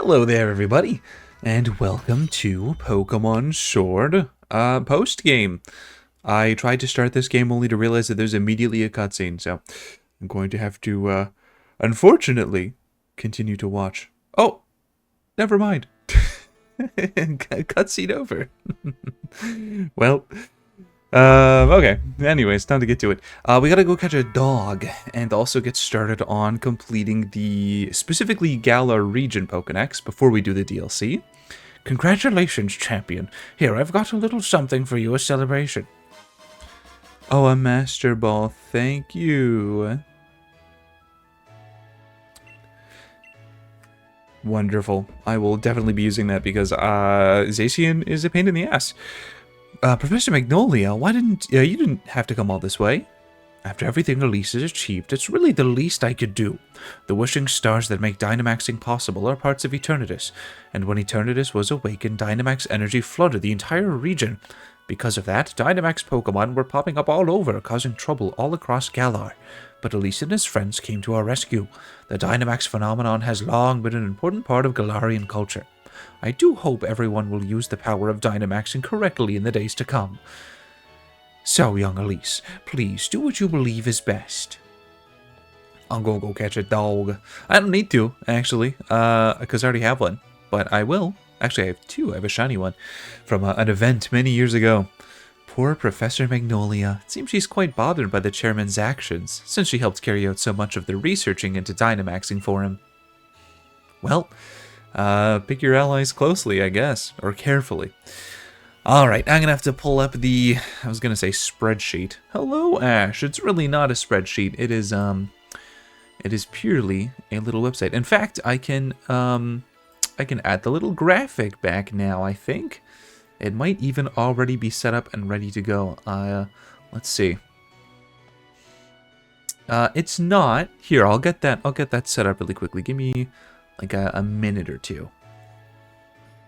Hello there, everybody, and welcome to Pokemon Sword post-game. I tried to start this game only to realize that there's immediately a cutscene, so I'm going to have to, unfortunately, continue to watch. Oh, never mind. Cutscene over. Well, okay. Anyways, time to get to it. We gotta go catch a dog, and also get started on completing the, specifically Galar region Pokédex before we do the DLC. Congratulations, champion. Here, I've got a little something for you, a celebration. Oh, a Master Ball, thank you. Wonderful. I will definitely be using that because, Zacian is a pain in the ass. Professor Magnolia, why didn't you didn't have to come all this way? After everything Elise has achieved, it's really the least I could do. The wishing stars that make Dynamaxing possible are parts of Eternatus, and when Eternatus was awakened, Dynamax energy flooded the entire region. Because of that, Dynamax Pokemon were popping up all over, causing trouble all across Galar. But Elise and his friends came to our rescue. The Dynamax phenomenon has long been an important part of Galarian culture. I do hope everyone will use the power of Dynamaxing correctly in the days to come. So, young Elise, please do what you believe is best. I'm gonna go catch a dog. I don't need to, actually, because I already have one. But I will. Actually, I have two. I have a shiny one from an event many years ago. Poor Professor Magnolia. It seems she's quite bothered by the chairman's actions, since she helped carry out so much of the researching into Dynamaxing for him. Well, pick your allies closely, I guess, or carefully. Alright, I'm gonna have to pull up the, I was gonna say spreadsheet. Hello, Ash. It's really not a spreadsheet. It is purely a little website. In fact, I can add the little graphic back now, I think. It might even already be set up and ready to go. Let's see. It's not. Here, I'll get that set up really quickly. Give me like a minute or two.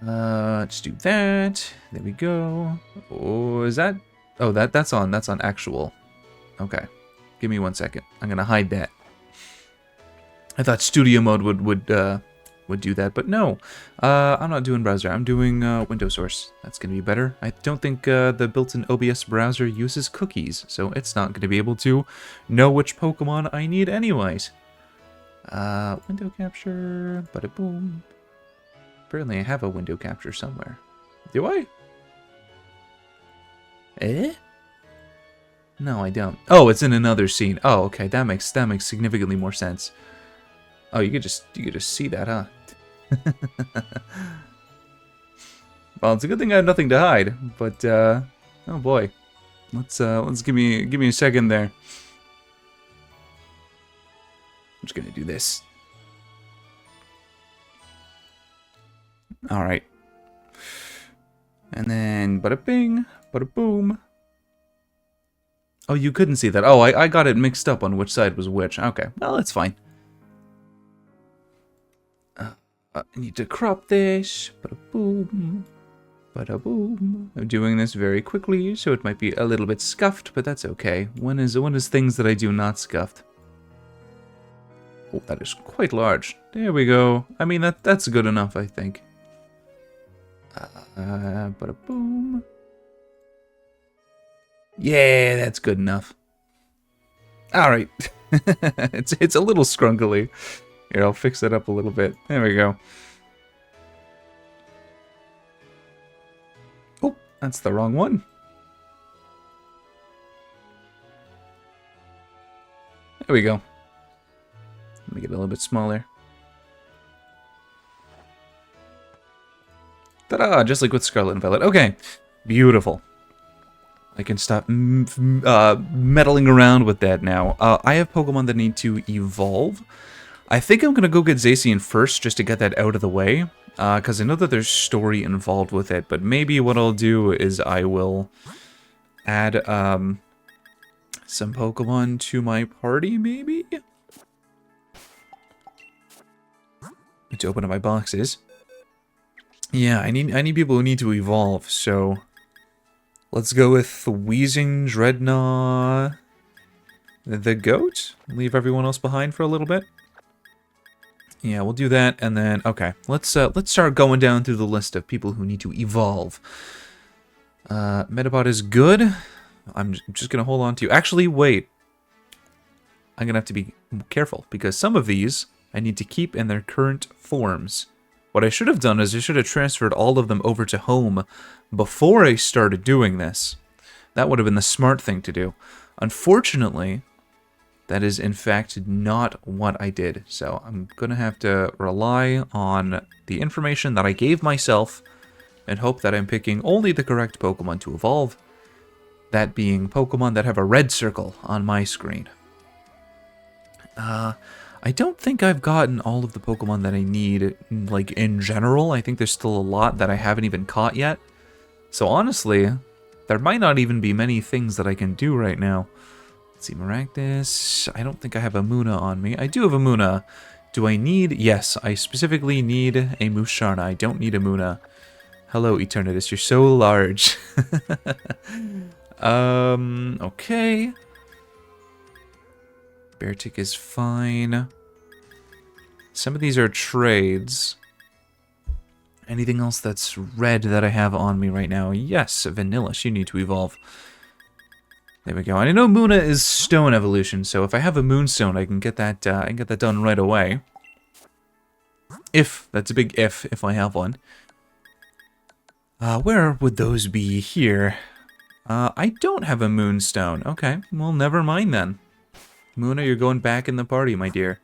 Let's do that. There we go. Oh, is that? Oh, that's on actual. Okay. Give me 1 second. I'm gonna hide that. I thought studio mode would do that, but no. I'm not doing browser. I'm doing Windows source. That's gonna be better. I don't think the built-in OBS browser uses cookies, so it's not gonna be able to know which Pokemon I need anyways. Window capture. Bada boom. Apparently I have a window capture somewhere. Do I? Eh? No, I don't. Oh, it's in another scene. Oh, okay. That makes significantly more sense. Oh, you could just see that, huh? Well, it's a good thing I have nothing to hide, but oh boy. Let's give me a second there. I'm just gonna do this. Alright. And then bada bing, bada boom. Oh, you couldn't see that. Oh, I got it mixed up on which side was which. Okay, well, that's fine. I need to crop this. Bada boom. Bada boom. I'm doing this very quickly, so it might be a little bit scuffed, but that's okay. When is things that I do not scuffed? Oh, that is quite large. There we go. I mean, that's good enough, I think. Bada boom. Yeah, that's good enough. All right. it's a little scrunkly. Here, I'll fix that up a little bit. There we go. Oh, that's the wrong one. There we go. Let me get a little bit smaller. Ta-da! Just like with Scarlet and Violet. Okay, beautiful. I can stop meddling around with that now. I have Pokemon that need to evolve. I think I'm going to go get Zacian first, just to get that out of the way. Because I know that there's story involved with it. But maybe what I'll do is I will add some Pokemon to my party, maybe? To open up my boxes. Yeah, I need people who need to evolve, so let's go with Wheezing, Dreadnought, the goat. Leave everyone else behind for a little bit. Yeah, we'll do that, and then okay, let's start going down through the list of people who need to evolve. Metabot is good. I'm just gonna hold on to. Actually, wait. I'm gonna have to be careful because some of these I need to keep in their current forms. What I should have done is I should have transferred all of them over to home before I started doing this. That would have been the smart thing to do. Unfortunately, that is, in fact, not what I did. So I'm going to have to rely on the information that I gave myself and hope that I'm picking only the correct Pokemon to evolve. That being Pokemon that have a red circle on my screen. I don't think I've gotten all of the Pokemon that I need, like, in general. I think there's still a lot that I haven't even caught yet. So honestly, there might not even be many things that I can do right now. Let's see, Maractus. I don't think I have a Munna on me. I do have a Munna. Do I need... Yes, I specifically need a Musharna. I don't need a Munna. Hello, Eternatus. You're so large. Okay. Beartic is fine. Some of these are trades. Anything else that's red that I have on me right now? Yes, Vanillus. You need to evolve. There we go. And I know Munna is stone evolution, so if I have a Moonstone, I can get that. I can get that done right away. If that's a big if I have one. Where would those be here? I don't have a Moonstone. Okay, well, never mind then. Munna, you're going back in the party, my dear.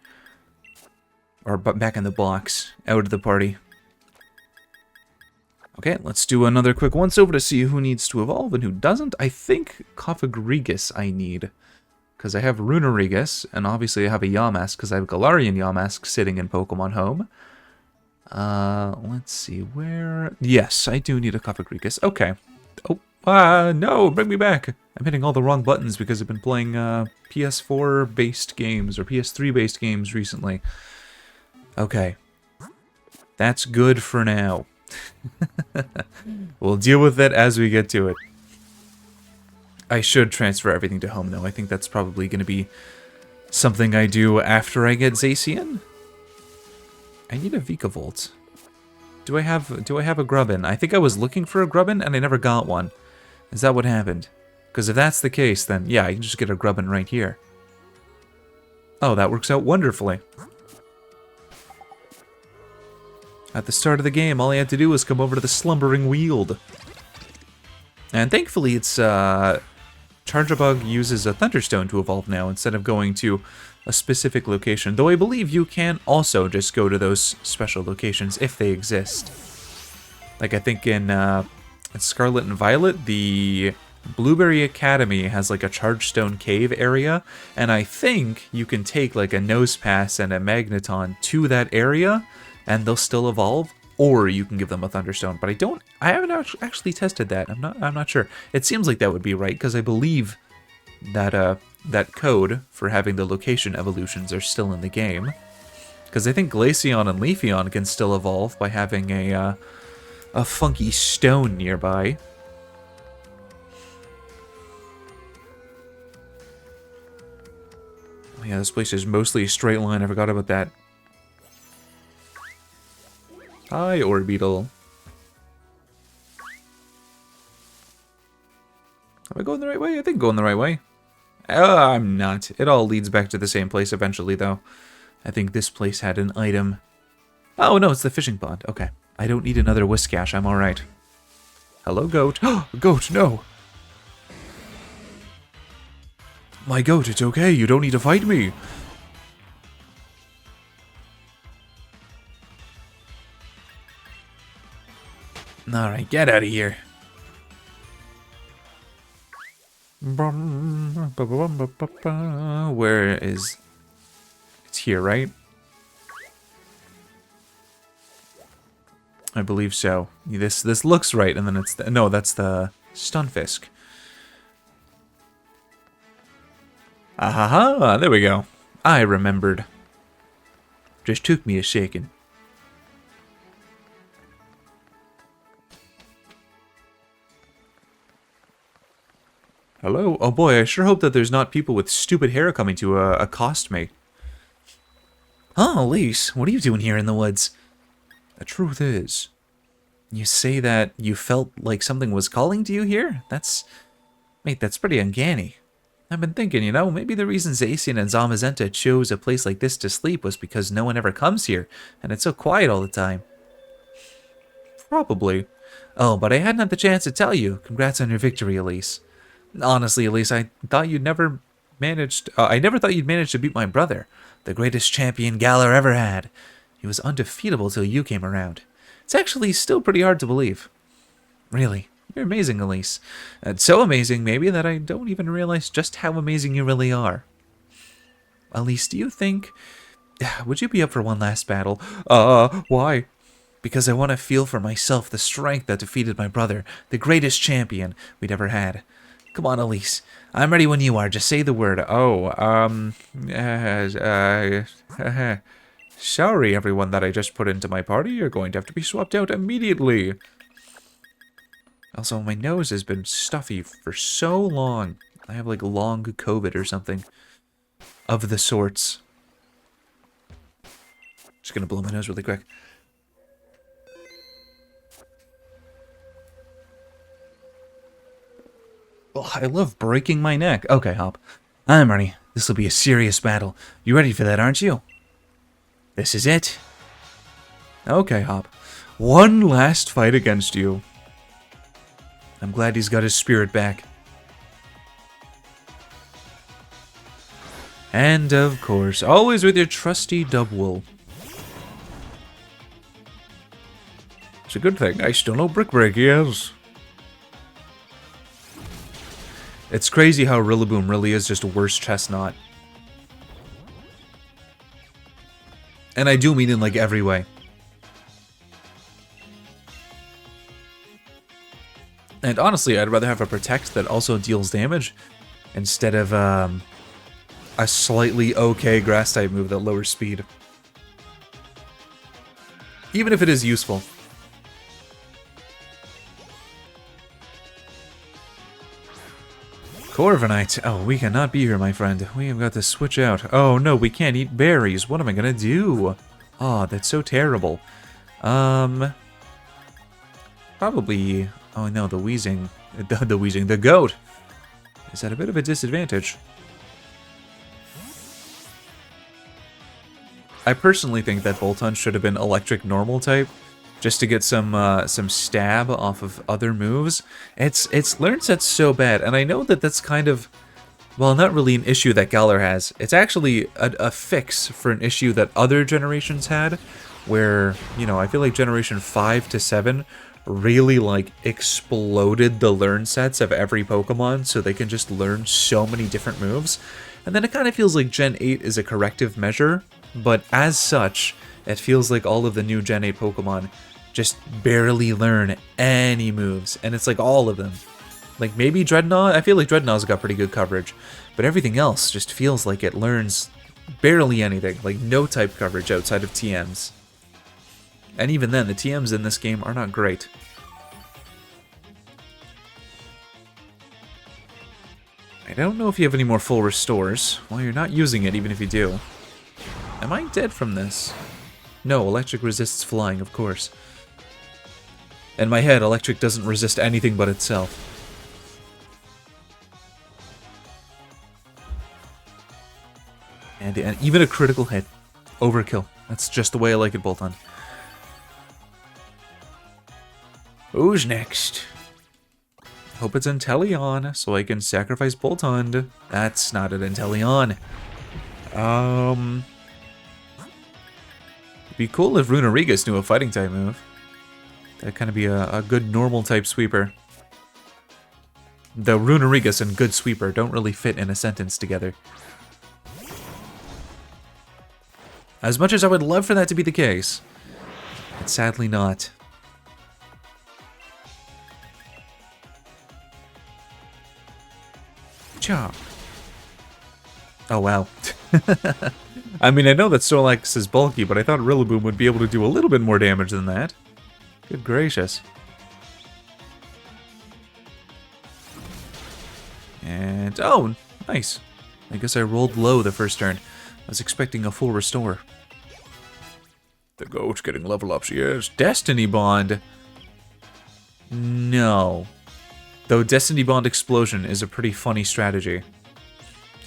Or back in the box, out of the party. Okay, let's do another quick once-over to see who needs to evolve and who doesn't. I think Cofagrigus I need, because I have Runarigus, and obviously I have a Yamask, because I have Galarian Yamask sitting in Pokemon Home. Let's see, where... Yes, I do need a Cofagrigus. Okay. Oh, no, bring me back. I'm hitting all the wrong buttons because I've been playing PS4-based games, or PS3-based games recently. Okay. That's good for now. We'll deal with it as we get to it. I should transfer everything to home, though. I think that's probably going to be something I do after I get Zacian. I need a Vikavolt. Do I have a Grubbin? I think I was looking for a Grubbin and I never got one. Is that what happened? Because if that's the case, then yeah, I can just get a Grubbin right here. Oh, that works out wonderfully. At the start of the game, all I had to do was come over to the Slumbering Weald. And thankfully, it's Charjabug uses a Thunderstone to evolve now instead of going to a specific location. Though I believe you can also just go to those special locations if they exist. Like I think in Scarlet and Violet, the Blueberry Academy has like a Chargestone Cave area, and I think you can take like a Nosepass and a Magneton to that area, and they'll still evolve, or you can give them a Thunderstone. But I haven't actually tested that. I'm not sure. It seems like that would be right, because I believe that that code for having the location evolutions are still in the game. Because I think Glaceon and Leafeon can still evolve by having a funky stone nearby. Oh yeah, this place is mostly a straight line. I forgot about that. Hi, Orbeetle. Am I going the right way? I think I'm going the right way. I'm not. It all leads back to the same place eventually, though. I think this place had an item. Oh, no, it's the fishing pond. Okay. I don't need another Whiscash. I'm alright. Hello, goat. Goat, no! My goat, it's okay. You don't need to fight me. Alright, get out of here. Where is... It's here, right? I believe so. This looks right, and then it's... No, that's the Stunfisk. Ahaha, there we go. I remembered. Just took me a second. Hello? Oh boy, I sure hope that there's not people with stupid hair coming to accost me. Oh, Elise, what are you doing here in the woods? The truth is, you say that you felt like something was calling to you here? Mate, that's pretty uncanny. I've been thinking, maybe the reason Zacian and Zamazenta chose a place like this to sleep was because no one ever comes here, and it's so quiet all the time. Probably. Oh, but I hadn't had the chance to tell you. Congrats on your victory, Elise. Honestly, Elise, I never thought you'd managed to beat my brother, the greatest champion Galar ever had. He was undefeatable till you came around. It's actually still pretty hard to believe. Really, you're amazing, Elise. It's so amazing, maybe, that I don't even realize just how amazing you really are. Elise, do you think... Would you be up for one last battle? Why? Because I want to feel for myself the strength that defeated my brother, the greatest champion we'd ever had. Come on, Elise. I'm ready when you are. Just say the word. Sorry, everyone that I just put into my party. You're going to have to be swapped out immediately. Also, my nose has been stuffy for so long. I have like long COVID or something of the sorts. Just gonna blow my nose really quick. Oh, I love breaking my neck. Okay, Hop. I'm ready. This will be a serious battle. You ready for that, aren't you? This is it. Okay, Hop. One last fight against you. I'm glad he's got his spirit back. And, of course, always with your trusty Dubwool. It's a good thing I still know Brick Break, yes. It's crazy how Rillaboom really is just a worse Chestnut. And I do mean in like every way. And honestly, I'd rather have a Protect that also deals damage instead of a slightly okay Grass-type move that lowers speed. Even if it is useful. Corviknight. Oh, we cannot be here, my friend. We have got to switch out. Oh, no, we can't eat berries. What am I gonna do? Oh, that's so terrible. Probably... Oh, no, the Weezing... The goat is at a bit of a disadvantage. I personally think that Boltund should have been electric normal type, just to get some stab off of other moves. Its learn set's so bad, and I know that that's kind of, well, not really an issue that Galar has. It's actually a fix for an issue that other generations had, where, I feel like Generation 5 to 7 really, like, exploded the learn sets of every Pokemon, so they can just learn so many different moves. And then it kind of feels like Gen 8 is a corrective measure, but as such, it feels like all of the new Gen 8 Pokemon just barely learn any moves, and it's like all of them. Like maybe Dreadnought, I feel like Dreadnought's got pretty good coverage, but everything else just feels like it learns barely anything, like no type coverage outside of TMs. And even then, the TMs in this game are not great. I don't know if you have any more full restores. Well, you're not using it, even if you do. Am I dead from this? No, electric resists flying, of course. In my head, electric doesn't resist anything but itself. And even a critical hit. Overkill. That's just the way I like it, Boltund. Who's next? Hope it's Inteleon, so I can sacrifice Boltund. That's not an Inteleon. It'd be cool if Runerigus knew a fighting type move. That'd kind of be a good normal type sweeper. Though Runerigus and good sweeper don't really fit in a sentence together. As much as I would love for that to be the case, it's sadly not. Cha. Oh wow. I mean, I know that Solix is bulky, but I thought Rillaboom would be able to do a little bit more damage than that. Good gracious. And, oh, nice. I guess I rolled low the first turn. I was expecting a full restore. The goat's getting level ups, yes. Destiny Bond. No. Though Destiny Bond Explosion is a pretty funny strategy.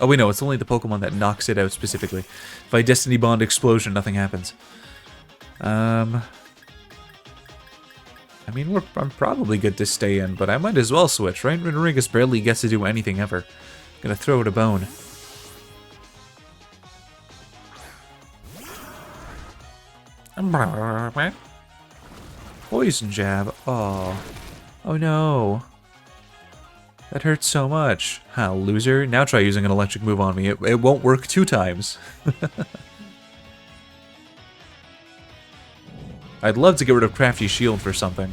Oh wait, no, it's only the Pokemon that knocks it out specifically. If I Destiny Bond Explosion, nothing happens. I mean, I'm probably good to stay in, but I might as well switch, right? Runerigus barely gets to do anything ever. Gonna throw it a bone. Poison jab. Oh. Oh no. That hurts so much. Huh, loser. Now try using an electric move on me. It won't work 2 times. I'd love to get rid of Crafty Shield for something.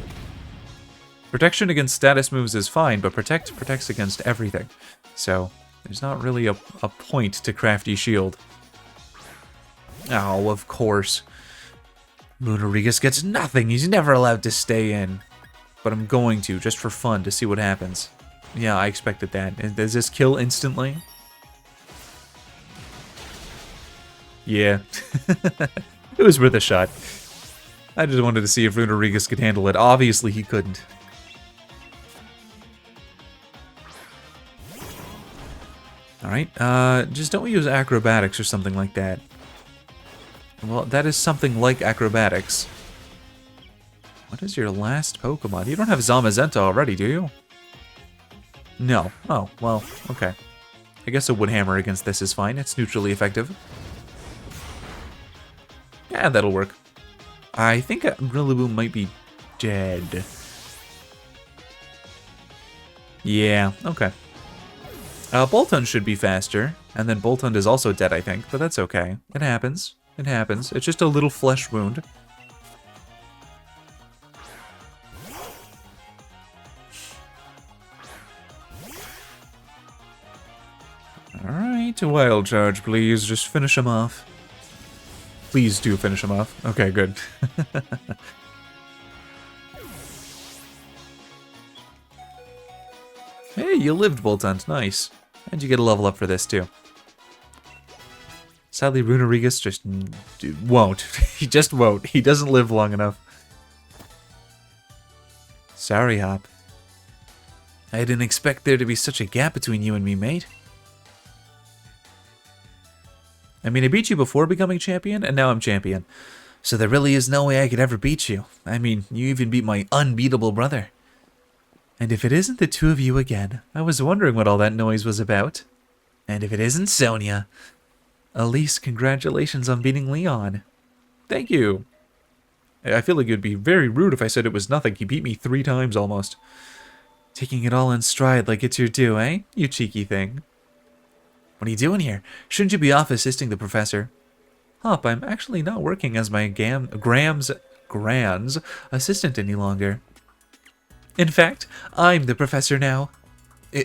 Protection against status moves is fine, but Protect protects against everything. So, there's not really a point to Crafty Shield. Oh, of course. Runerigus gets nothing. He's never allowed to stay in. But I'm going to, just for fun, to see what happens. Yeah, I expected that. Does this kill instantly? Yeah. It was worth a shot. I just wanted to see if Runerigus could handle it. Obviously, he couldn't. Alright, just don't use acrobatics or something like that. Well, that is something like acrobatics. What is your last Pokemon? You don't have Zamazenta already, do you? No. Oh, well, okay. I guess a Wood Hammer against this is fine. It's neutrally effective. Yeah, that'll work. I think Rillaboom might be dead. Yeah, okay. Boltund should be faster, and then Boltund is also dead, I think, but that's okay. It happens. It happens. It's just a little flesh wound. Alright, Wild Charge, please. Just finish him off. Please do finish him off. Okay, good. Hey, you lived, Boltund. Nice. And you get a level up for this, too. Sadly, Runerigus just won't. He just won't. He doesn't live long enough. Sorry, Hop. I didn't expect there to be such a gap between you and me, mate. I mean, I beat you before becoming champion, and now I'm champion. So there really is no way I could ever beat you. I mean, you even beat my unbeatable brother. And if it isn't the two of you again, I was wondering what all that noise was about. And if it isn't Sonia... Elise, congratulations on beating Leon. Thank you. I feel like it would be very rude if I said it was nothing. He beat me 3 times almost. Taking it all in stride like it's your due, eh? You cheeky thing. What are you doing here? Shouldn't you be off assisting the professor? Hop, I'm actually not working as my Gram's assistant any longer. In fact, I'm the professor now.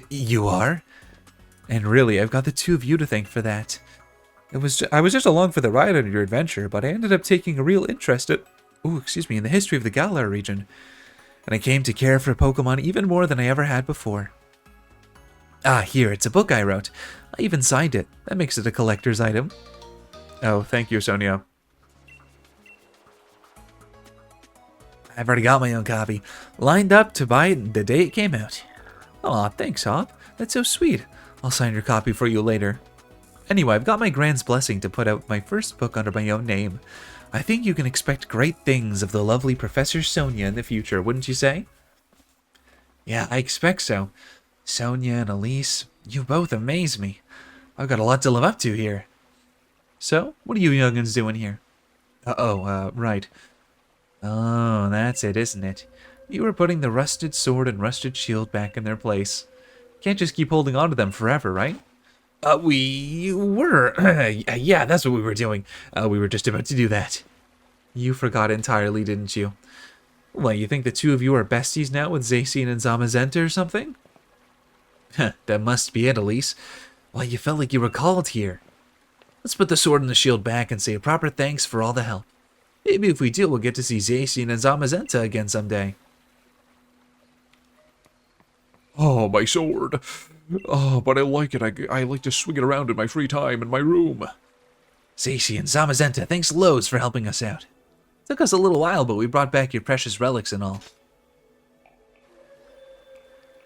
You are? And really, I've got the two of you to thank for that. I was just along for the ride on your adventure, but I ended up taking a real interest in the history of the Galar region. And I came to care for Pokemon even more than I ever had before. Ah, here, it's a book I wrote. I even signed it. That makes it a collector's item. Oh, thank you, Sonia. I've already got my own copy, lined up to buy it the day it came out. Aw, thanks, Hop. That's so sweet. I'll sign your copy for you later. Anyway, I've got my Grand's blessing to put out my first book under my own name. I think you can expect great things of the lovely Professor Sonia in the future, wouldn't you say? Yeah, I expect so. Sonia and Elise, you both amaze me. I've got a lot to live up to here. So, what are you young'uns doing here? Right. Oh, that's it, isn't it? You were putting the rusted sword and rusted shield back in their place. Can't just keep holding on to them forever, right? We were. Yeah, that's what we were doing. We were just about to do that. You forgot entirely, didn't you? Well, you think the two of you are besties now with Zacian and Zamazenta or something? That must be it, Elise. Well, you felt like you were called here. Let's put the sword and the shield back and say a proper thanks for all the help. Maybe if we do, we'll get to see Zacian and Zamazenta again someday. Oh, my sword. Oh, but I like it. I like to swing it around in my free time in my room. Zacian, Zamazenta, thanks loads for helping us out. Took us a little while, but we brought back your precious relics and all.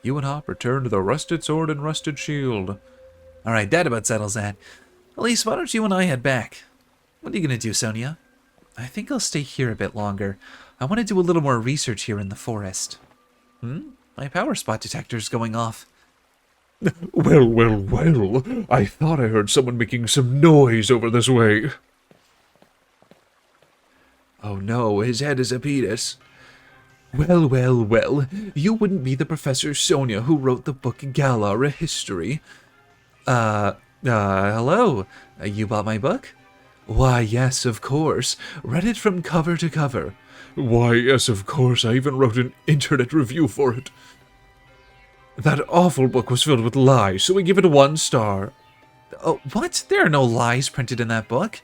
You and Hop return to the rusted sword and rusted shield. Alright, that about settles that. Elise, why don't you and I head back? What are you going to do, Sonia? I think I'll stay here a bit longer. I want to do a little more research here in the forest. My power spot detector's going off. Well. I thought I heard someone making some noise over this way. Oh no, his head is a penis. Well. You wouldn't be the Professor Sonia who wrote the book Galar, a History. Hello? You bought my book? Why, yes, of course. Read it from cover to cover. Why, yes, of course. I even wrote an internet review for it. That awful book was filled with lies, so we give it 1 star. Oh, what? There are no lies printed in that book.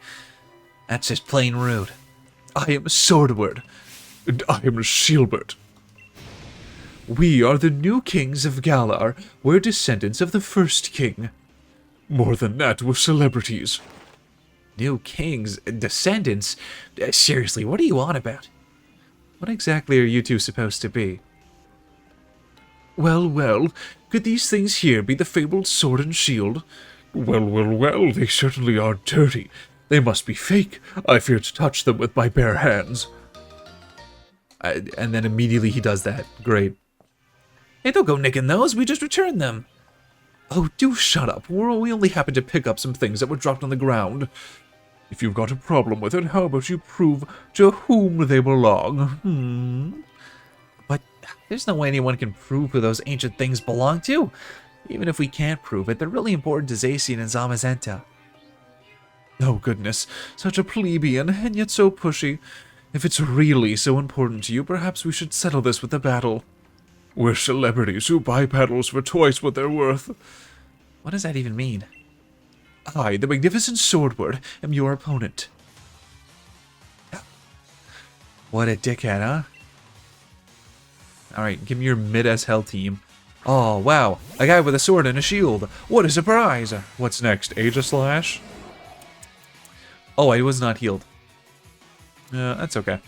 That's just plain rude. I am Swordward. And I am Shieldbert. We are the new kings of Galar. We're descendants of the first king. More than that, we're celebrities. New kings? Descendants? Seriously, what are you on about? What exactly are you two supposed to be? Well, could these things here be the fabled sword and shield? Well, they certainly are dirty. They must be fake. I fear to touch them with my bare hands. And then immediately he does that. Great. Hey, don't go nicking those. We just returned them. Oh, do shut up. We only happened to pick up some things that were dropped on the ground. If you've got a problem with it, how about you prove to whom they belong? But there's no way anyone can prove who those ancient things belong to. Even if we can't prove it, they're really important to Zacian and Zamazenta. Oh, goodness. Such a plebeian, and yet so pushy. If it's really so important to you, perhaps we should settle this with a battle. We're celebrities who buy battles for twice what they're worth. What does that even mean? I, the magnificent Swordward, am your opponent. What a dickhead, huh? Alright, give me your mid-as-hell team. Oh, wow. A guy with a sword and a shield. What a surprise! What's next? Aegislash? Oh, I was not healed. That's okay.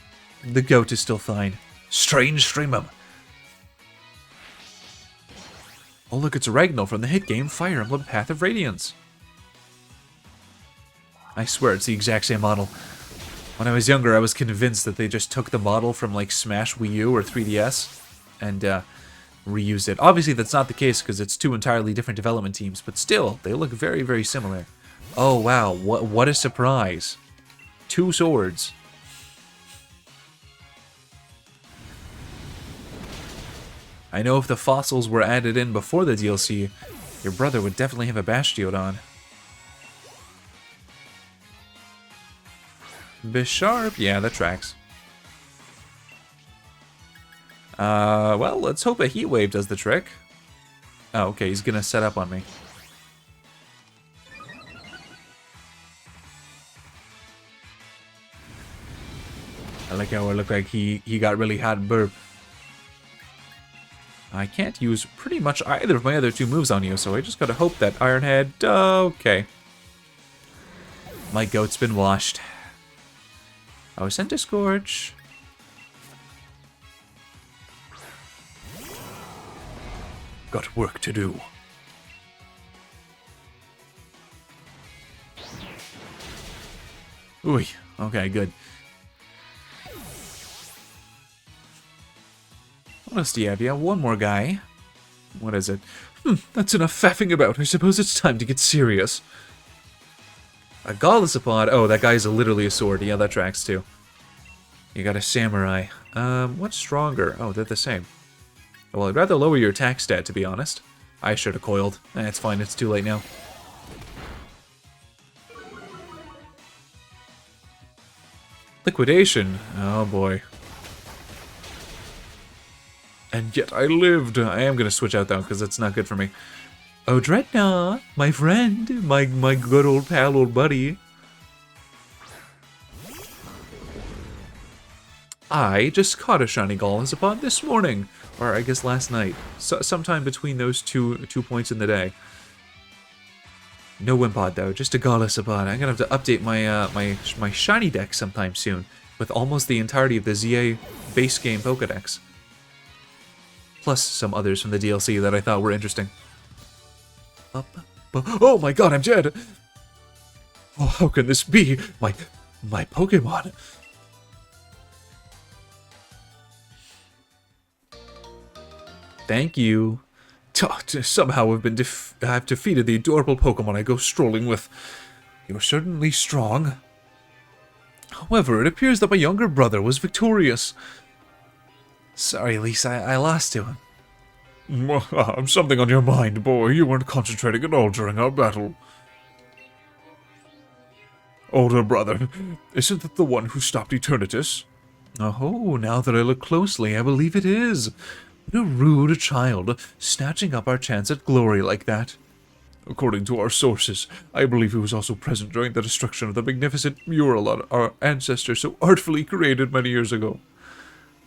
The goat is still fine. Strange Streamum. Oh, look, it's Ragnall from the hit game Fire Emblem Path of Radiance. I swear it's the exact same model. When I was younger, I was convinced that they just took the model from, like, Smash Wii U or 3DS and reused it. Obviously, that's not the case because it's 2 entirely different development teams, but still, they look very, very similar. Oh, wow. What a surprise. 2 swords. I know if the fossils were added in before the DLC, your brother would definitely have a Bastiodon. Bisharp? Yeah, that tracks. Well, let's hope a Heat Wave does the trick. Oh, okay, he's gonna set up on me. I like how it looked like he got really hot and burp. I can't use pretty much either of my other 2 moves on you, so I just gotta hope that Iron Head... okay. My goat's been washed. I was sent to Scorch. Got work to do. Ooh, okay, good. What else do you have? Yeah, one more guy. What is it? That's enough faffing about. I suppose it's time to get serious. A Gallisapod? Oh, that guy's literally a sword. Yeah, that tracks too. You got a Samurai. What's stronger? Oh, they're the same. Well, I'd rather lower your attack stat, to be honest. I should have coiled. It's fine, it's too late now. Liquidation. Oh boy. And yet I lived. I am going to switch out, though, because it's not good for me. Oh, Dreadnought, my friend, my good old pal, old buddy. I just caught a shiny Gallisapod this morning, or I guess last night, sometime between those two points in the day. No Wimpod, though, just a Gallisapod. I'm going to have to update my my shiny deck sometime soon. with almost the entirety of the ZA base game Pokédex. Plus some others from the DLC that I thought were interesting. Oh my god, I'm dead! Oh, how can this be? My Pokemon. Thank you. Somehow I've defeated the adorable Pokemon I go strolling with. You're certainly strong. However, it appears that my younger brother was victorious. Sorry, Lisa, I lost to him. Something on your mind, boy. You weren't concentrating at all during our battle. Older brother, isn't that the one who stopped Eternatus? Oh, now that I look closely, I believe it is. What a rude child, snatching up our chance at glory like that. According to our sources, I believe he was also present during the destruction of the magnificent mural our ancestors so artfully created many years ago.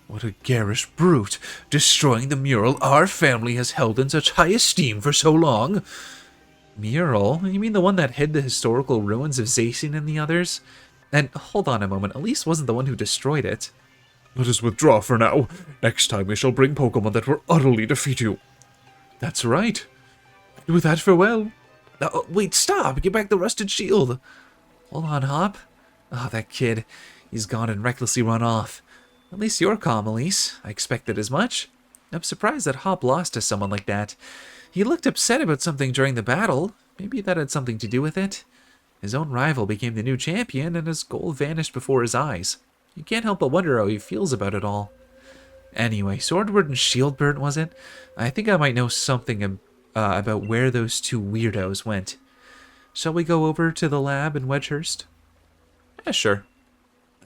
What a garish brute, destroying the mural our family has held in such high esteem for so long. Mural? You mean the one that hid the historical ruins of Zacian and the others? And hold on a moment, Elise wasn't the one who destroyed it. Let us withdraw for now. Next time we shall bring Pokemon that will utterly defeat you. That's right. With that, farewell. Wait, stop! Get back the rusted shield. Hold on, Hop. Oh, that kid. He's gone and recklessly run off. At least you're calm, Elise. I expected as much. I'm surprised that Hop lost to someone like that. He looked upset about something during the battle. Maybe that had something to do with it. His own rival became the new champion, and his goal vanished before his eyes. You can't help but wonder how he feels about it all. Anyway, Swordward and Shieldbird, was it? I think I might know something about where those two weirdos went. Shall we go over to the lab in Wedgehurst? Yeah, sure.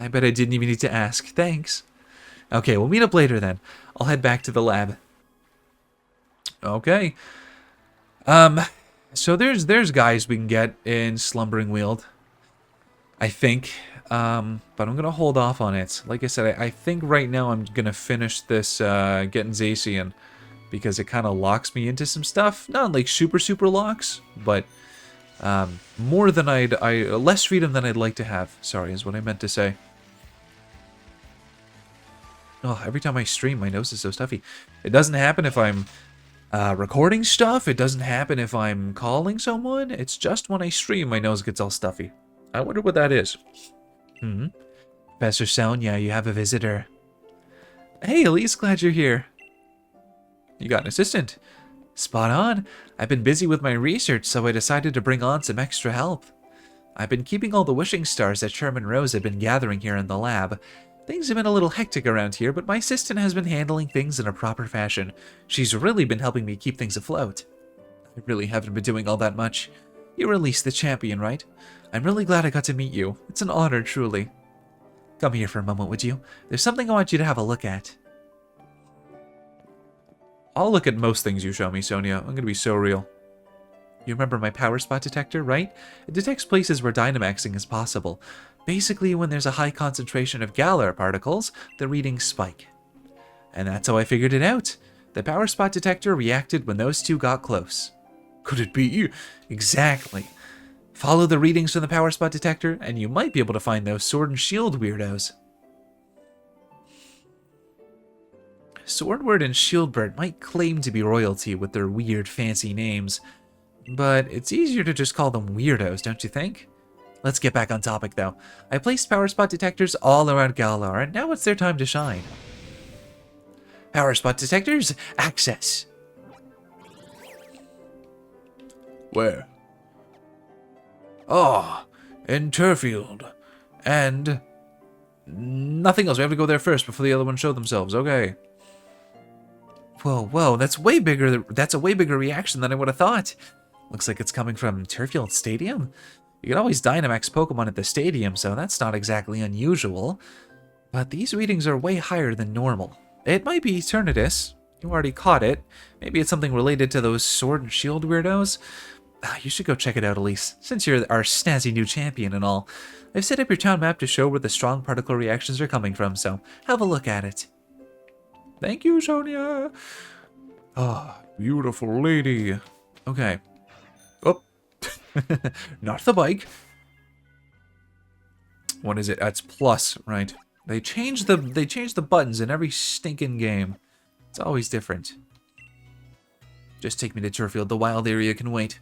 I bet I didn't even need to ask. Thanks. Okay, we'll meet up later then. I'll head back to the lab. Okay. So there's guys we can get in Slumbering Weald. I think. But I'm going to hold off on it. Like I said, I think right now I'm going to finish this getting Zacian, because it kind of locks me into some stuff. Not like super locks, but more than less freedom than I'd like to have. Sorry, is what I meant to say. Oh, every time I stream, my nose is so stuffy. It doesn't happen if I'm recording stuff. It doesn't happen if I'm calling someone. It's just when I stream, my nose gets all stuffy. I wonder what that is. Professor Sonia, you have a visitor. Hey, Elise, glad you're here. You got an assistant. Spot on. I've been busy with my research, so I decided to bring on some extra help. I've been keeping all the wishing stars that Sherman Rose had been gathering here in the lab. Things have been a little hectic around here, but my assistant has been handling things in a proper fashion. She's really been helping me keep things afloat. I really haven't been doing all that much. You're at least the champion, right? I'm really glad I got to meet you. It's an honor, truly. Come here for a moment, would you? There's something I want you to have a look at. I'll look at most things you show me, Sonia. I'm going to be so real. You remember my power spot detector, right? It detects places where Dynamaxing is possible. Basically, when there's a high concentration of Galar particles, the readings spike. And that's how I figured it out. The power spot detector reacted when those two got close. Could it be? Exactly. Follow the readings from the power spot detector, and you might be able to find those Sword and Shield weirdos. Swordward and Shieldbird might claim to be royalty with their weird fancy names, but it's easier to just call them weirdos, don't you think? Let's get back on topic, though. I placed power spot detectors all around Galar, and now it's their time to shine. Power spot detectors, access. Where? Oh, in Turfield. And nothing else. We have to go there first before the other ones show themselves. Okay. Whoa, that's way bigger. That's a way bigger reaction than I would have thought. Looks like it's coming from Turfield Stadium. You can always Dynamax Pokemon at the stadium, so that's not exactly unusual. But these readings are way higher than normal. It might be Eternatus. You already caught it. Maybe it's something related to those Sword and Shield weirdos. You should go check it out, Elise, since you're our snazzy new champion and all. I've set up your town map to show where the strong particle reactions are coming from, so have a look at it. Thank you, Sonia. Ah, beautiful lady. Okay. Oh, not the bike. What is it? That's plus, right? They change the buttons in every stinking game. It's always different. Just take me to Turfield. The wild area can wait.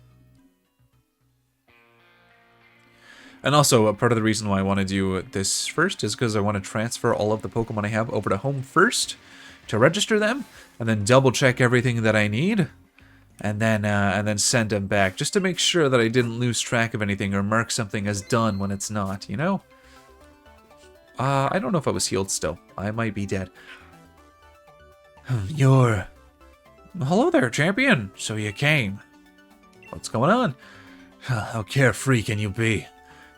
And also, part of the reason why I want to do this first is because I want to transfer all of the Pokemon I have over to home first to register them, and then double check everything that I need, and then send them back, just to make sure that I didn't lose track of anything or mark something as done when it's not, you know? I don't know if I was healed still. I might be dead. You're... Hello there, champion. So you came. What's going on? How carefree can you be?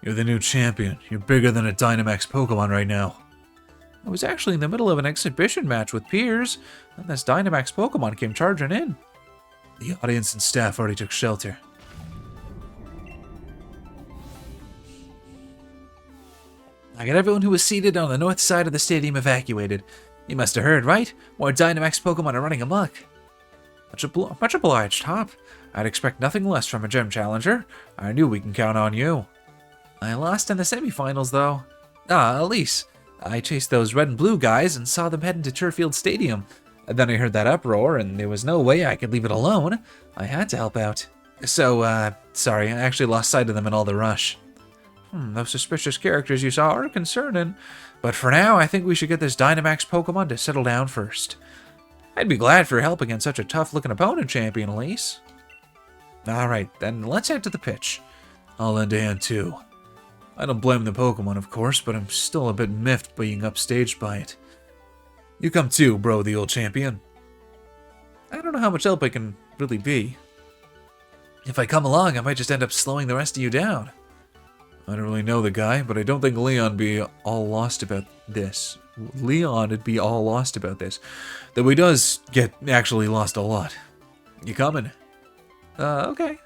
You're the new champion. You're bigger than a Dynamax Pokemon right now. I was actually in the middle of an exhibition match with peers, and this Dynamax Pokemon came charging in. The audience and staff already took shelter. I got everyone who was seated on the north side of the stadium evacuated. You must have heard, right? More Dynamax Pokemon are running amok. Much obliged, Hop. I'd expect nothing less from a gym challenger. I knew we can count on you. I lost in the semifinals, though. Elise. I chased those red and blue guys and saw them heading to Turfield Stadium. And then I heard that uproar, and there was no way I could leave it alone. I had to help out. So, sorry, I actually lost sight of them in all the rush. Those suspicious characters you saw are concerning. But for now, I think we should get this Dynamax Pokemon to settle down first. I'd be glad for your help against such a tough-looking opponent, Champion Elise. Alright, then let's head to the pitch. I'll lend a hand, too. I don't blame the Pokemon, of course, but I'm still a bit miffed being upstaged by it. You come too, bro, the old champion. I don't know how much help I can really be. If I come along, I might just end up slowing the rest of you down. I don't really know the guy, but I don't think Leon'd be all lost about this. Leon'd be all lost about this. Though he does get actually lost a lot. You coming? Okay.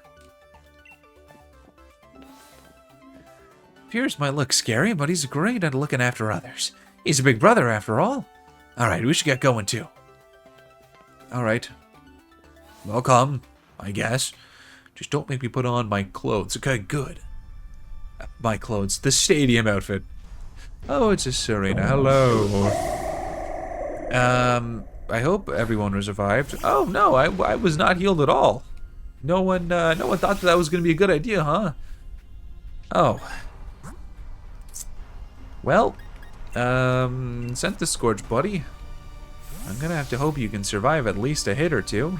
Piers might look scary, but he's great at looking after others. He's a big brother, after all. Alright, we should get going, too. Alright. I'll come, I guess. Just don't make me put on my clothes. Okay, good. My clothes. The stadium outfit. Oh, it's a Serena. Hello. I hope everyone was revived. Oh, no, I was not healed at all. No one thought that was going to be a good idea, huh? Oh. Well, sent the Scourge, buddy. I'm gonna have to hope you can survive at least a hit or two.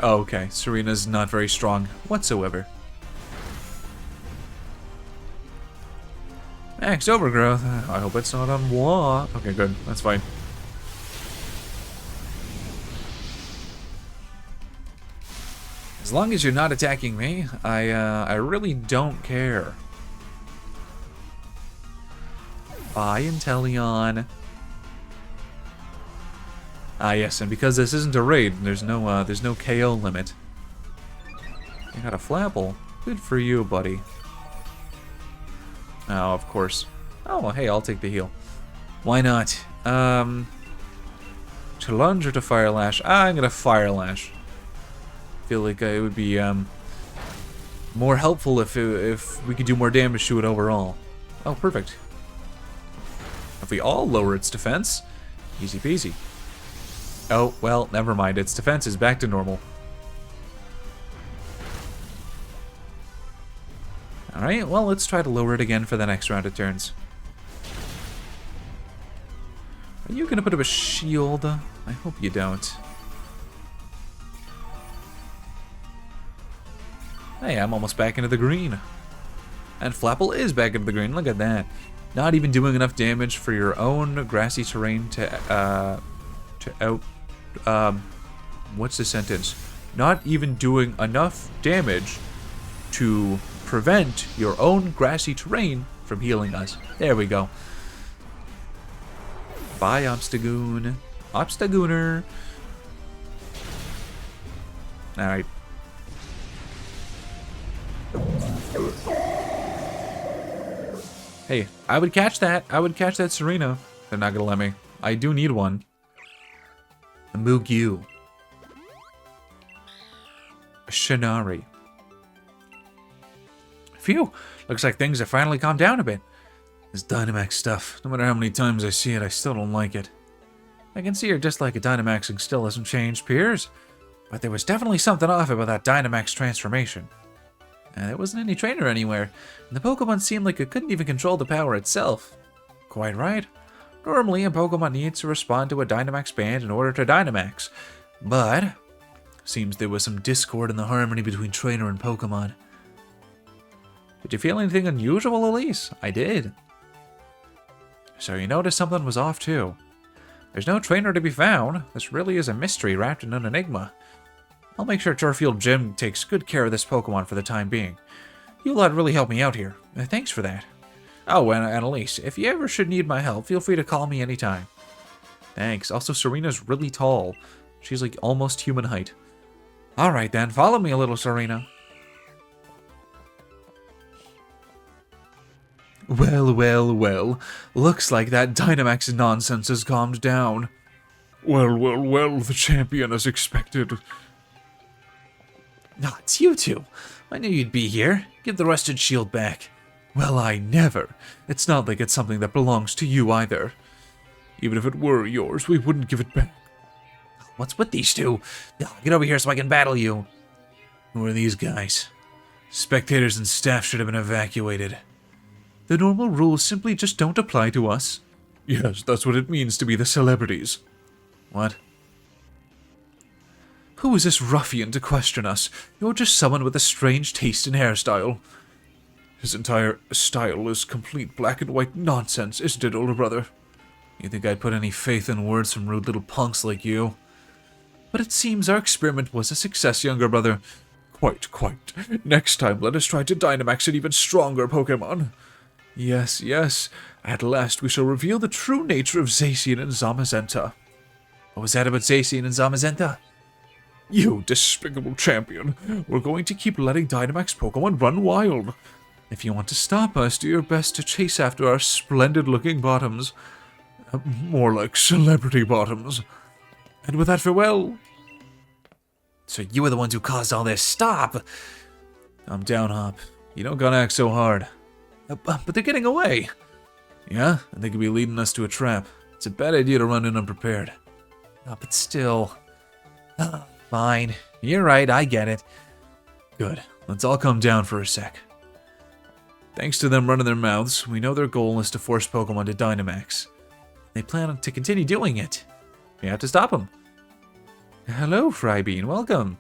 Oh, okay. Serena's not very strong whatsoever. Max Overgrowth. I hope it's not on moi. Okay, good. That's fine. As long as you're not attacking me, I really don't care. Bye, Inteleon. Yes, and because this isn't a raid, there's no KO limit. You got a Flapple. Good for you, buddy. Oh, of course. Oh, well, hey, I'll take the heal. Why not? To lunge or to Fire Lash? I'm gonna Fire Lash. Feel like it would be more helpful if we could do more damage to it overall. Oh, perfect. If we all lower its defense, easy peasy. Oh, well, never mind. Its defense is back to normal. Alright, well, let's try to lower it again for the next round of turns. Are you gonna put up a shield? I hope you don't. Hey, I'm almost back into the green. And Flapple is back into the green. Look at that. Not even doing enough damage for your own grassy terrain to what's the sentence? Not even doing enough damage to prevent your own grassy terrain from healing us. There we go. Bye, Obstagoon. Obstagooner. Alright. Hey, I would catch that. I would catch that Serena. They're not gonna let me. I do need one. A Mugu. A Shinari. Phew, looks like things have finally calmed down a bit. This Dynamax stuff, no matter how many times I see it, I still don't like it. I can see your dislike of Dynamaxing still hasn't changed, Piers. But there was definitely something off about that Dynamax transformation. And there wasn't any trainer anywhere, and the Pokemon seemed like it couldn't even control the power itself. Quite right. Normally, a Pokemon needs to respond to a Dynamax band in order to Dynamax. But seems there was some discord in the harmony between trainer and Pokemon. Did you feel anything unusual, Elise? I did. So you noticed something was off too. There's no trainer to be found. This really is a mystery wrapped in an enigma. I'll make sure Turfield Gym takes good care of this Pokemon for the time being. You lot really helped me out here. Thanks for that. Oh, and Elise, if you ever should need my help, feel free to call me anytime. Thanks. Also, Serena's really tall. She's like almost human height. Alright then, follow me a little, Serena. Well, well, well. Looks like that Dynamax nonsense has calmed down. Well, well, well, the champion as expected. Ah, it's you two. I knew you'd be here. Give the rusted shield back. Well, I never. It's not like it's something that belongs to you either. Even if it were yours, we wouldn't give it back. What's with these two? Get over here so I can battle you. Who are these guys? Spectators and staff should have been evacuated. The normal rules simply just don't apply to us. Yes, that's what it means to be the celebrities. What? Who is this ruffian to question us? You're just someone with a strange taste in hairstyle. His entire style is complete black and white nonsense, isn't it, older brother? You think I'd put any faith in words from rude little punks like you? But it seems our experiment was a success, younger brother. Quite, quite. Next time, let us try to Dynamax an even stronger Pokémon. Yes, yes. At last we shall reveal the true nature of Zacian and Zamazenta. What was that about Zacian and Zamazenta? You despicable champion. We're going to keep letting Dynamax Pokémon run wild. If you want to stop us, do your best to chase after our splendid-looking bottoms. More like celebrity bottoms. And with that, farewell. So you were the ones who caused all this. Stop! I'm down, Hop. You don't gotta act so hard. But they're getting away. Yeah? And they could be leading us to a trap. It's a bad idea to run in unprepared. But still. Fine. You're right, I get it. Good. Let's all calm down for a sec. Thanks to them running their mouths, we know their goal is to force Pokemon to Dynamax. They plan to continue doing it. We have to stop them. Hello, Frybean. Welcome.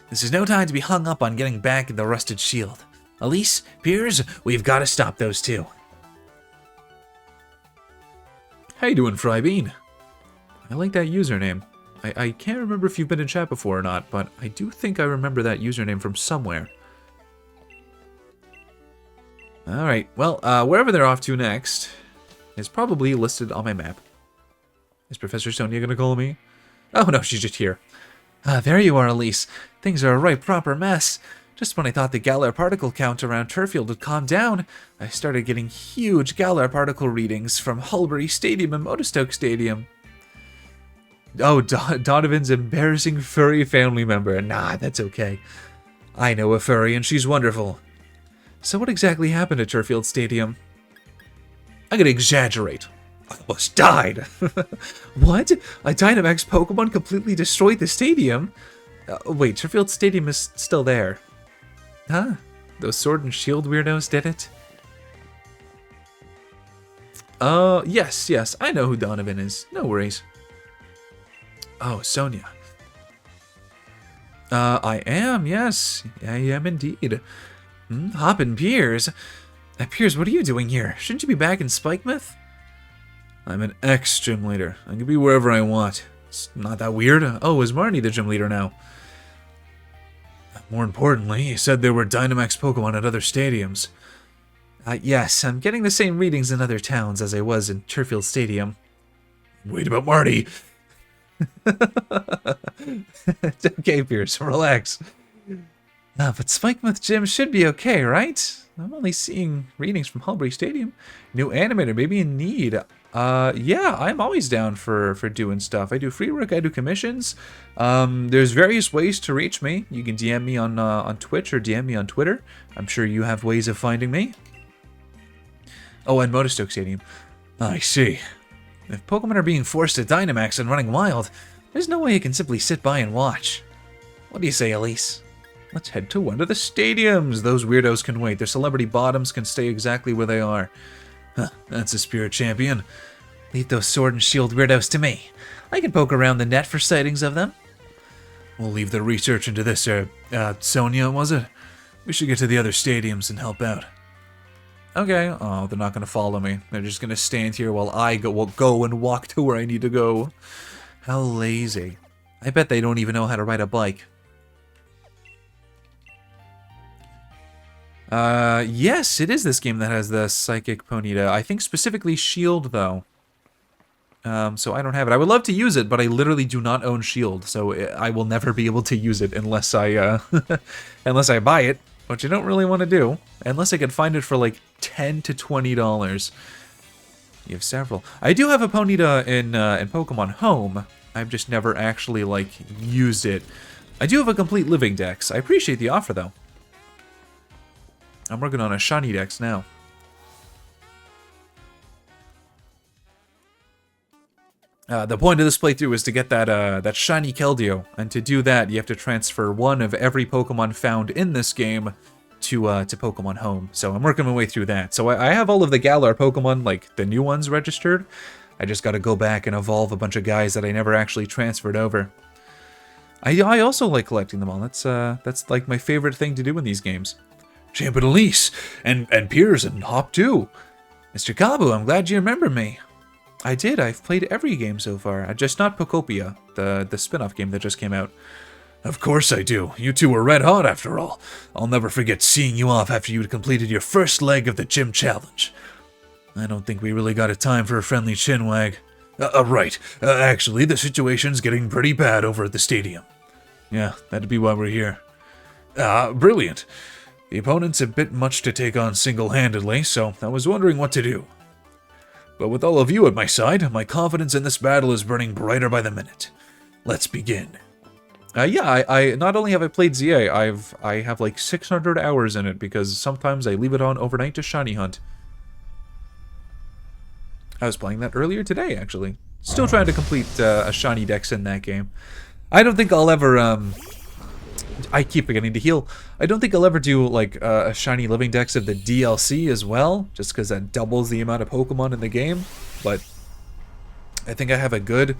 This is no time to be hung up on getting back the rusted shield. Elise, Piers, we've got to stop those two. How you doing, Frybean? I like that username. I can't remember if you've been in chat before or not, but I do think I remember that username from somewhere. Alright, well, wherever they're off to next is probably listed on my map. Is Professor Sonia gonna call me? Oh no, she's just here. There you are, Elise. Things are a right proper mess. Just when I thought the Galar particle count around Turfield had calmed down, I started getting huge Galar particle readings from Hulbury Stadium and Motostoke Stadium. Oh, Donovan's embarrassing furry family member. Nah, that's okay. I know a furry and she's wonderful. So what exactly happened at Turfield Stadium? I'm gonna exaggerate. I almost died. What? A Dynamax Pokemon completely destroyed the stadium? Wait, Turfield Stadium is still there. Huh? Those Sword and Shield weirdos did it? Yes, I know who Donovan is. No worries. Oh, Sonia. I am, yes. I am indeed. Hop and Piers. Piers, what are you doing here? Shouldn't you be back in Spikemouth? I'm an ex-gym leader. I can be wherever I want. It's not that weird. Oh, is Marnie the gym leader now? More importantly, he said there were Dynamax Pokemon at other stadiums. Yes, I'm getting the same readings in other towns as I was in Turfield Stadium. Wait about Marty. It's okay, Pierce. Relax. But Spikemouth Gym should be okay, right? I'm only seeing readings from Hulbury Stadium. New animator may be in need. Yeah, I'm always down for doing stuff. I do free work, I do commissions. There's various ways to reach me. You can DM me on Twitch or DM me on Twitter. I'm sure you have ways of finding me. Oh, and Motostoke Stadium. I see. If Pokemon are being forced to Dynamax and running wild, there's no way you can simply sit by and watch. What do you say, Elise? Let's head to one of the stadiums. Those weirdos can wait. Their celebrity bottoms can stay exactly where they are. Huh, that's a spirit champion. Leave those sword and shield weirdos to me. I can poke around the net for sightings of them. We'll leave the research into this, Sonia, was it? We should get to the other stadiums and help out. Okay. Oh, they're not going to follow me. They're just going to stand here while I go and walk to where I need to go. How lazy. I bet they don't even know how to ride a bike. Yes, it is this game that has the Psychic Ponyta. I think specifically Shield, though. So I don't have it. I would love to use it, but I literally do not own Shield, so I will never be able to use it unless I, unless I buy it, which I don't really want to do. Unless I could find it for like $10 to $20. You have several. I do have a Ponyta in Pokemon Home. I've just never actually, like, used it. I do have a complete living dex. I appreciate the offer, though. I'm working on a shiny dex now. The point of this playthrough is to get that shiny Keldeo, and to do that, you have to transfer one of every Pokemon found in this game to Pokemon Home. So I'm working my way through that. So I have all of the Galar Pokemon, like the new ones, registered. I just got to go back and evolve a bunch of guys that I never actually transferred over. I also like collecting them all. That's like my favorite thing to do in these games. Champion Elise, and Piers, and Hop too. Mr. Kabu, I'm glad you remember me. I did. I've played every game so far. Just not Pokopia, the spin-off game that just came out. Of course I do. You two were red hot after all. I'll never forget seeing you off after you'd completed your first leg of the gym challenge. I don't think we really got a time for a friendly chinwag. Right. Actually, the situation's getting pretty bad over at the stadium. Yeah, that'd be why we're here. Brilliant. The opponent's a bit much to take on single-handedly, so I was wondering what to do. But with all of you at my side, my confidence in this battle is burning brighter by the minute. Let's begin. Yeah, I not only have I played ZA, I have like 600 hours in it, because sometimes I leave it on overnight to shiny hunt. I was playing that earlier today, actually. Still trying to complete a shiny dex in that game. I don't think I'll ever, I keep forgetting to heal. I don't think I'll ever do, like, a shiny living dex of the DLC as well, just because that doubles the amount of Pokemon in the game. But I think I have a good,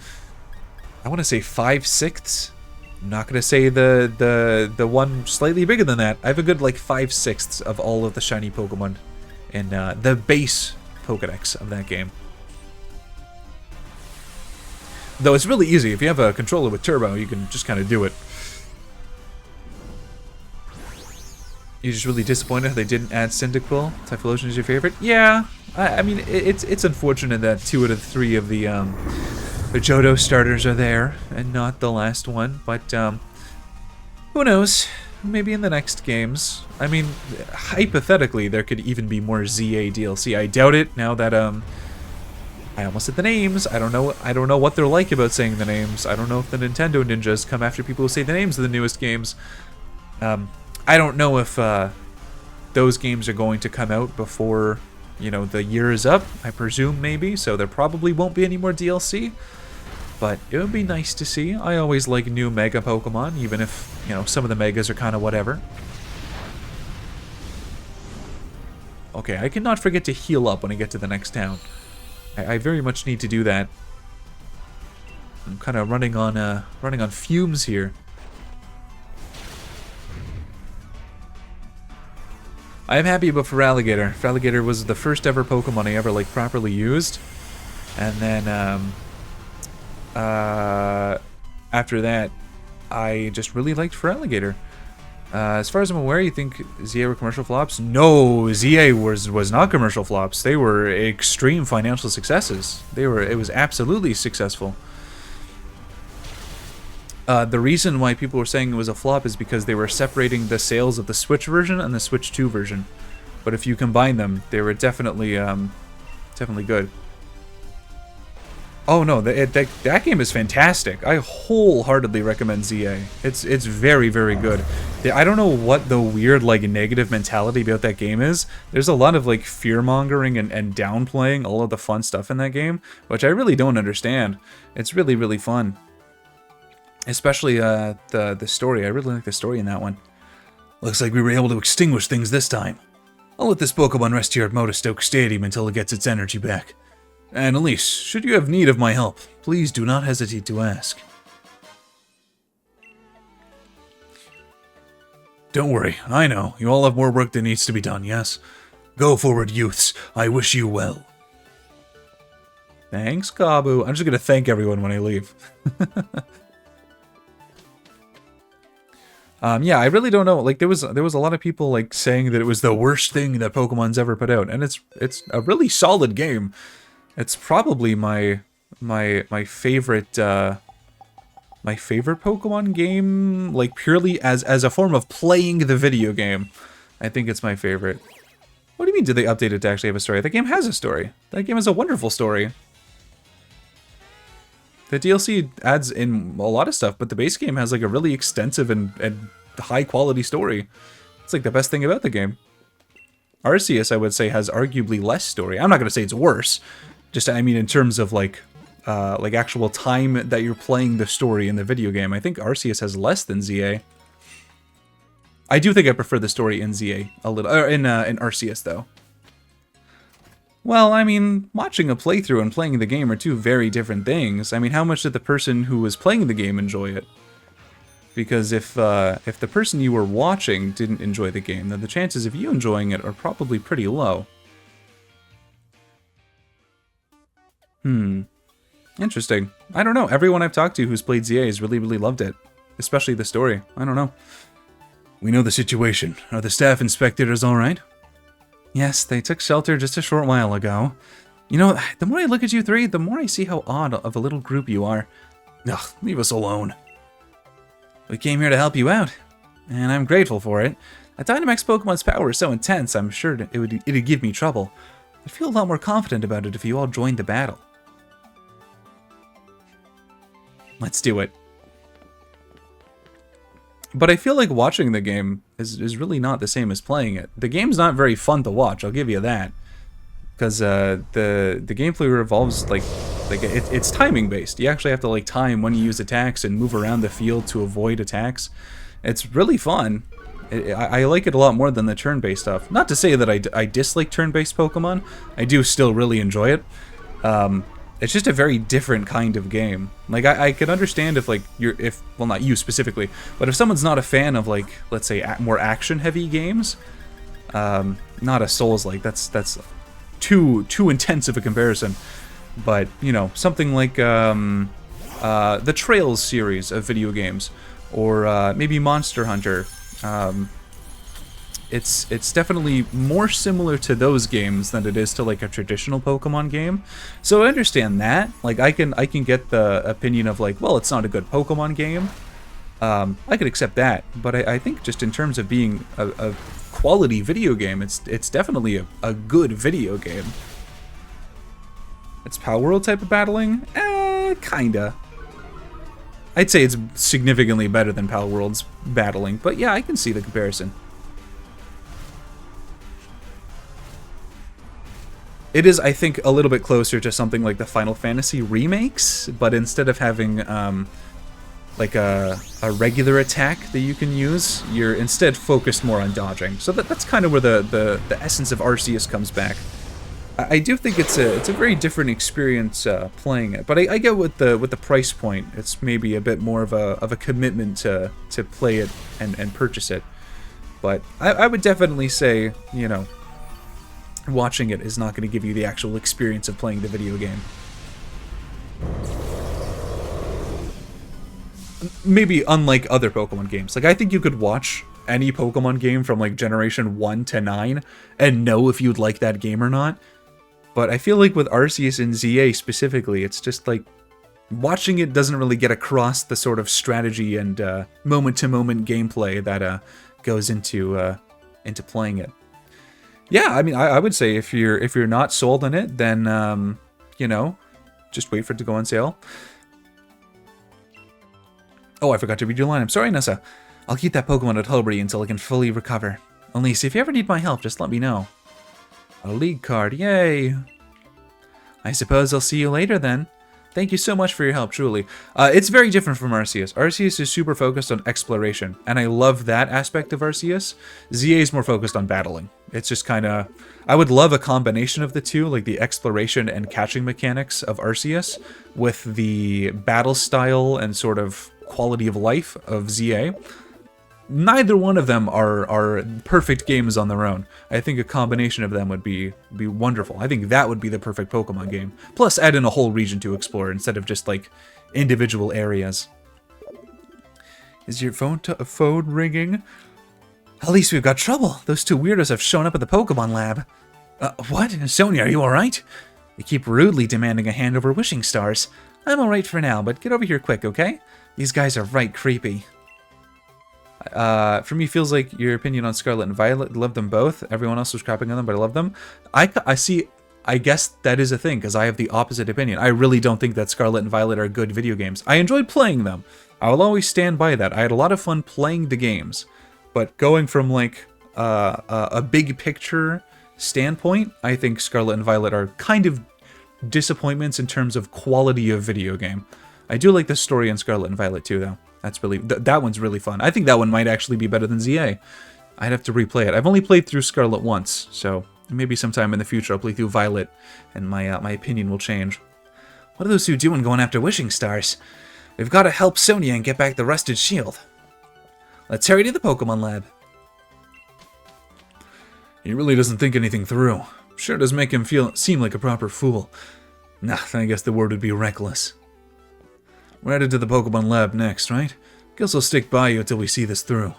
I want to say 5/6. I'm not going to say the one slightly bigger than that. I have a good, like, 5/6 of all of the shiny Pokemon in the base Pokedex of that game. Though it's really easy. If you have a controller with Turbo, you can just kind of do it. You're just really disappointed they didn't add Cyndaquil? Typhlosion is your favorite? Yeah. I mean, it's unfortunate that 2 out of 3 of the Johto starters are there, and not the last one. But, who knows? Maybe in the next games. I mean, hypothetically, there could even be more ZA DLC. I doubt it, now that, I almost said the names. I don't know what they're like about saying the names. I don't know if the Nintendo ninjas come after people who say the names of the newest games. I don't know if those games are going to come out before, you know, the year is up. I presume maybe, so there probably won't be any more DLC. But it would be nice to see. I always like new Mega Pokemon, even if, you know, some of the Megas are kind of whatever. Okay, I cannot forget to heal up when I get to the next town. I very much need to do that. I'm kind of running on fumes here. I am happy about Feraligatr. Feraligatr was the first ever Pokemon I ever like properly used, and then after that, I just really liked Feraligatr. As far as I'm aware, you think ZA were commercial flops? No, ZA was not commercial flops. They were extreme financial successes. It was absolutely successful. The reason why people were saying it was a flop is because they were separating the sales of the Switch version and the Switch 2 version. But if you combine them, they were definitely definitely good. Oh no, that game is fantastic. I wholeheartedly recommend ZA. It's very, very good. I don't know what the weird, like, negative mentality about that game is. There's a lot of, like, fear-mongering and downplaying all of the fun stuff in that game, which I really don't understand. It's really, really fun. Especially the story. I really like the story in that one. Looks like we were able to extinguish things this time. I'll let this Pokemon rest here at Motostoke Stadium until it gets its energy back. And Elise, should you have need of my help, please do not hesitate to ask. Don't worry, I know. You all have more work that needs to be done, yes? Go forward, youths. I wish you well. Thanks, Kabu. I'm just gonna thank everyone when I leave. Yeah, I really don't know. Like, there was a lot of people, like, saying that it was the worst thing that Pokemon's ever put out, and it's a really solid game. It's probably my favorite Pokemon game, like, purely as a form of playing the video game. I think it's my favorite. What do you mean, did they update it to actually have a story? The game has a story. That game has a wonderful story. The DLC adds in a lot of stuff, but the base game has, like, a really extensive and high-quality story. It's, like, the best thing about the game. Arceus, I would say, has arguably less story. I'm not going to say it's worse. Just, I mean, in terms of, like actual time that you're playing the story in the video game, I think Arceus has less than ZA. I do think I prefer the story in ZA a little, or in Arceus, though. Well, I mean, watching a playthrough and playing the game are two very different things. I mean, how much did the person who was playing the game enjoy it? Because if the person you were watching didn't enjoy the game, then the chances of you enjoying it are probably pretty low. Interesting. I don't know. Everyone I've talked to who's played ZA has really, really loved it. Especially the story. I don't know. We know the situation. Are the staff and spectators alright? Yes, they took shelter just a short while ago. You know, the more I look at you three, the more I see how odd of a little group you are. Ugh, leave us alone. We came here to help you out, and I'm grateful for it. A Dynamax Pokemon's power is so intense, I'm sure it'd give me trouble. I'd feel a lot more confident about it if you all joined the battle. Let's do it. But I feel like watching the game is really not the same as playing it. The game's not very fun to watch, I'll give you that. Because the gameplay revolves, like it's timing based. You actually have to, like, time when you use attacks and move around the field to avoid attacks. It's really fun. I like it a lot more than the turn-based stuff. Not to say that I dislike turn-based Pokemon. I do still really enjoy it. It's just a very different kind of game. Like, I can understand if, like, well, not you specifically, but if someone's not a fan of, like, let's say, more action-heavy games, not a Souls-like, that's too intense of a comparison. But, you know, something like the Trails series of video games, or maybe Monster Hunter. It's definitely more similar to those games than it is to, like, a traditional Pokemon game. So I understand that. Like, I can get the opinion of, like, well, it's not a good Pokemon game. I could accept that, but I think just in terms of being a quality video game, it's definitely a good video game. It's Power World type of battling? Kinda. I'd say it's significantly better than Power World's battling, but yeah, I can see the comparison. It is, I think, a little bit closer to something like the Final Fantasy remakes, but instead of having like a regular attack that you can use, you're instead focused more on dodging. So that's kind of where the essence of Arceus comes back. I do think it's a very different experience playing it, but I get with the price point, it's maybe a bit more of a commitment to play it and purchase it. But I would definitely say, you know, watching it is not going to give you the actual experience of playing the video game. Maybe unlike other Pokemon games. Like, I think you could watch any Pokemon game from, like, Generation 1 to 9 and know if you'd like that game or not. But I feel like with Arceus and ZA specifically, it's just like, watching it doesn't really get across the sort of strategy and moment-to-moment gameplay that goes into playing it. Yeah, I mean, I would say if you're not sold on it, then you know, Just wait for it to go on sale. Oh, I forgot to read your line. I'm sorry, Nessa. I'll keep that Pokemon at Hullbury until I can fully recover. Elise, if you ever need my help, just let me know. A league card, yay! I suppose I'll see you later then. Thank you so much for your help, truly. It's very different from Arceus. Arceus is super focused on exploration, and I love that aspect of Arceus. ZA is more focused on battling. It's just kind of... I would love a combination of the two, like the exploration and catching mechanics of Arceus, with the battle style and sort of quality of life of ZA. Neither one of them are perfect games on their own. I think a combination of them would be wonderful. I think that would be the perfect Pokemon game. Plus, add in a whole region to explore instead of just, like, individual areas. Is your phone ringing? At least we've got trouble. Those two weirdos have shown up at the Pokemon lab. What? Sonia, are you alright? They keep rudely demanding a hand over wishing stars. I'm alright for now, but get over here quick, okay? These guys are right creepy. For me, feels like your opinion on Scarlet and Violet. Love them both. Everyone else was crapping on them, but I love them. I see. I guess that is a thing, because I have the opposite opinion. I really don't think that Scarlet and Violet are good video games. I enjoyed playing them. I will always stand by that. I had a lot of fun playing the games. But going from, like, a big picture standpoint, I think Scarlet and Violet are kind of disappointments in terms of quality of video game. I do like the story in Scarlet and Violet, too, though. That's really... that one's really fun. I think that one might actually be better than ZA. I'd have to replay it. I've only played through Scarlet once, so maybe sometime in the future I'll play through Violet, and my opinion will change. What are those two doing going after wishing stars? We've got to help Sonia and get back the rusted shield. Let's hurry to the Pokemon lab. He really doesn't think anything through. Sure does make him seem like a proper fool. Nah, I guess the word would be reckless. We're headed to the Pokemon lab next, right? Guess I'll stick by you until we see this through.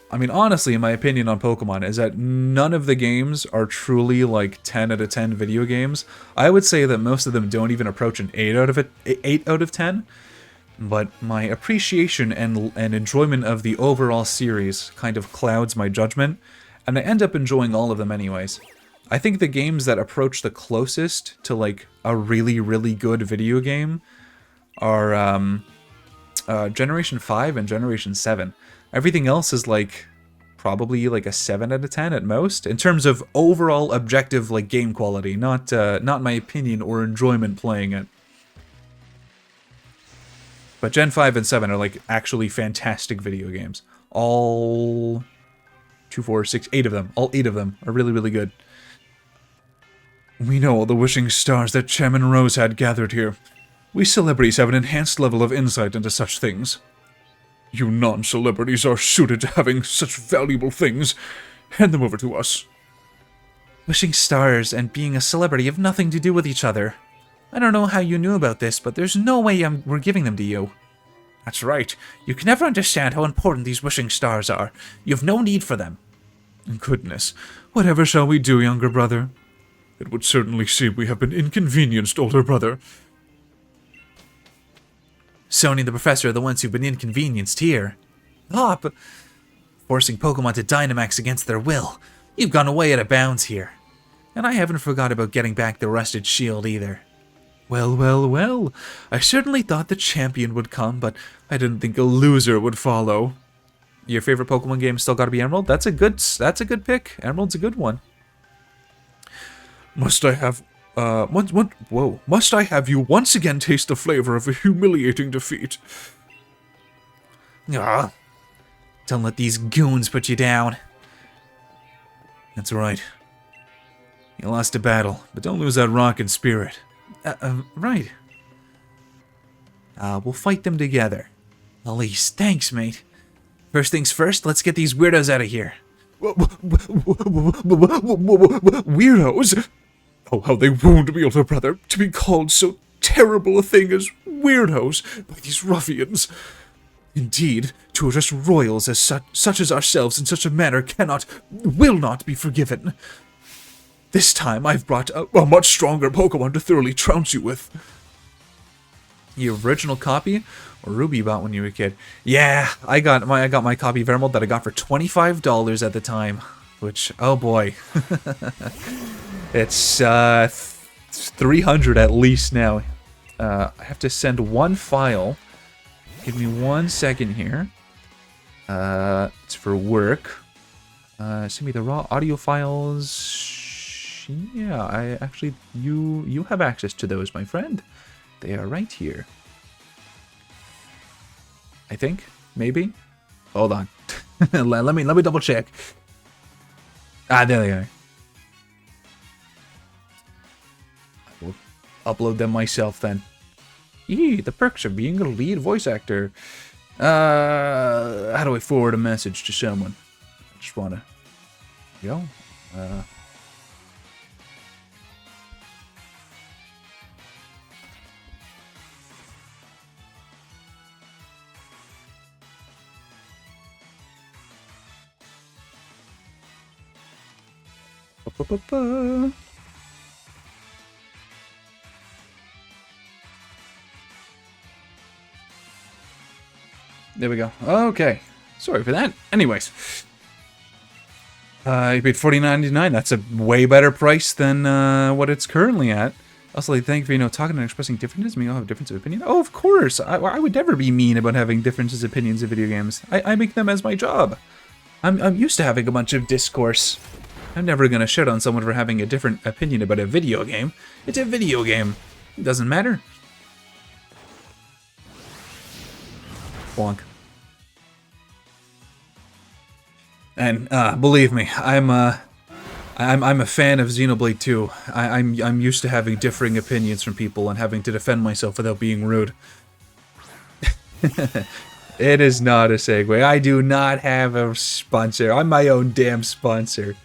I mean, honestly, my opinion on Pokemon is that none of the games are truly, like, 10 out of 10 video games. I would say that most of them don't even approach an 8 out of 10. But my appreciation and enjoyment of the overall series kind of clouds my judgment, and I end up enjoying all of them anyways. I think the games that approach the closest to, like, a really, really good video game are Generation 5 and Generation 7. Everything else is, like, probably, like, a 7 out of 10 at most, in terms of overall objective, like, game quality, not my opinion or enjoyment playing it. But Gen 5 and 7 are, like, actually fantastic video games. All 2, 4, 6, 8 of them. All 8 of them are really, really good. We know all the wishing stars that Chairman Rose had gathered here. We celebrities have an enhanced level of insight into such things. You non-celebrities are suited to having such valuable things. Hand them over to us. Wishing stars and being a celebrity have nothing to do with each other. I don't know how you knew about this, but there's no way we're giving them to you. That's right. You can never understand how important these wishing stars are. You have no need for them. Goodness. Whatever shall we do, younger brother? It would certainly seem we have been inconvenienced, older brother. Sony and the Professor are the ones who've been inconvenienced here. Hop! Forcing Pokemon to Dynamax against their will. You've gone way out of bounds here. And I haven't forgot about getting back the rusted shield either. Well, well, well. I certainly thought the champion would come, but I didn't think a loser would follow. Your favorite Pokemon game still gotta be Emerald? That's a good pick. Emerald's a good one. Must I have you once again taste the flavor of a humiliating defeat? Ah, don't let these goons put you down. That's right. You lost a battle, but don't lose that rockin' spirit. Right. We'll fight them together. Elise, thanks, mate. First things first, let's get these weirdos out of here. Weirdos? Oh, how they wound me, older brother, to be called so terrible a thing as weirdos by these ruffians. Indeed, to address royals as such as ourselves in such a manner will not be forgiven. This time I've brought a much stronger Pokemon to thoroughly trounce you with. The original copy? Or Ruby you bought when you were a kid? Yeah, I got my copy of Emerald that I got for $25 at the time. Which, oh boy. It's It's 300 at least now. I have to send one file. Give me 1 second here. It's for work. Send me the raw audio files. Yeah, I actually, you have access to those, my friend. They are right here. I think, maybe. Hold on. let me double check. Ah, there they are. I will upload them myself then. Eee, the perks of being a lead voice actor. How do I forward a message to someone? I just wanna go. There we go. Okay. Sorry for that. Anyways. You paid $14.99. That's a way better price than what it's currently at. Also, like, thank you for, you know, talking and expressing differences. We all have differences of opinion. Oh, of course. I would never be mean about having differences of opinions in video games. I make them as my job. I'm used to having a bunch of discourse. I'm never gonna shit on someone for having a different opinion about a video game. It's a video game. It doesn't matter. Bonk. And believe me, I'm a fan of Xenoblade 2. I'm used to having differing opinions from people and having to defend myself without being rude. It is not a segue. I do not have a sponsor. I'm my own damn sponsor.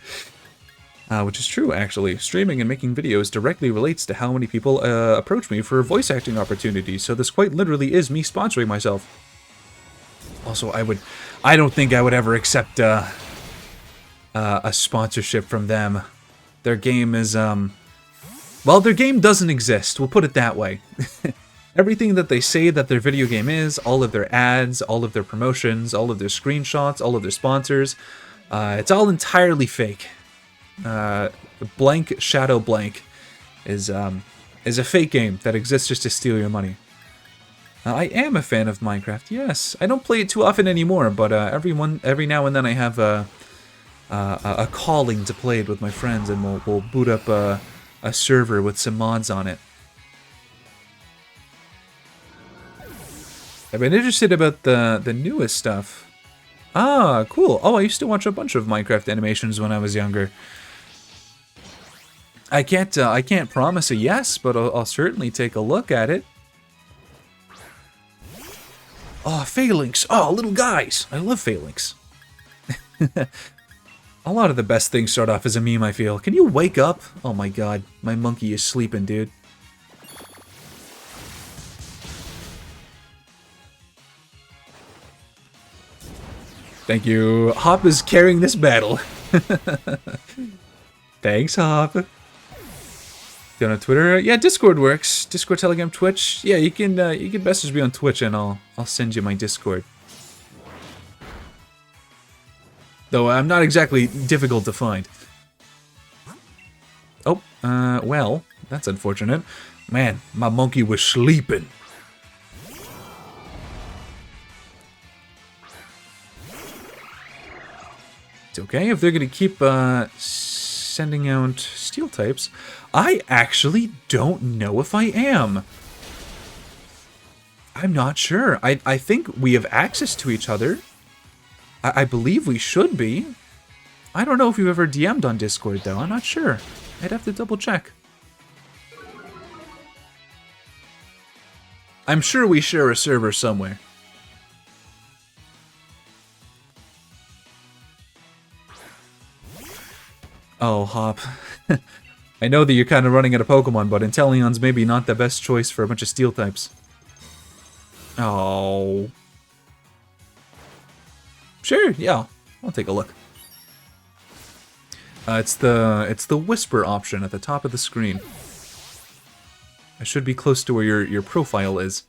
Which is true, actually. Streaming and making videos directly relates to how many people approach me for voice acting opportunities, so this quite literally is me sponsoring myself. Also, I don't think I would ever accept a sponsorship from them. Their game is, well, their game doesn't exist, we'll put it that way. Everything that they say that their video game is, all of their ads, all of their promotions, all of their screenshots, all of their sponsors, it's all entirely fake. Blank Shadow Blank is a fake game that exists just to steal your money. I am a fan of Minecraft, yes. I don't play it too often anymore, but every now and then I have a calling to play it with my friends, and we'll boot up a server with some mods on it. I've been interested about the newest stuff. Ah, cool. Oh, I used to watch a bunch of Minecraft animations when I was younger. I can't promise a yes, but I'll certainly take a look at it. Oh, phalanx. Oh, little guys. I love phalanx. A lot of the best things start off as a meme, I feel. Can you wake up? Oh my god, my monkey is sleeping, dude. Thank you. Hop is carrying this battle. Thanks, Hop. You on Twitter? Yeah, Discord works. Discord, Telegram, Twitch. Yeah, you can message me on Twitch and I'll send you my Discord. Though I'm not exactly difficult to find. Oh, well, that's unfortunate. Man, my monkey was sleeping. It's okay if they're gonna keep sending out steel types. I actually don't know if I am. I'm not sure. I think we have access to each other. I believe we should be. I don't know if you've ever DM'd on Discord, though. I'm not sure. I'd have to double check. I'm sure we share a server somewhere. Oh, Hop. I know that you're kind of running out of Pokemon, but Inteleon's maybe not the best choice for a bunch of steel types. Oh. Sure, yeah. I'll take a look. It's the whisper option at the top of the screen. I should be close to where your profile is.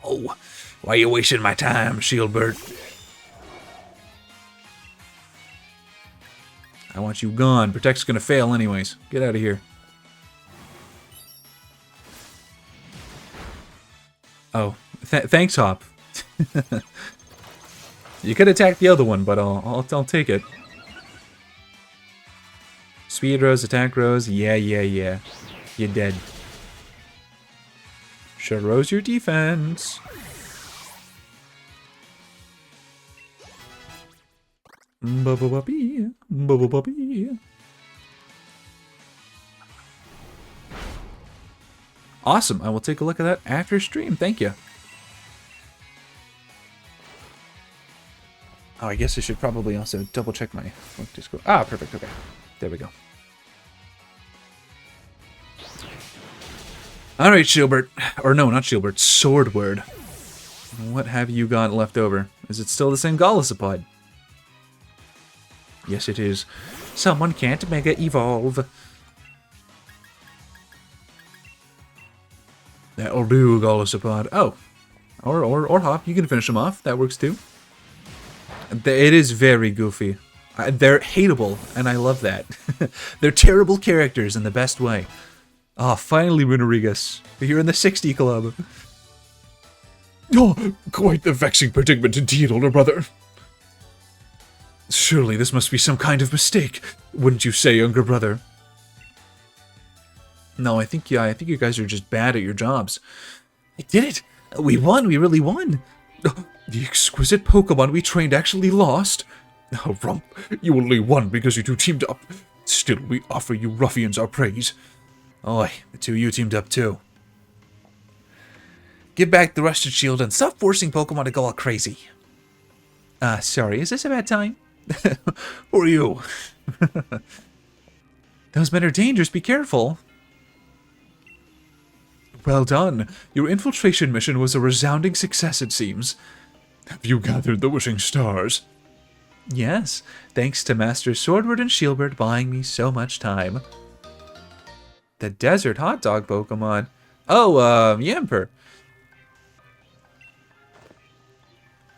Oh, why are you wasting my time, Shieldbird? I want you gone. Protect's gonna fail anyways. Get out of here. Oh, thanks, Hop. You could attack the other one, but I'll take it. Speed rose, attack rose. Yeah. You're dead. Should rose your defense. Bubble puppy. Awesome. I will take a look at that after stream. Thank you. Oh, I guess I should probably also double check my Discord. Ah, perfect. Okay. There we go. All right, Shieldbert. Or no, not Shieldbert. Swordward. What have you got left over? Is it still the same Golisopod? Yes, it is. Someone can't Mega Evolve. That'll do, Golisopod. Oh. Or Hop. You can finish him off. That works too. It is very goofy. They're hateable, and I love that. They're terrible characters in the best way. Ah, oh, finally, Runerigus. You're in the 60 club. Oh, quite the vexing predicament indeed, older brother. Surely this must be some kind of mistake, wouldn't you say, younger brother? No, I think you guys are just bad at your jobs. I did it! We won! We really won! The exquisite Pokemon we trained actually lost? Oh, Rump, you only won because you two teamed up. Still, we offer you ruffians our praise. Oi, the two of you teamed up too. Give back the rusted shield and stop forcing Pokemon to go all crazy. Sorry, is this a bad time? Who are you? Those men are dangerous, be careful. Well done. Your infiltration mission was a resounding success, it seems. Have you gathered the wishing stars? Yes, thanks to Master Swordward and Shieldbert buying me so much time. The desert hot dog Pokemon. Oh, Yamper.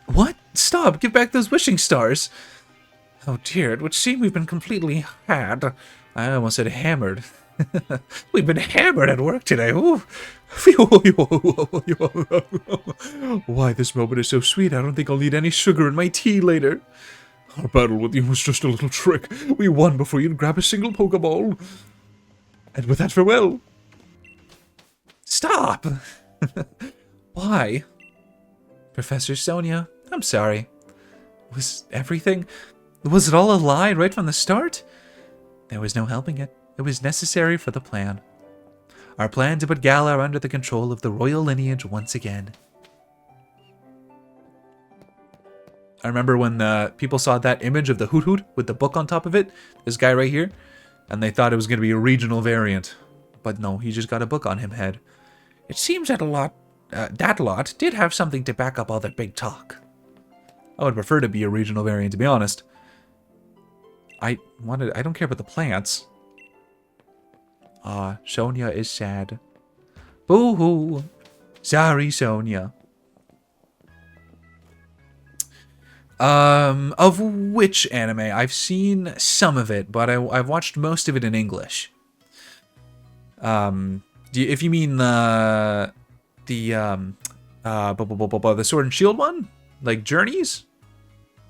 What? Stop! Give back those wishing stars! Oh dear, it would seem we've been completely had. I almost said hammered. We've been hammered at work today. Ooh. Why, this moment is so sweet, I don't think I'll need any sugar in my tea later. Our battle with you was just a little trick. We won before you'd grab a single Pokeball. And with that, farewell. Stop! Why? Professor Sonia, I'm sorry. Was it all a lie right from the start? There was no helping it. It was necessary for the plan. Our plan to put Galar under the control of the royal lineage once again. I remember when people saw that image of the Hoot Hoot with the book on top of it, this guy right here, and they thought it was going to be a regional variant. But no, he just got a book on him head. It seems that that lot did have something to back up all that big talk. I would prefer to be a regional variant, to be honest. I don't care about the plants. Sonia is sad. Boo-hoo. Sorry, Sonia. Of which anime? I've seen some of it, but I've watched most of it in English. If you mean the Sword and Shield one? Like Journeys?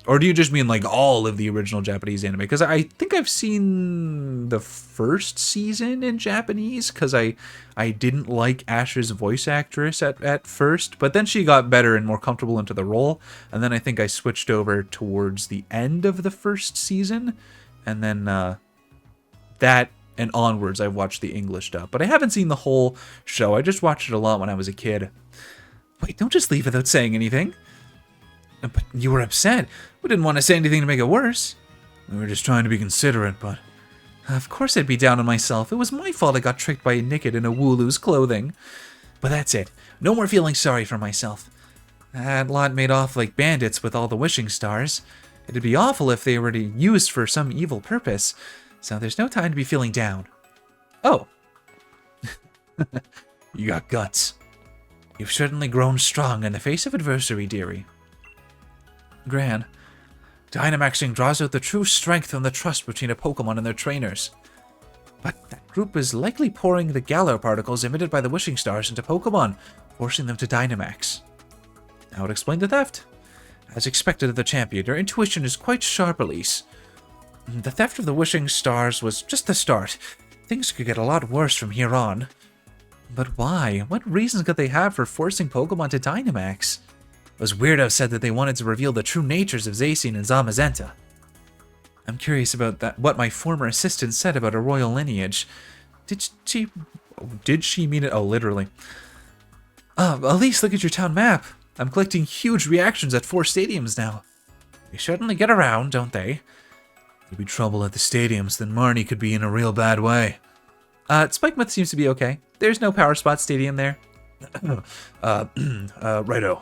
Or do you just mean like all of the original Japanese anime? Because I think I've seen the first season in Japanese, because I didn't like Ash's voice actress at first, but then she got better and more comfortable into the role, and then I think I switched over towards the end of the first season, and then that and onwards I've watched the English dub. But I haven't seen the whole show. I just watched it a lot when I was a kid. Wait, don't just leave without saying anything. But you were upset. We didn't want to say anything to make it worse. We were just trying to be considerate, but... Of course I'd be down on myself. It was my fault I got tricked by a Nickit in a Wooloo's clothing. But that's it. No more feeling sorry for myself. That lot made off like bandits with all the wishing stars. It'd be awful if they were used for some evil purpose. So there's no time to be feeling down. Oh. You got guts. You've certainly grown strong in the face of adversity, dearie. Gran, Dynamaxing draws out the true strength and the trust between a Pokemon and their trainers. But that group is likely pouring the Galar particles emitted by the wishing stars into Pokemon, forcing them to Dynamax. That would explain the theft. As expected of the champion, your intuition is quite sharp, Elise. The theft of the wishing stars was just the start. Things could get a lot worse from here on. But why? What reasons could they have for forcing Pokemon to Dynamax? Those weirdos said that they wanted to reveal the true natures of Zacian and Zamazenta. I'm curious about that. What my former assistant said about a royal lineage. Did she mean it? Oh, literally. Elise, look at your town map. I'm collecting huge reactions at 4 stadiums now. They certainly get around, don't they? There'll be trouble at the stadiums, then Marnie could be in a real bad way. Spikemouth seems to be okay. There's no Power Spot Stadium there. Righto.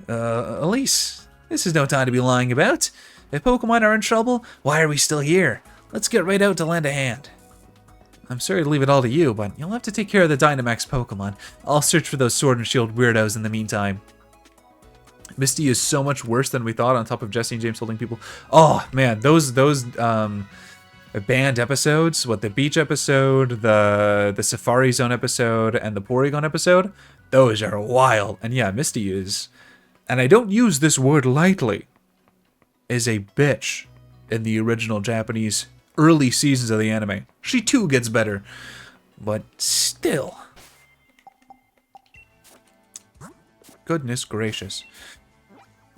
Elise, this is no time to be lying about. If Pokemon are in trouble, why are we still here? Let's get right out to lend a hand. I'm sorry to leave it all to you, but you'll have to take care of the Dynamax Pokemon. I'll search for those Sword and Shield weirdos in the meantime. Misty is so much worse than we thought, on top of Jesse and James holding people. Oh, man, those banned episodes, the beach episode, the Safari Zone episode, and the Porygon episode, those are wild. And yeah, Misty is, and I don't use this word lightly, is a bitch in the original Japanese early seasons of the anime. She too gets better, but still. Goodness gracious.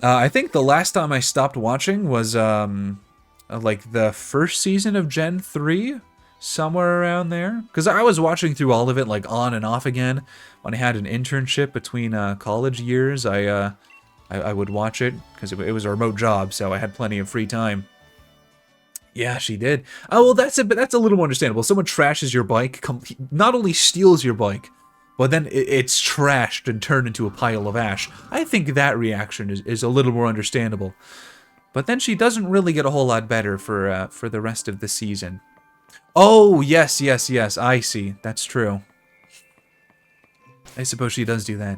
I think the last time I stopped watching was like the first season of Gen 3, somewhere around there. Because I was watching through all of it like on and off again. When I had an internship between college years, I would watch it because it was a remote job, so I had plenty of free time. Yeah, she did. Oh, well, that's a little more understandable. Someone trashes your bike, not only steals your bike, but then it's trashed and turned into a pile of ash. I think that reaction is a little more understandable. But then she doesn't really get a whole lot better for the rest of the season. Oh, yes, I see. That's true. I suppose she does do that.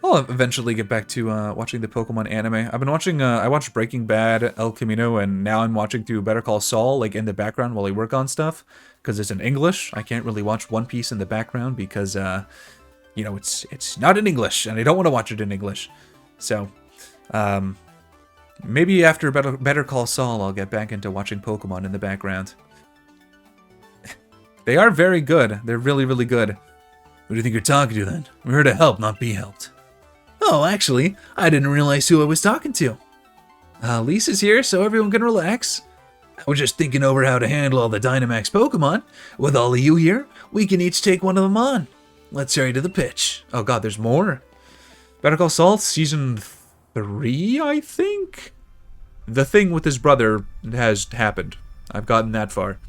I'll eventually get back to watching the Pokemon anime. I've been watching, I watched Breaking Bad, El Camino, and now I'm watching through Better Call Saul, like in the background while I work on stuff, because it's in English. I can't really watch One Piece in the background because, you know, it's not in English, and I don't want to watch it in English. So, maybe after Better Call Saul, I'll get back into watching Pokemon in the background. They are very good. They're really, really good. Who do you think you're talking to, then? We're here to help, not be helped. Oh, actually, I didn't realize who I was talking to. Lisa's here, so everyone can relax. I was just thinking over how to handle all the Dynamax Pokemon. With all of you here, we can each take one of them on. Let's hurry to the pitch. Oh god, there's more. Better Call Saul, Season 3, I think? The thing with his brother has happened. I've gotten that far.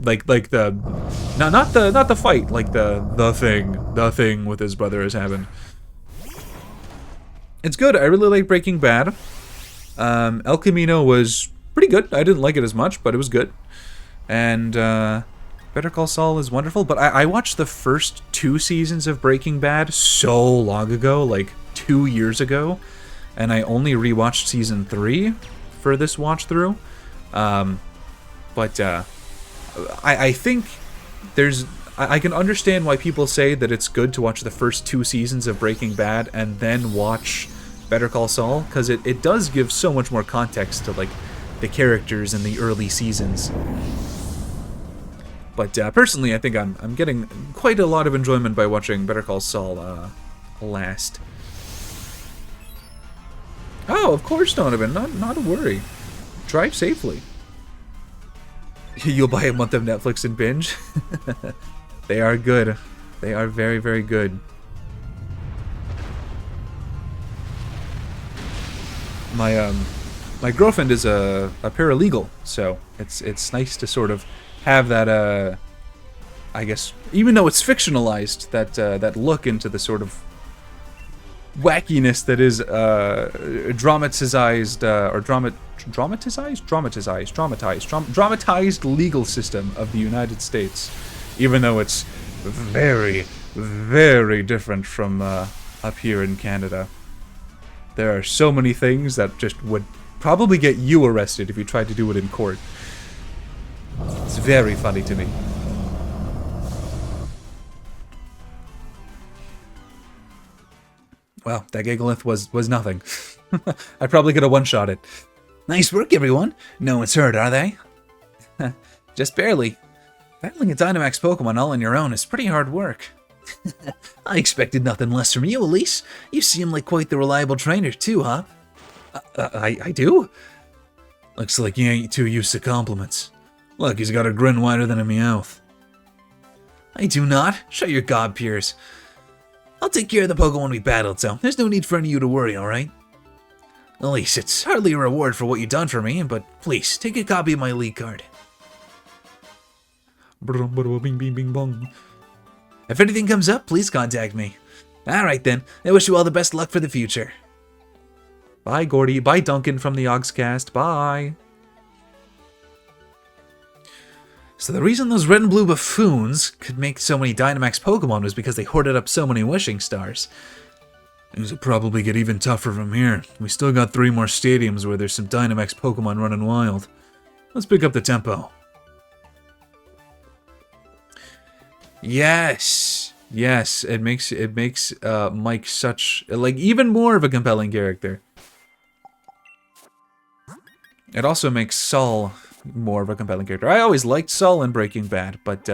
Like the... Not the fight, like the thing with his brother has happened. It's good. I really like Breaking Bad. El Camino was pretty good. I didn't like it as much, but it was good. And Better Call Saul is wonderful. But I watched the first 2 seasons of Breaking Bad so long ago, like 2 years ago. And I only rewatched Season 3 for this watch through. But I think there's... I can understand why people say that it's good to watch the first 2 seasons of Breaking Bad and then watch Better Call Saul, because it does give so much more context to like the characters in the early seasons. But personally, I think I'm getting quite a lot of enjoyment by watching Better Call Saul last. Oh, of course, Donovan. Not a worry. Drive safely. You'll buy a month of Netflix and binge? They are good. They are very, very good. My girlfriend is a paralegal, so it's nice to sort of have that I guess, even though it's fictionalized, that look into the sort of wackiness that is dramatized legal system of the United States, even though it's very, very different from up here in Canada. There are so many things that just would probably get you arrested if you tried to do it in court. It's very funny to me. Well, that Gigalith was nothing. I probably could have one-shot it. Nice work, everyone. No one's hurt, are they? Just barely. Battling a Dynamax Pokemon all on your own is pretty hard work. I expected nothing less from you, Elise. You seem like quite the reliable trainer, too, huh? I do? Looks like you ain't too used to compliments. Look, he's got a grin wider than a Meowth. I do not. Shut your gob peers. I'll take care of the Pokemon we battled, so there's no need for any of you to worry, alright? Elise, it's hardly a reward for what you've done for me, but please, take a copy of my league card. Bing, bing, bing, bong. If anything comes up, please contact me. Alright then, I wish you all the best luck for the future. Bye, Gordy. Bye, Duncan from the Ogscast. Bye. So the reason those red and blue buffoons could make so many Dynamax Pokemon was because they hoarded up so many wishing stars. Things will probably get even tougher from here. We still got 3 more stadiums where there's some Dynamax Pokemon running wild. Let's pick up the tempo. Yes, it makes Mike such even more of a compelling character. It also makes Saul more of a compelling character. I always liked Saul in Breaking Bad, but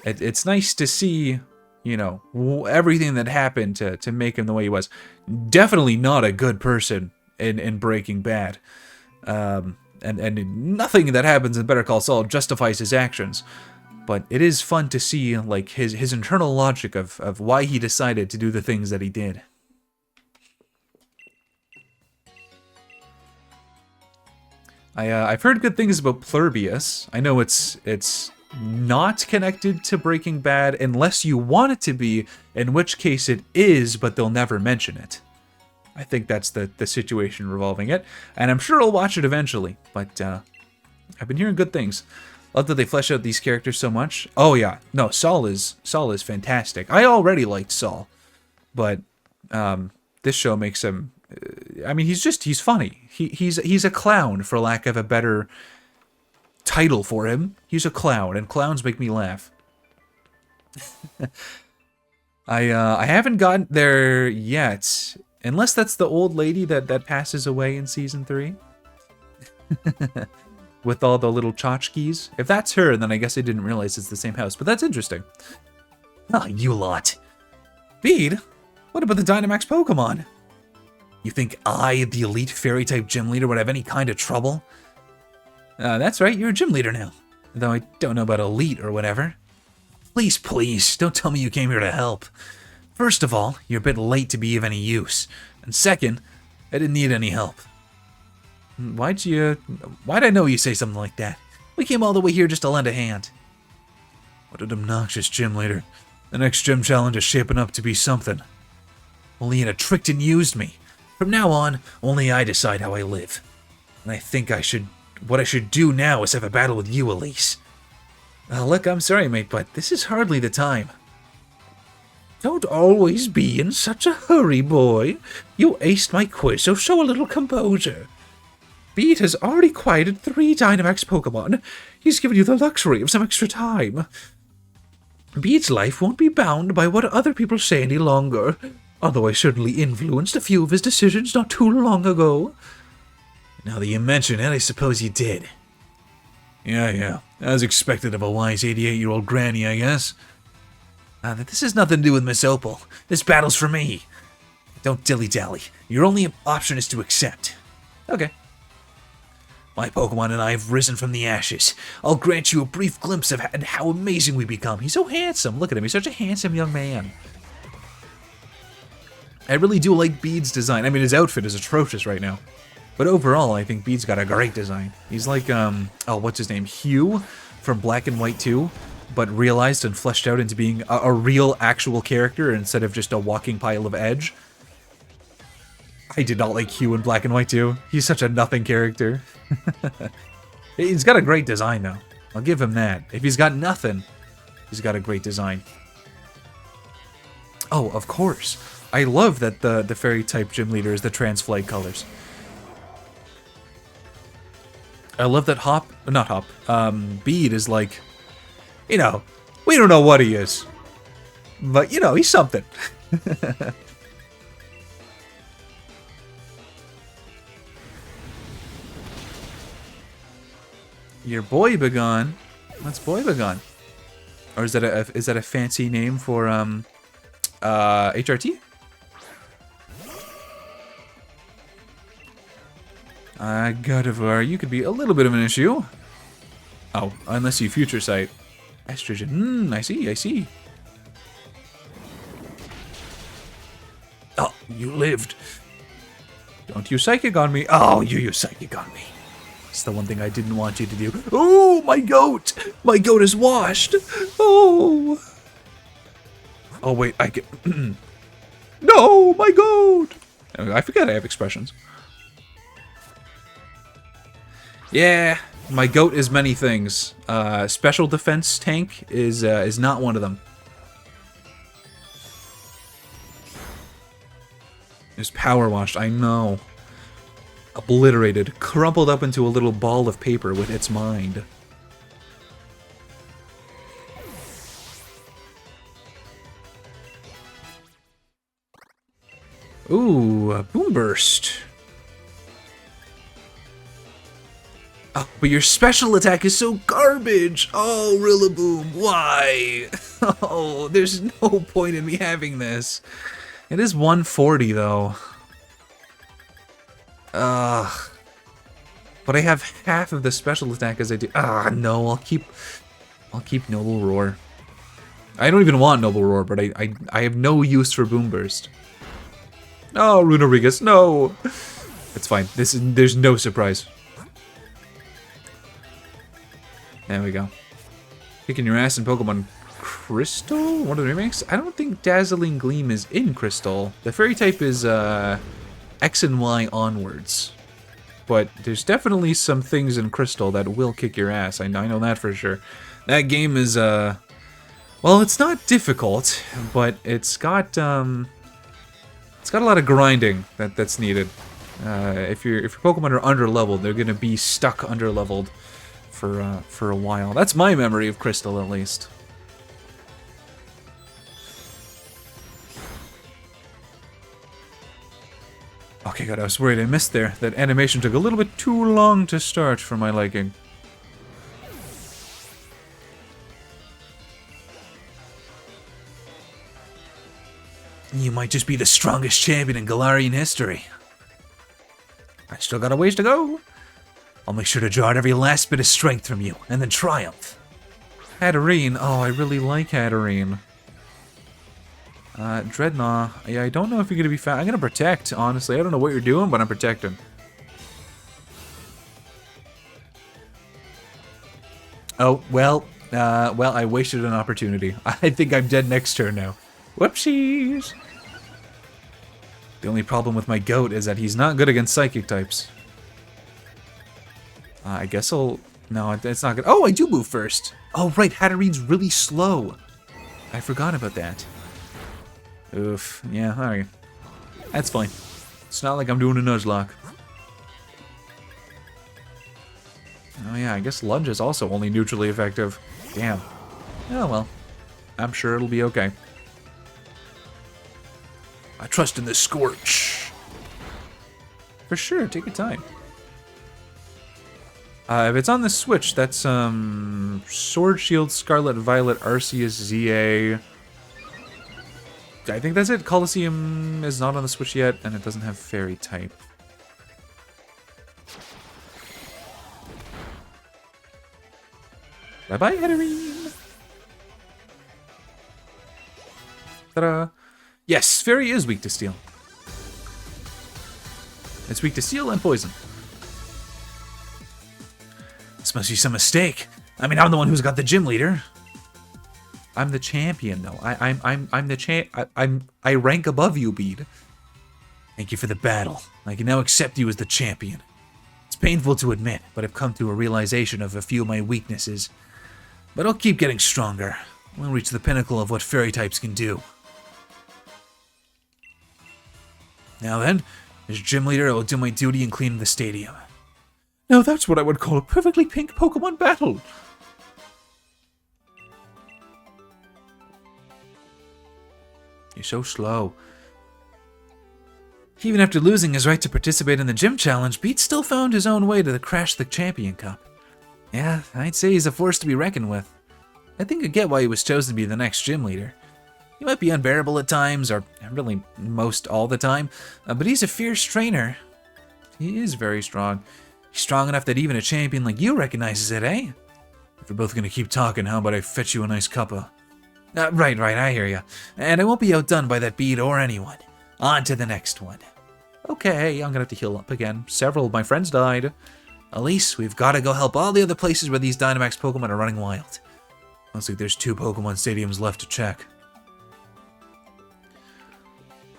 it's nice to see, you know, everything that happened to make him the way he was. Definitely not a good person in Breaking Bad. And nothing that happens in Better Call Saul justifies his actions. But it is fun to see, like, his internal logic of why he decided to do the things that he did. I've heard good things about Plurbius. I know it's not connected to Breaking Bad unless you want it to be, in which case it is, but they'll never mention it. I think that's the situation revolving it, and I'm sure I'll watch it eventually, but I've been hearing good things. Love that they flesh out these characters so much. Oh yeah, no, Saul is fantastic. I already liked Saul, but this show makes him. I mean, he's funny. He's a clown, for lack of a better title for him. He's a clown, and clowns make me laugh. I haven't gotten there yet, unless that's the old lady that passes away in season 3. With all the little tchotchkes. If that's her, then I guess I didn't realize it's the same house, but that's interesting. Ah, you lot. Bede, what about the Dynamax Pokemon? You think I, the elite fairy-type gym leader, would have any kind of trouble? That's right, you're a gym leader now. Though I don't know about elite or whatever. Please, don't tell me you came here to help. First of all, you're a bit late to be of any use. And second, I didn't need any help. Why'd I know you'd say something like that? We came all the way here just to lend a hand. What an obnoxious gym leader. The next gym challenge is shaping up to be something. Only had tricked and used me. From now on, only I decide how I live. And I think what I should do now is have a battle with you, Elise. Look, I'm sorry, mate, but this is hardly the time. Don't always be in such a hurry, boy. You aced my quiz, so show a little composure. Bede has already quieted 3 Dynamax Pokemon. He's given you the luxury of some extra time. Bede's life won't be bound by what other people say any longer, although I certainly influenced a few of his decisions not too long ago. Now that you mention it, I suppose you did. Yeah, as expected of a wise 88-year-old granny, I guess. This has nothing to do with Miss Opal. This battle's for me. Don't dilly-dally. Your only option is to accept. Okay. My Pokemon and I have risen from the ashes. I'll grant you a brief glimpse of how amazing we become. He's so handsome. Look at him. He's such a handsome young man. I really do like Bede's design. I mean, his outfit is atrocious right now. But overall, I think Bede's got a great design. He's like, what's his name? Hugh from Black and White 2, but realized and fleshed out into being a real, actual character instead of just a walking pile of edge. I did not like Hugh in Black and White 2. He's such a nothing character. He's got a great design, though. I'll give him that. If he's got nothing, he's got a great design. Oh, of course. I love that the fairy type gym leader is the trans flag colors. I love that Bede is like, you know, we don't know what he is. But, you know, he's something. Your boy Begon. What's boy Begon? Or is that a fancy name for HRT? Gardevoir, you could be a little bit of an issue. Oh, unless you future sight. Estrogen. I see. Oh, you lived. Don't use Psychic on me. Oh, you use Psychic on me. It's the one thing I didn't want you to do. Oh, my goat! My goat is washed! Oh! Oh, wait, I get... No, my goat! I forget I have expressions. Yeah, my goat is many things. Special defense tank is not one of them. It's power washed, I know. Obliterated, crumpled up into a little ball of paper with its mind. Ooh, a Boom Burst. Oh, but your special attack is so garbage! Oh, Rillaboom, why? Oh, there's no point in me having this. It is 140, though. Ugh. But I have half of the special attack as I do. Ah, no, I'll keep Noble Roar. I don't even want Noble Roar, but I have no use for Boom Burst. Oh, Runarigas, no! It's fine. There's no surprise. There we go. Kicking your ass in Pokemon Crystal? One of the remakes? I don't think Dazzling Gleam is in Crystal. The fairy type is X and Y onwards. But there's definitely some things in Crystal that will kick your ass. I know that for sure. That game is, well, it's not difficult, but it's got a lot of grinding that's needed. If your Pokemon are underleveled, they're gonna be stuck underleveled for a while. That's my memory of Crystal, at least. Okay, God, I was worried I missed there. That animation took a little bit too long to start for my liking. You might just be the strongest champion in Galarian history. I still got a ways to go. I'll make sure to draw out every last bit of strength from you, and then triumph. Hatterene. Oh, I really like Hatterene. Dreadnought. Yeah, I don't know if you're gonna be fast. I'm gonna protect, honestly. I don't know what you're doing, but I'm protecting. Oh, well, I wasted an opportunity. I think I'm dead next turn now. Whoopsies! The only problem with my goat is that he's not good against psychic types. I guess I'll... No, it's not good. Oh, I do move first! Oh, right, Hatterene's really slow. I forgot about that. Oof. Yeah, alright. That's fine. It's not like I'm doing a Nuzlocke. Oh yeah, I guess Lunge is also only neutrally effective. Damn. Oh well. I'm sure it'll be okay. I trust in the Scorch. For sure, take your time. If it's on the Switch, that's Sword Shield, Scarlet Violet, Arceus, ZA. I think that's it. Coliseum is not on the Switch yet, and it doesn't have Fairy type. Bye-bye, Hatterene! Ta-da! Yes, Fairy is weak to Steel. It's weak to Steel and Poison. This must be some mistake. I mean, I'm the one who's got the gym leader. I'm the champion, though. I'm the champ. I rank above you, Bede. Thank you for the battle. I can now accept you as the champion. It's painful to admit, but I've come to a realization of a few of my weaknesses. But I'll keep getting stronger. We'll reach the pinnacle of what fairy types can do. Now then, as gym leader, I will do my duty in cleaning the stadium. Now that's what I would call a perfectly pink Pokemon battle. You're so slow. Even after losing his right to participate in the gym challenge, Beat still found his own way to the Crash the Champion Cup. Yeah, I'd say he's a force to be reckoned with. I think I get why he was chosen to be the next gym leader. He might be unbearable at times, or really most all the time, but he's a fierce trainer. He is very strong. He's strong enough that even a champion like you recognizes it, eh? If we're both gonna keep talking, how about I fetch you a nice cuppa? Right, I hear ya. And I won't be outdone by that Beat or anyone. On to the next one. Okay, I'm gonna have to heal up again. Several of my friends died. Elise, we've gotta go help all the other places where these Dynamax Pokemon are running wild. Looks like there's 2 Pokemon stadiums left to check.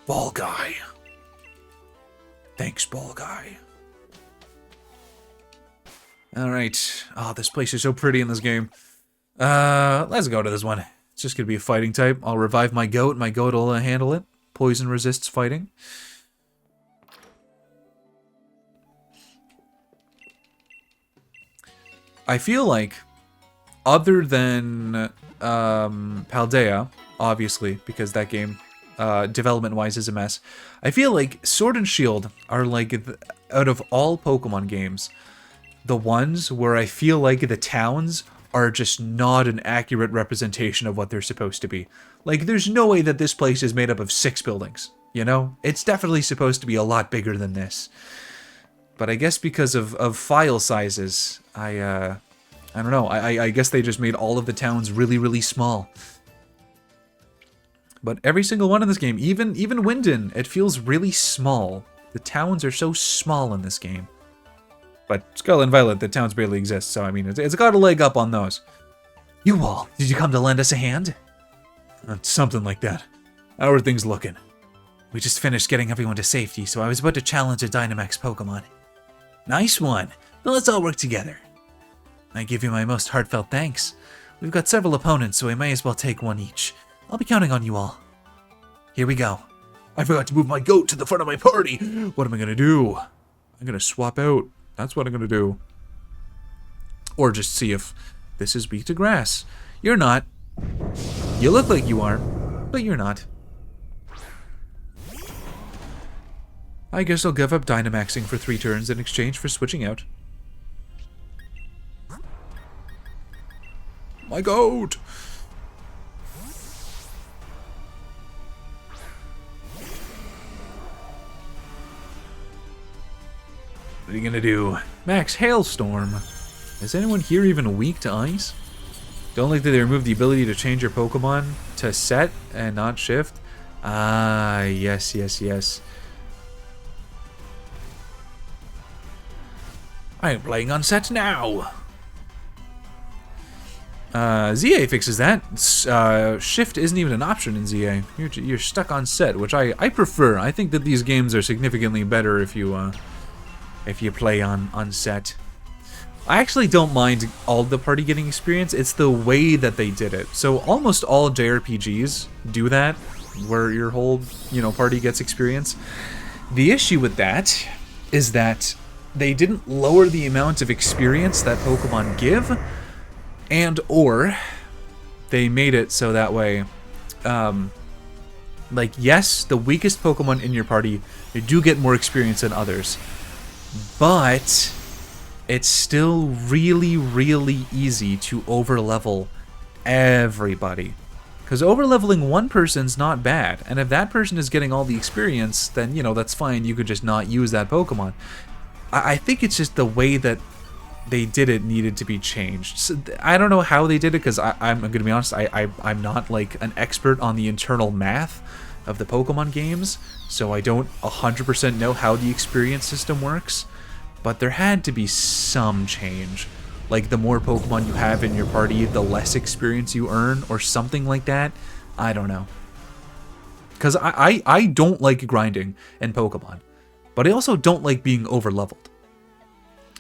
Ball Guy. Thanks, Ball Guy. Alright. Oh, this place is so pretty in this game. Let's go to this one. It's just gonna be a fighting type. I'll revive my goat. My goat will handle it. Poison resists fighting. I feel like, other than Paldea, obviously, because that game, development-wise, is a mess, I feel like Sword and Shield are like, out of all Pokemon games, the ones where I feel like the towns are just not an accurate representation of what they're supposed to be. Like, there's no way that this place is made up of 6 buildings, you know? It's definitely supposed to be a lot bigger than this. But I guess because of file sizes, I don't know, I guess they just made all of the towns really, really small. But every single one in this game, even Winden, it feels really small. The towns are so small in this game. But Scarlet and Violet, the towns barely exist, so I mean, it's got a leg up on those. You all, did you come to lend us a hand? Something like that. How are things looking? We just finished getting everyone to safety, so I was about to challenge a Dynamax Pokemon. Nice one. Then let's all work together. I give you my most heartfelt thanks. We've got several opponents, so we may as well take one each. I'll be counting on you all. Here we go. I forgot to move my goat to the front of my party. What am I gonna do? I'm gonna swap out. That's what I'm gonna do. Or just see if this is weak to grass. You're not. You look like you are, but you're not. I guess I'll give up Dynamaxing for 3 turns in exchange for switching out. My goat! What are you gonna do? Max Hailstorm. Is anyone here even weak to ice? Don't like that they removed the ability to change your Pokemon to set and not shift. Ah, yes. I am playing on set now. ZA fixes that. Shift isn't even an option in ZA. You're stuck on set, which I prefer. I think that these games are significantly better if you play on set. I actually don't mind all the party getting experience. It's the way that they did it. So almost all JRPGs do that, where your whole, party gets experience. The issue with that is that they didn't lower the amount of experience that Pokemon give, and or they made it so that way, like, yes, the weakest Pokemon in your party, they do get more experience than others, but it's still really, really easy to overlevel everybody. Because overleveling one person's not bad, and if that person is getting all the experience, then, that's fine, you could just not use that Pokemon. I think it's just the way that they did it needed to be changed. So, I don't know how they did it, because I'm going to be honest, I'm not, like, an expert on the internal math of the Pokemon games, so I don't 100% know how the experience system works. But there had to be some change. Like, the more Pokemon you have in your party, the less experience you earn, or something like that. I don't know. Because I don't like grinding in Pokemon. But I also don't like being overleveled.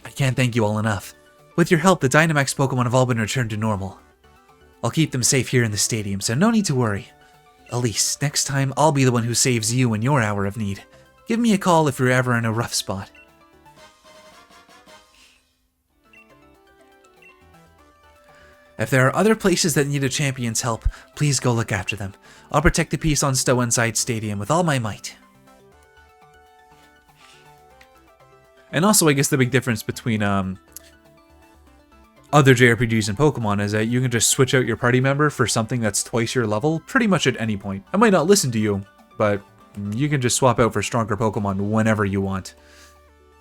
I can't thank you all enough. With your help, the Dynamax Pokemon have all been returned to normal. I'll keep them safe here in the stadium, so no need to worry. Elise, next time I'll be the one who saves you in your hour of need. Give me a call if you're ever in a rough spot. If there are other places that need a champion's help, please go look after them. I'll protect the peace on Stow Inside Stadium with all my might. And also, I guess the big difference between other JRPGs and Pokemon is that you can just switch out your party member for something that's twice your level pretty much at any point. I might not listen to you, but you can just swap out for stronger Pokemon whenever you want.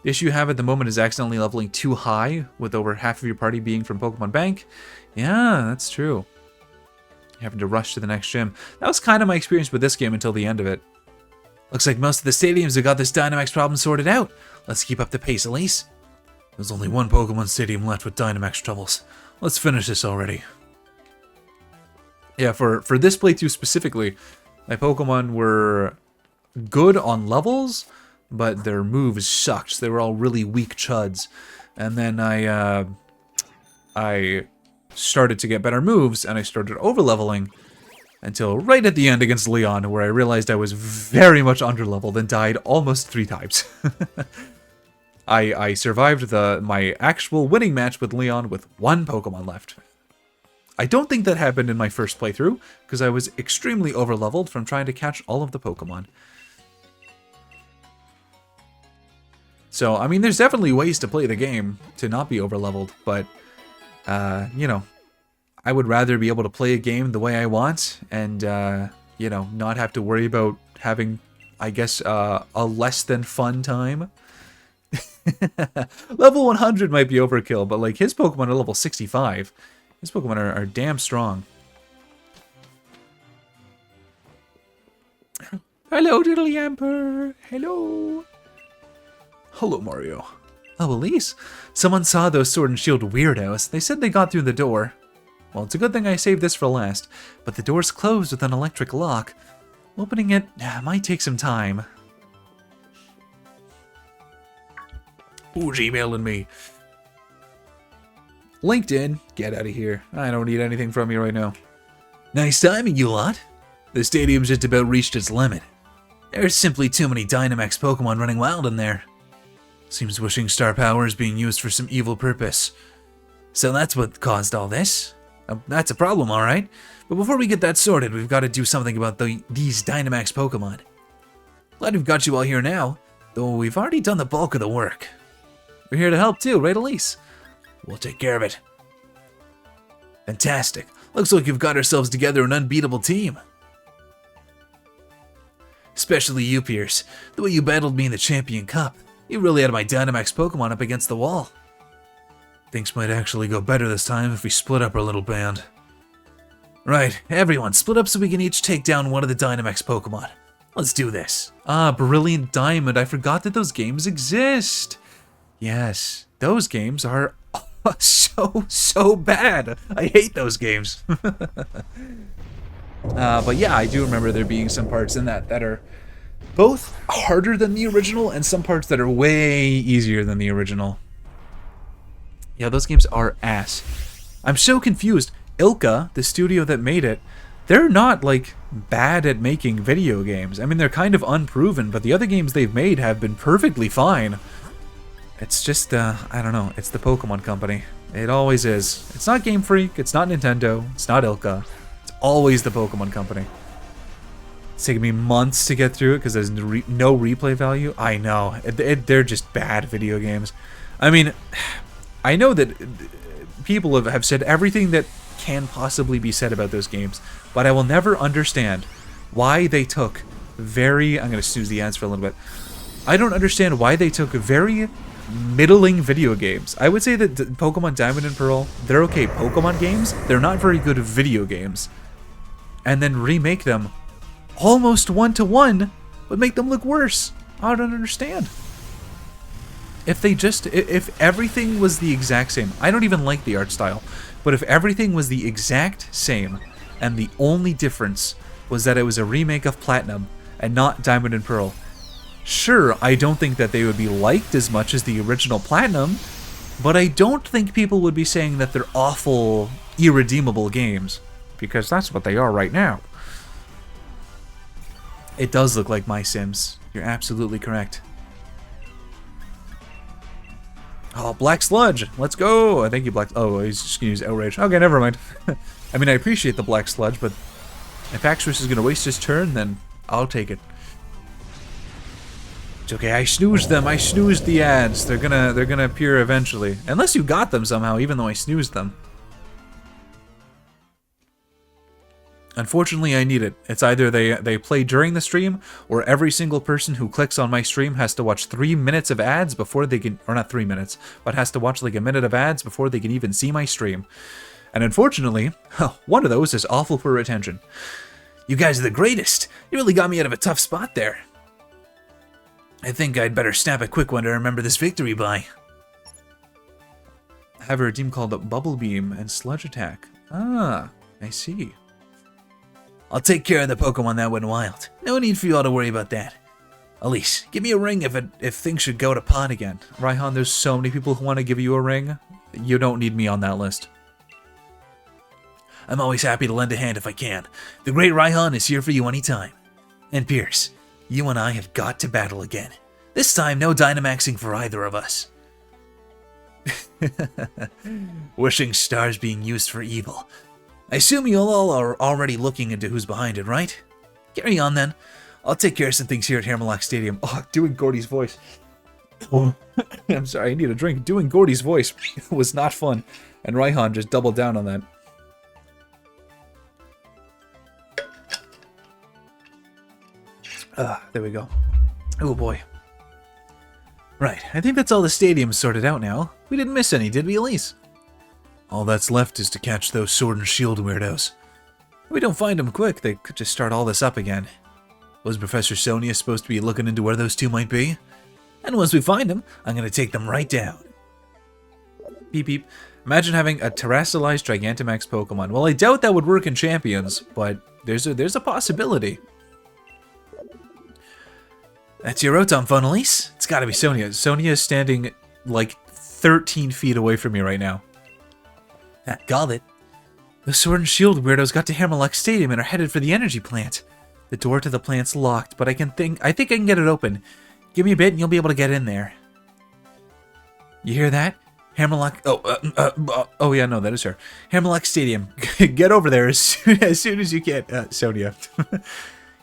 The issue you have at the moment is accidentally leveling too high, with over half of your party being from Pokemon Bank. Yeah, that's true. You're having to rush to the next gym. That was kind of my experience with this game until the end of it. Looks like most of the stadiums have got this Dynamax problem sorted out. Let's keep up the pace, Elise. There's only one Pokemon Stadium left with Dynamax troubles. Let's finish this already. Yeah, for this playthrough specifically, my Pokemon were good on levels, but their moves sucked. They were all really weak chuds. And then I started to get better moves, and I started over-leveling until right at the end against Leon, where I realized I was very much underleveled and died almost 3 times. I survived my actual winning match with Leon with 1 Pokemon left. I don't think that happened in my first playthrough, because I was extremely overleveled from trying to catch all of the Pokemon. So, I mean, there's definitely ways to play the game to not be overleveled, but, you know, I would rather be able to play a game the way I want and, you know, not have to worry about having, I guess, a less than fun time. Level 100 might be overkill, but, like, his Pokemon are level 65. His Pokemon are damn strong. Hello, Diddly-Amper. Hello. Hello, Mario. Oh, Elise. Someone saw those Sword and Shield weirdos. They said they got through the door. Well, it's a good thing I saved this for last, but the door's closed with an electric lock. Opening it might take some time. Who's emailing me? LinkedIn, get out of here. I don't need anything from you right now. Nice timing, you lot. The stadium's just about reached its limit. There's simply too many Dynamax Pokemon running wild in there. Seems wishing star power is being used for some evil purpose. So that's what caused all this. That's a problem, alright. But before we get that sorted, we've got to do something about these Dynamax Pokemon. Glad we've got you all here now, though we've already done the bulk of the work. We're here to help too, right, Elise? We'll take care of it. Fantastic. Looks like you've got ourselves together an unbeatable team. Especially you, Pierce. The way you battled me in the Champion Cup. You really had my Dynamax Pokemon up against the wall. Things might actually go better this time if we split up our little band. Right, everyone, split up so we can each take down one of the Dynamax Pokemon. Let's do this. Ah, Brilliant Diamond. I forgot that those games exist. Yes, those games are so bad. I hate those games. But yeah, I do remember there being some parts in that are both harder than the original and some parts that are way easier than the original. Yeah, those games are ass. I'm so confused. Ilka, the studio that made it, they're not, like, bad at making video games. I mean, they're kind of unproven, but the other games they've made have been perfectly fine. It's just, I don't know, it's the Pokemon Company. It always is. It's not Game Freak, it's not Nintendo, it's not Ilka. It's always the Pokemon Company. It's taken me months to get through it because there's no replay value. I know, they're just bad video games. I mean, I know that people have said everything that can possibly be said about those games, but I will never understand why they took very... I'm going to snooze the ads for a little bit. I don't understand why they took very middling video games. I would say that Pokemon Diamond and Pearl, they're okay Pokemon games, they're not very good video games. And then remake them almost one-to-one, but make them look worse. I don't understand. If everything was the exact same, I don't even like the art style, but if everything was the exact same, and the only difference was that it was a remake of Platinum and not Diamond and Pearl, sure, I don't think that they would be liked as much as the original Platinum, but I don't think people would be saying that they're awful, irredeemable games, because that's what they are right now. It does look like My Sims. You're absolutely correct. Oh, Black Sludge! Let's go! Thank you, Black... Oh, he's just gonna use Outrage. Okay, never mind. I mean, I appreciate the Black Sludge, but if Axris is gonna waste his turn, then I'll take it. It's okay, I snoozed them. I snoozed the ads. They're gonna appear eventually. Unless you got them somehow, even though I snoozed them. Unfortunately, I need it. It's either they play during the stream, or every single person who clicks on my stream has to watch 3 minutes of ads before they can... Or not 3 minutes, but has to watch like a minute of ads before they can even see my stream. And unfortunately, one of those is awful for retention. You guys are the greatest. You really got me out of a tough spot there. I think I'd better snap a quick one to remember this victory by. I have a redeem called Bubble Beam and Sludge Attack. Ah, I see. I'll take care of the Pokemon that went wild. No need for you all to worry about that. Elise, give me a ring if things should go to pot again. Raihan, there's so many people who want to give you a ring. You don't need me on that list. I'm always happy to lend a hand if I can. The great Raihan is here for you anytime. And Pierce, you and I have got to battle again. This time, no Dynamaxing for either of us. Wishing stars being used for evil. I assume you all are already looking into who's behind it, right? Carry on then. I'll take care of some things here at Hammerlock Stadium. Oh, doing Gordy's voice. I'm sorry, I need a drink. Doing Gordy's voice was not fun. And Raihan just doubled down on that. There we go. Oh boy. Right, I think that's all the stadiums sorted out now. We didn't miss any, did we, Elise? All that's left is to catch those Sword and Shield weirdos. If we don't find them quick, they could just start all this up again. Was Professor Sonia supposed to be looking into where those two might be? And once we find them, I'm going to take them right down. Beep beep. Imagine having a terrestrialized Gigantamax Pokemon. Well, I doubt that would work in Champions, but there's a possibility. That's your Rotom phone, Elise. It's gotta be Sonia. Sonia is standing like 13 feet away from me right now. Got it. The Sword and Shield weirdos got to Hammerlock Stadium and are headed for the energy plant. The door to the plant's locked, but I think I can get it open. Give me a bit and you'll be able to get in there. You hear that? Hammerlock... Oh yeah, no, that is her. Hammerlock Stadium. Get over there as soon as you can. Sonia.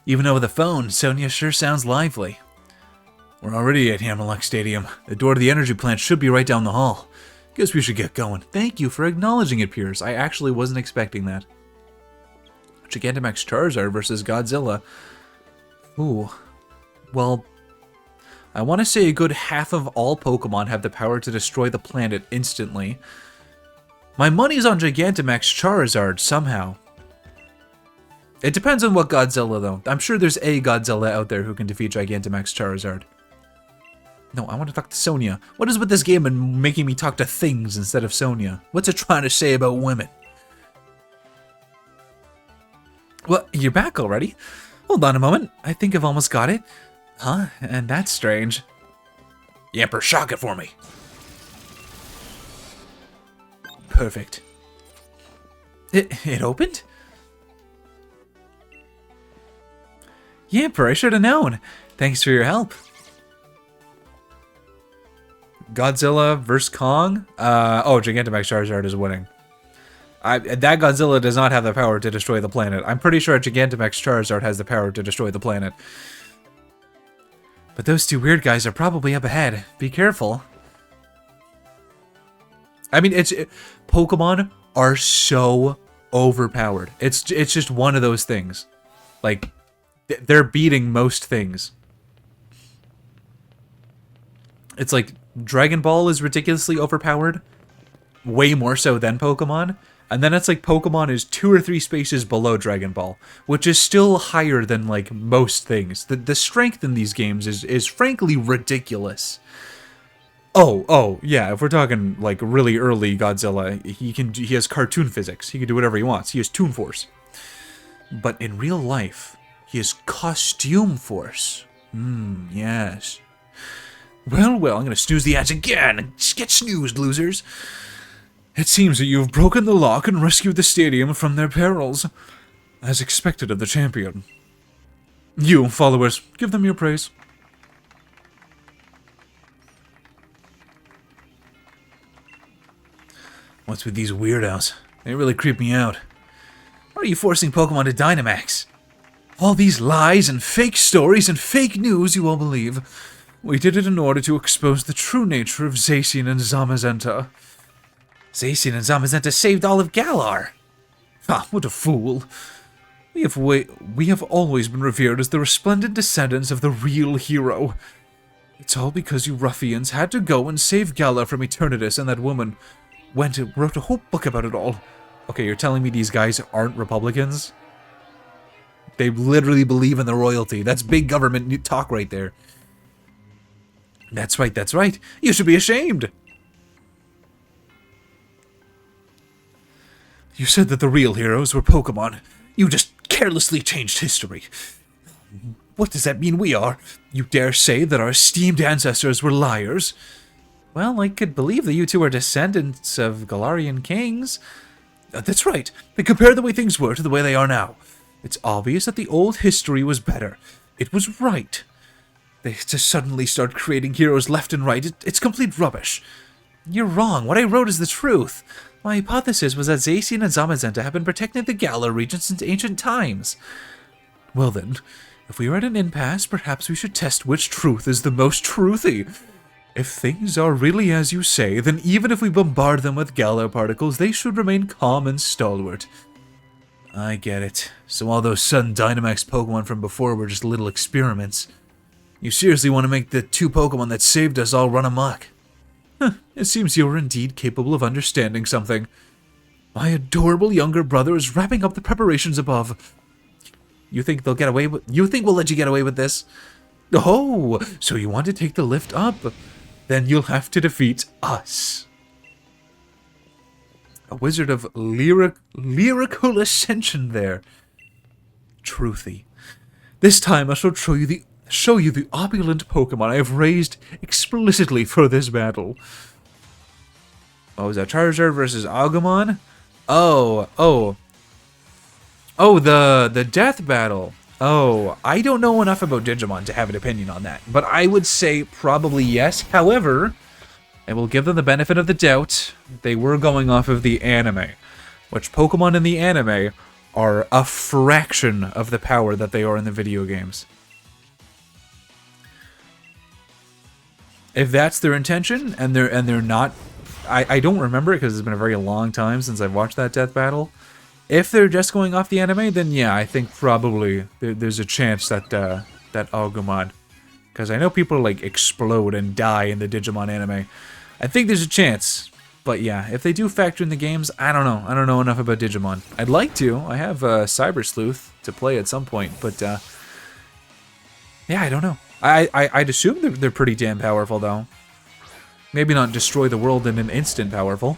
Even over the phone, Sonia sure sounds lively. We're already at Hammerlock Stadium. The door to the energy plant should be right down the hall. Guess we should get going. Thank you for acknowledging it, Pierce. I actually wasn't expecting that. Gigantamax Charizard versus Godzilla. Ooh. Well, I want to say a good half of all Pokemon have the power to destroy the planet instantly. My money's on Gigantamax Charizard somehow. It depends on what Godzilla, though. I'm sure there's a Godzilla out there who can defeat Gigantamax Charizard. No, I want to talk to Sonia. What is with this game and making me talk to things instead of Sonia? What's it trying to say about women? Well, you're back already? Hold on a moment. I think I've almost got it. Huh? And that's strange. Yamper, shock it for me. Perfect. It opened? Yamper, I should have known. Thanks for your help. Godzilla vs. Kong? Oh, Gigantamax Charizard is winning. That Godzilla does not have the power to destroy the planet. I'm pretty sure Gigantamax Charizard has the power to destroy the planet. But those two weird guys are probably up ahead. Be careful. I mean, Pokemon are so overpowered. It's just one of those things. Like, they're beating most things. It's like Dragon Ball is ridiculously overpowered, way more so than Pokemon. And then it's like Pokemon is 2 or 3 spaces below Dragon Ball, which is still higher than like most things. The strength in these games is frankly ridiculous. Oh, yeah, if we're talking like really early Godzilla, he has cartoon physics. He can do whatever he wants. He has Toon Force. But in real life, he has Costume Force. Yes. Well, I'm gonna snooze the ads again. Get snoozed, losers. It seems that you've broken the lock and rescued the stadium from their perils, as expected of the champion. You, followers, give them your praise. What's with these weirdos? They really creep me out. Why are you forcing Pokemon to Dynamax? All these lies and fake stories and fake news you all believe. We did it in order to expose the true nature of Zacian and Zamazenta. Zacian and Zamazenta saved all of Galar. Ah, what a fool. We have always been revered as the resplendent descendants of the real hero. It's all because you ruffians had to go and save Galar from Eternatus, and that woman wrote a whole book about it all. Okay, you're telling me these guys aren't Republicans? They literally believe in the royalty. That's big government talk right there. That's right, that's right. You should be ashamed. You said that the real heroes were Pokemon. You just carelessly changed history. What does that mean we are? You dare say that our esteemed ancestors were liars? Well, I could believe that you two are descendants of Galarian kings. That's right. They compare the way things were to the way they are now. It's obvious that the old history was better. It was right. They just suddenly start creating heroes left and right. It's complete rubbish. You're wrong. What I wrote is the truth. My hypothesis was that Zacian and Zamazenta have been protecting the Galar region since ancient times. Well then, if we are at an impasse, perhaps we should test which truth is the most truthy. If things are really as you say, then even if we bombard them with Galar particles, they should remain calm and stalwart. I get it. So all those sudden Dynamax Pokemon from before were just little experiments. You seriously want to make the two Pokemon that saved us all run amok? It seems you are indeed capable of understanding something. My adorable younger brother is wrapping up the preparations above. You think they'll get away with... You think we'll let you get away with this? Oh, so you want to take the lift up? Then you'll have to defeat us. A wizard of lyrical ascension there. Truthy. This time I shall show you the opulent Pokemon I have raised explicitly for this battle. Oh, is that Charizard versus Agumon? Oh, the death battle. Oh, I don't know enough about Digimon to have an opinion on that, but I would say probably yes. However, I will give them the benefit of the doubt. They were going off of the anime, which Pokemon in the anime are a fraction of the power that they are in the video games. If that's their intention, and they're not, I don't remember it because it's been a very long time since I've watched that death battle. If they're just going off the anime, then yeah, I think probably there's a chance that that Agumon, because I know people like explode and die in the Digimon anime. I think there's a chance, but yeah, if they do factor in the games, I don't know. I don't know enough about Digimon. I'd like to. I have Cyber Sleuth to play at some point, but yeah, I don't know. I'd assume they're pretty damn powerful, though. Maybe not destroy the world in an instant powerful.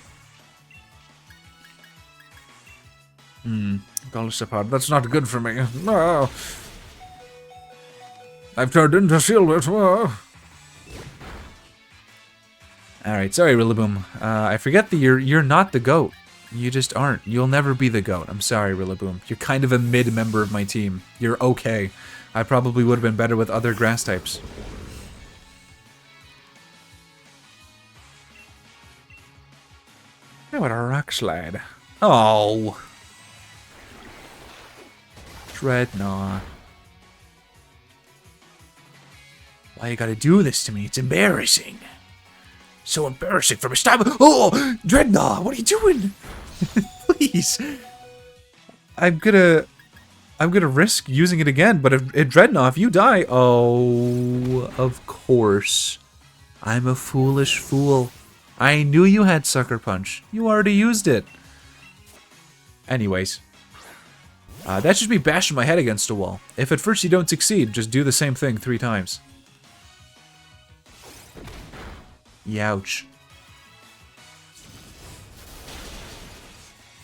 Golisopod, that's not good for me. No. I've turned into silver. Oh. Alright, sorry, Rillaboom. I forget that you're not the GOAT. You just aren't. You'll never be the GOAT. I'm sorry, Rillaboom. You're kind of a mid-member of my team. You're okay. I probably would have been better with other grass types. How about a rock slide? Oh. Dreadnought. Why you gotta do this to me? It's embarrassing. So embarrassing for me. Stop. Oh, Dreadnought, what are you doing? Please. I'm gonna risk using it again, but if Dreadnought, if you die, oh, of course. I'm a foolish fool. I knew you had Sucker Punch. You already used it. Anyways. That should be bashing my head against a wall. If at first you don't succeed, just do the same thing 3 times. Youch.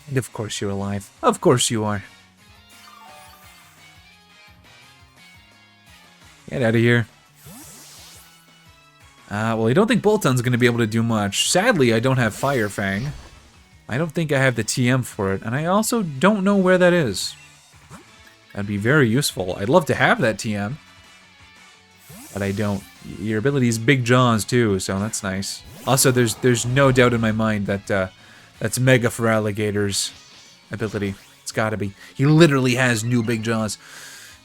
And of course you're alive. Of course you are. Get out of here. Well, I don't think Bolton's going to be able to do much. Sadly, I don't have Fire Fang. I don't think I have the TM for it, and I also don't know where that is. That'd be very useful. I'd love to have that TM. But I don't. Your ability is big jaws too, so that's nice. Also, there's no doubt in my mind that that's Mega for Alligator's ability. It's gotta be. He literally has new big jaws.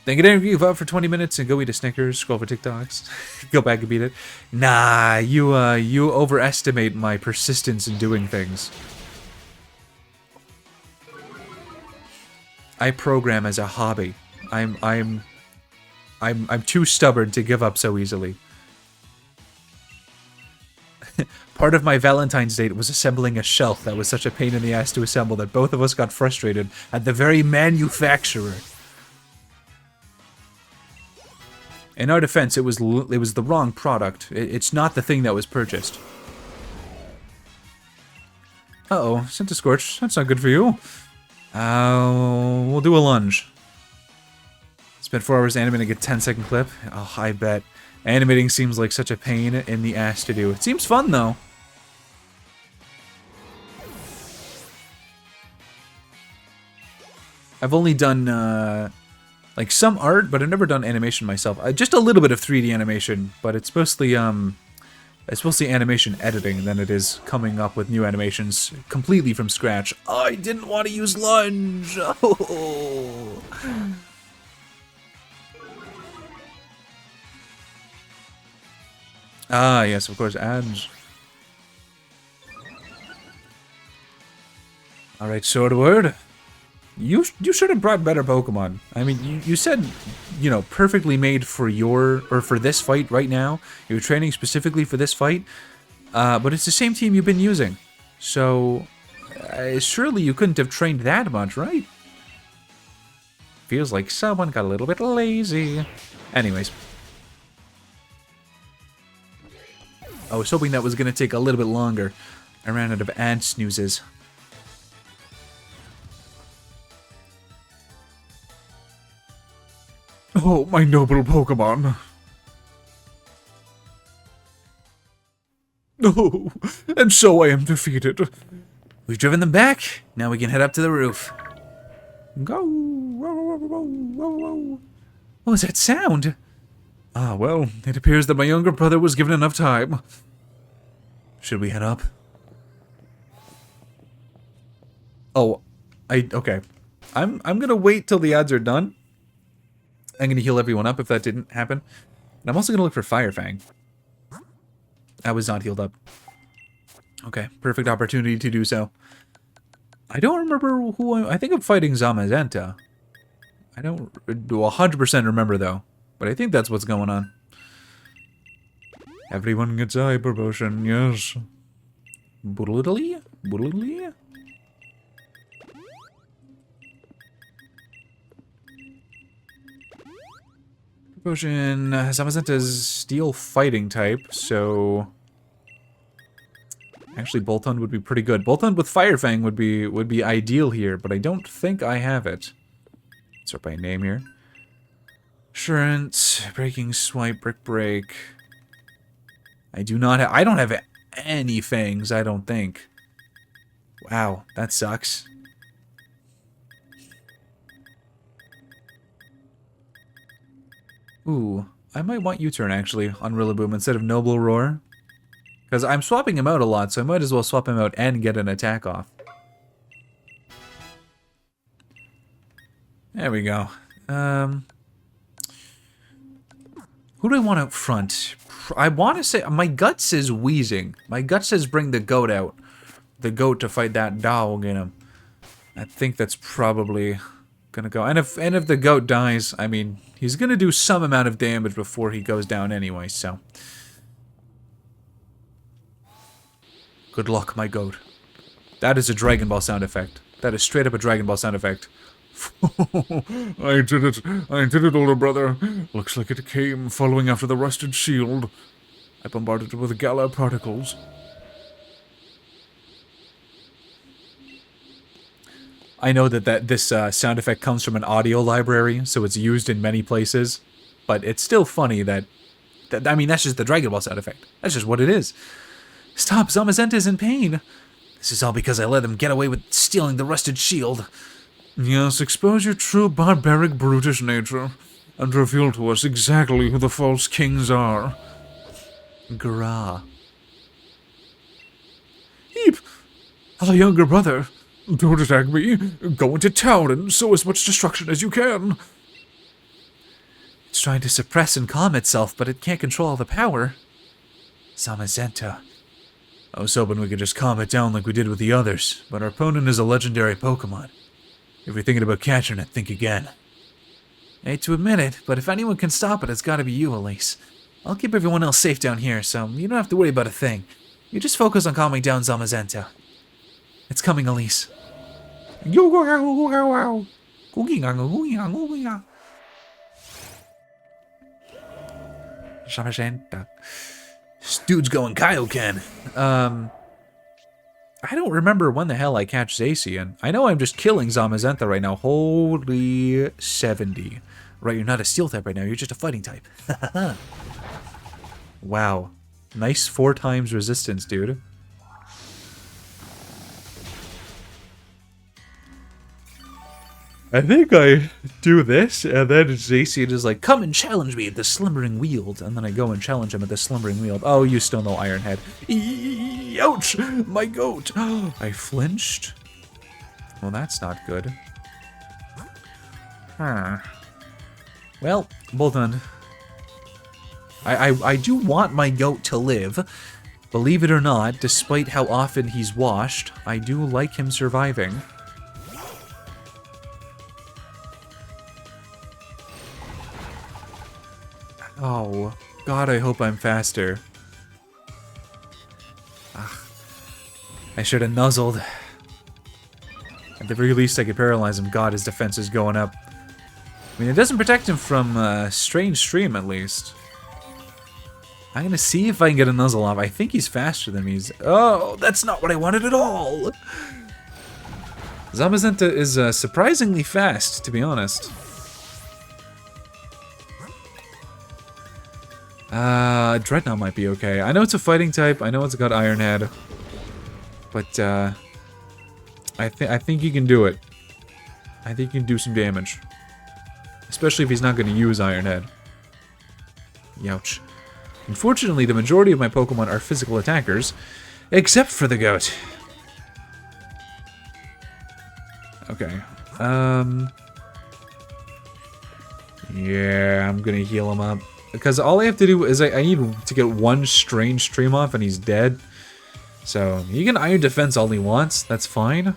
Then get interview up for 20 minutes and go eat a Snickers, scroll for TikToks, go back and beat it. Nah, you overestimate my persistence in doing things. I program as a hobby. I'm too stubborn to give up so easily. Part of my Valentine's date was assembling a shelf that was such a pain in the ass to assemble that both of us got frustrated at the very manufacturer. In our defense, it was the wrong product. It's not the thing that was purchased. Uh-oh, sent a scorch. That's not good for you. We'll do a lunge. Spent 4 hours animating a 10-second clip. Oh, I bet. Animating seems like such a pain in the ass to do. It seems fun, though. I've only done, like, some art, but I've never done animation myself. Just a little bit of 3D animation, but it's mostly animation editing than it is coming up with new animations completely from scratch. I didn't want to use lunge! Oh. Ah, yes, of course, ads. Alright, Sword Word. You should have brought better Pokemon. I mean, you said, you know, perfectly made for for this fight right now. You're training specifically for this fight. But it's the same team you've been using. So, surely you couldn't have trained that much, right? Feels like someone got a little bit lazy. Anyways. I was hoping that was going to take a little bit longer. I ran out of ad snoozes. Oh, my noble Pokemon. Oh, and so I am defeated. We've driven them back. Now we can head up to the roof. Go! What was that sound? Ah, well, it appears that my younger brother was given enough time. Should we head up? Oh, okay. I'm gonna wait till the ads are done. I'm gonna heal everyone up if that didn't happen. And I'm also gonna look for Fire Fang. I was not healed up. Okay, perfect opportunity to do so. I don't remember who I think I'm fighting Zamazenta. I don't 100% remember though, but I think that's what's going on. Everyone gets a hyper potion, yes. Boodly? Boodly? Potion. Zamazenta's steel fighting type, so actually Boltund would be pretty good. Boltund with Fire Fang would be ideal here, but I don't think I have it. Sort by name here. Assurance, Breaking Swipe, Brick Break. I don't have any fangs, I don't think. Wow, that sucks. Ooh, I might want U-turn actually on Rillaboom instead of Noble Roar. Because I'm swapping him out a lot, so I might as well swap him out and get an attack off. There we go. Who do I want out front? I want to say... My gut says Wheezing. My gut says bring the goat out. The goat to fight that dog in him. I think that's probably gonna go. And if the goat dies, I mean, he's gonna do some amount of damage before he goes down anyway, so... Good luck, my goat. That is a Dragon Ball sound effect. That is straight up a Dragon Ball sound effect. I did it, older brother. Looks like it came following after the rusted shield. I bombarded it with Gala particles. I know that this sound effect comes from an audio library, so it's used in many places, but it's still funny that I mean, that's just the Dragon Ball sound effect. That's just what it is. Stop, Zamazenta is in pain. This is all because I let them get away with stealing the rusted shield. Yes, expose your true barbaric brutish nature, and reveal to us exactly who the false kings are. Gra. Heap! As a younger brother, don't attack me. Go into town and sow as much destruction as you can. It's trying to suppress and calm itself, but it can't control all the power. Zamazenta. I was hoping we could just calm it down like we did with the others, but our opponent is a legendary Pokémon. If you're thinking about catching it, think again. I hate to admit it, but if anyone can stop it, it's gotta be you, Elise. I'll keep everyone else safe down here, so you don't have to worry about a thing. You just focus on calming down Zamazenta. It's coming, Elise. Zamazenta. This dude's going Kaioken. I don't remember when the hell I catch Zacian. I know I'm just killing Zamazenta right now. Holy 70. Right, you're not a steel type right now. You're just a fighting type. Wow. Nice 4 times resistance, dude. I think I do this, and then Zacian is like, Come and challenge me at the Slumbering Weald. And then I go and challenge him at the Slumbering Weald. Oh, you still know Ironhead. Ouch! My goat! I flinched. Well, that's not good. Huh. Well, Bolton. I do want my goat to live. Believe it or not, despite how often he's washed, I do like him surviving. Oh, God, I hope I'm faster. Ugh. I should have nuzzled. At the very least, I could paralyze him. God, his defense is going up. I mean, it doesn't protect him from Strange Stream, at least. I'm gonna see if I can get a nuzzle off. I think he's faster than me. Oh, that's not what I wanted at all! Zamazenta is surprisingly fast, to be honest. Dreadnought might be okay. I know it's a fighting type. I know it's got Ironhead. But, I think he can do it. I think he can do some damage. Especially if he's not going to use Ironhead. Youch. Unfortunately, the majority of my Pokemon are physical attackers. Except for the goat. Okay. Yeah, I'm going to heal him up. Because all I have to do is I need to get one Strange Stream off and he's dead. So, he can Iron Defense all he wants. That's fine.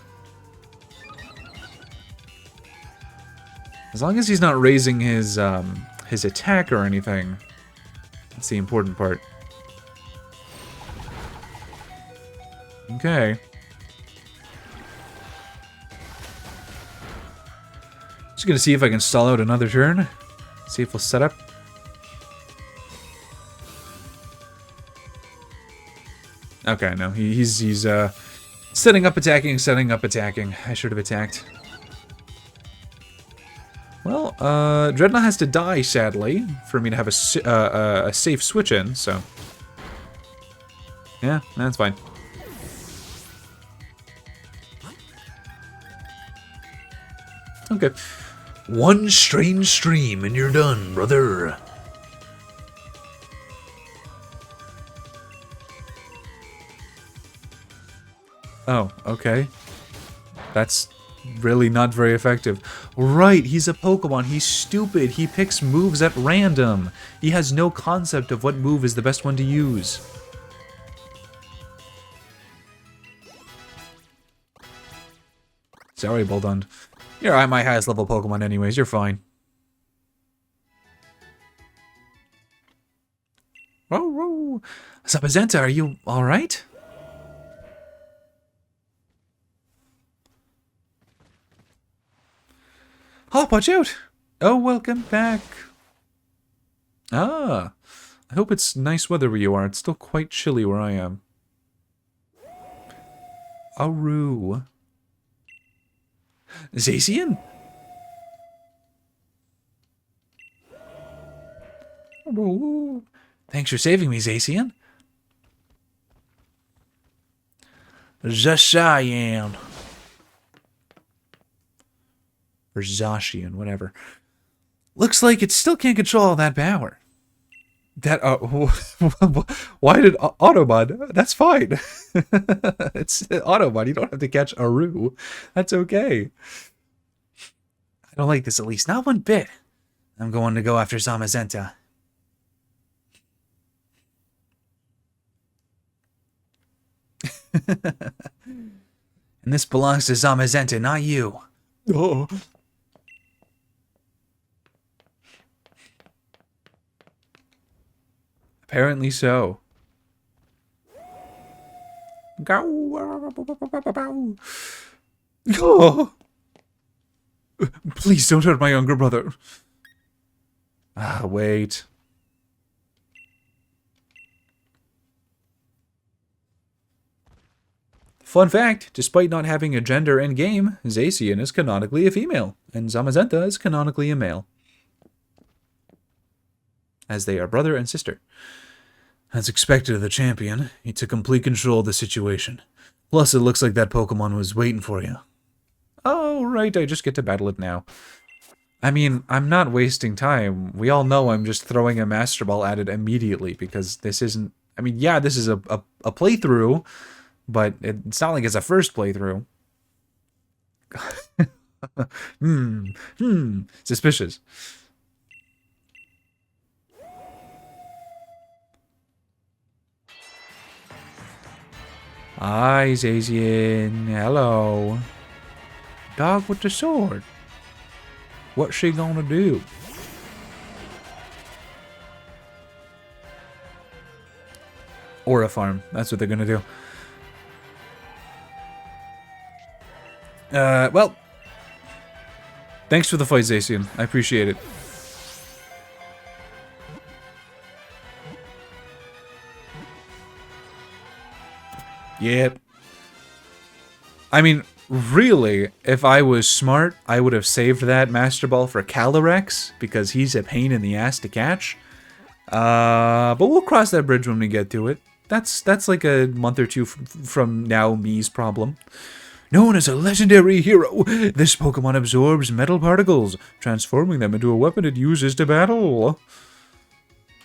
As long as he's not raising his attack or anything. That's the important part. Okay. Just gonna see if I can stall out another turn. See if we'll set up. Okay, no, he's setting up attacking, setting up attacking. I should have attacked. Well, Dreadnought has to die, sadly, for me to have a safe switch in, so... Yeah, that's fine. Okay. One Strange Stream and you're done, brother. Oh, okay. That's really not very effective. Right, he's a Pokemon. He's stupid. He picks moves at random. He has no concept of what move is the best one to use. Sorry, Boldund. You're at my highest level Pokemon anyways. You're fine. Whoa, whoa. Zapazenta, are you alright? Oh, watch out! Oh, welcome back. Ah, I hope it's nice weather where you are. It's still quite chilly where I am. Aru. Zacian? Ooh. Thanks for saving me, Zacian. Zacian. Or Zacian, whatever. Looks like it still can't control all that power. That, why did Autobot? That's fine. It's Autobot. You don't have to catch Aru. That's okay. I don't like this, at least not one bit. I'm going to go after Zamazenta. And this belongs to Zamazenta, not you. Oh. Apparently so. Oh. Please don't hurt my younger brother. Ah, wait. Fun fact, despite not having a gender in game, Zacian is canonically a female, and Zamazenta is canonically a male. As they are brother and sister. As expected of the champion, he took complete control of the situation. Plus, it looks like that Pokemon was waiting for you. Oh, right, I just get to battle it now. I mean, I'm not wasting time. We all know I'm just throwing a Master Ball at it immediately, because this isn't... I mean, yeah, this is a playthrough, but it's not like it's a first playthrough. Suspicious. Hi, Zacian. Hello. Dog with the sword. What's she gonna do? Aura farm. That's what they're gonna do. Well. Thanks for the fight, Zacian. I appreciate it. Yep. I mean, really, if I was smart, I would have saved that Master Ball for Calyrex, because he's a pain in the ass to catch. But we'll cross that bridge when we get to it. That's like a month or two from now me's problem. Known as a legendary hero, this Pokemon absorbs metal particles, transforming them into a weapon it uses to battle.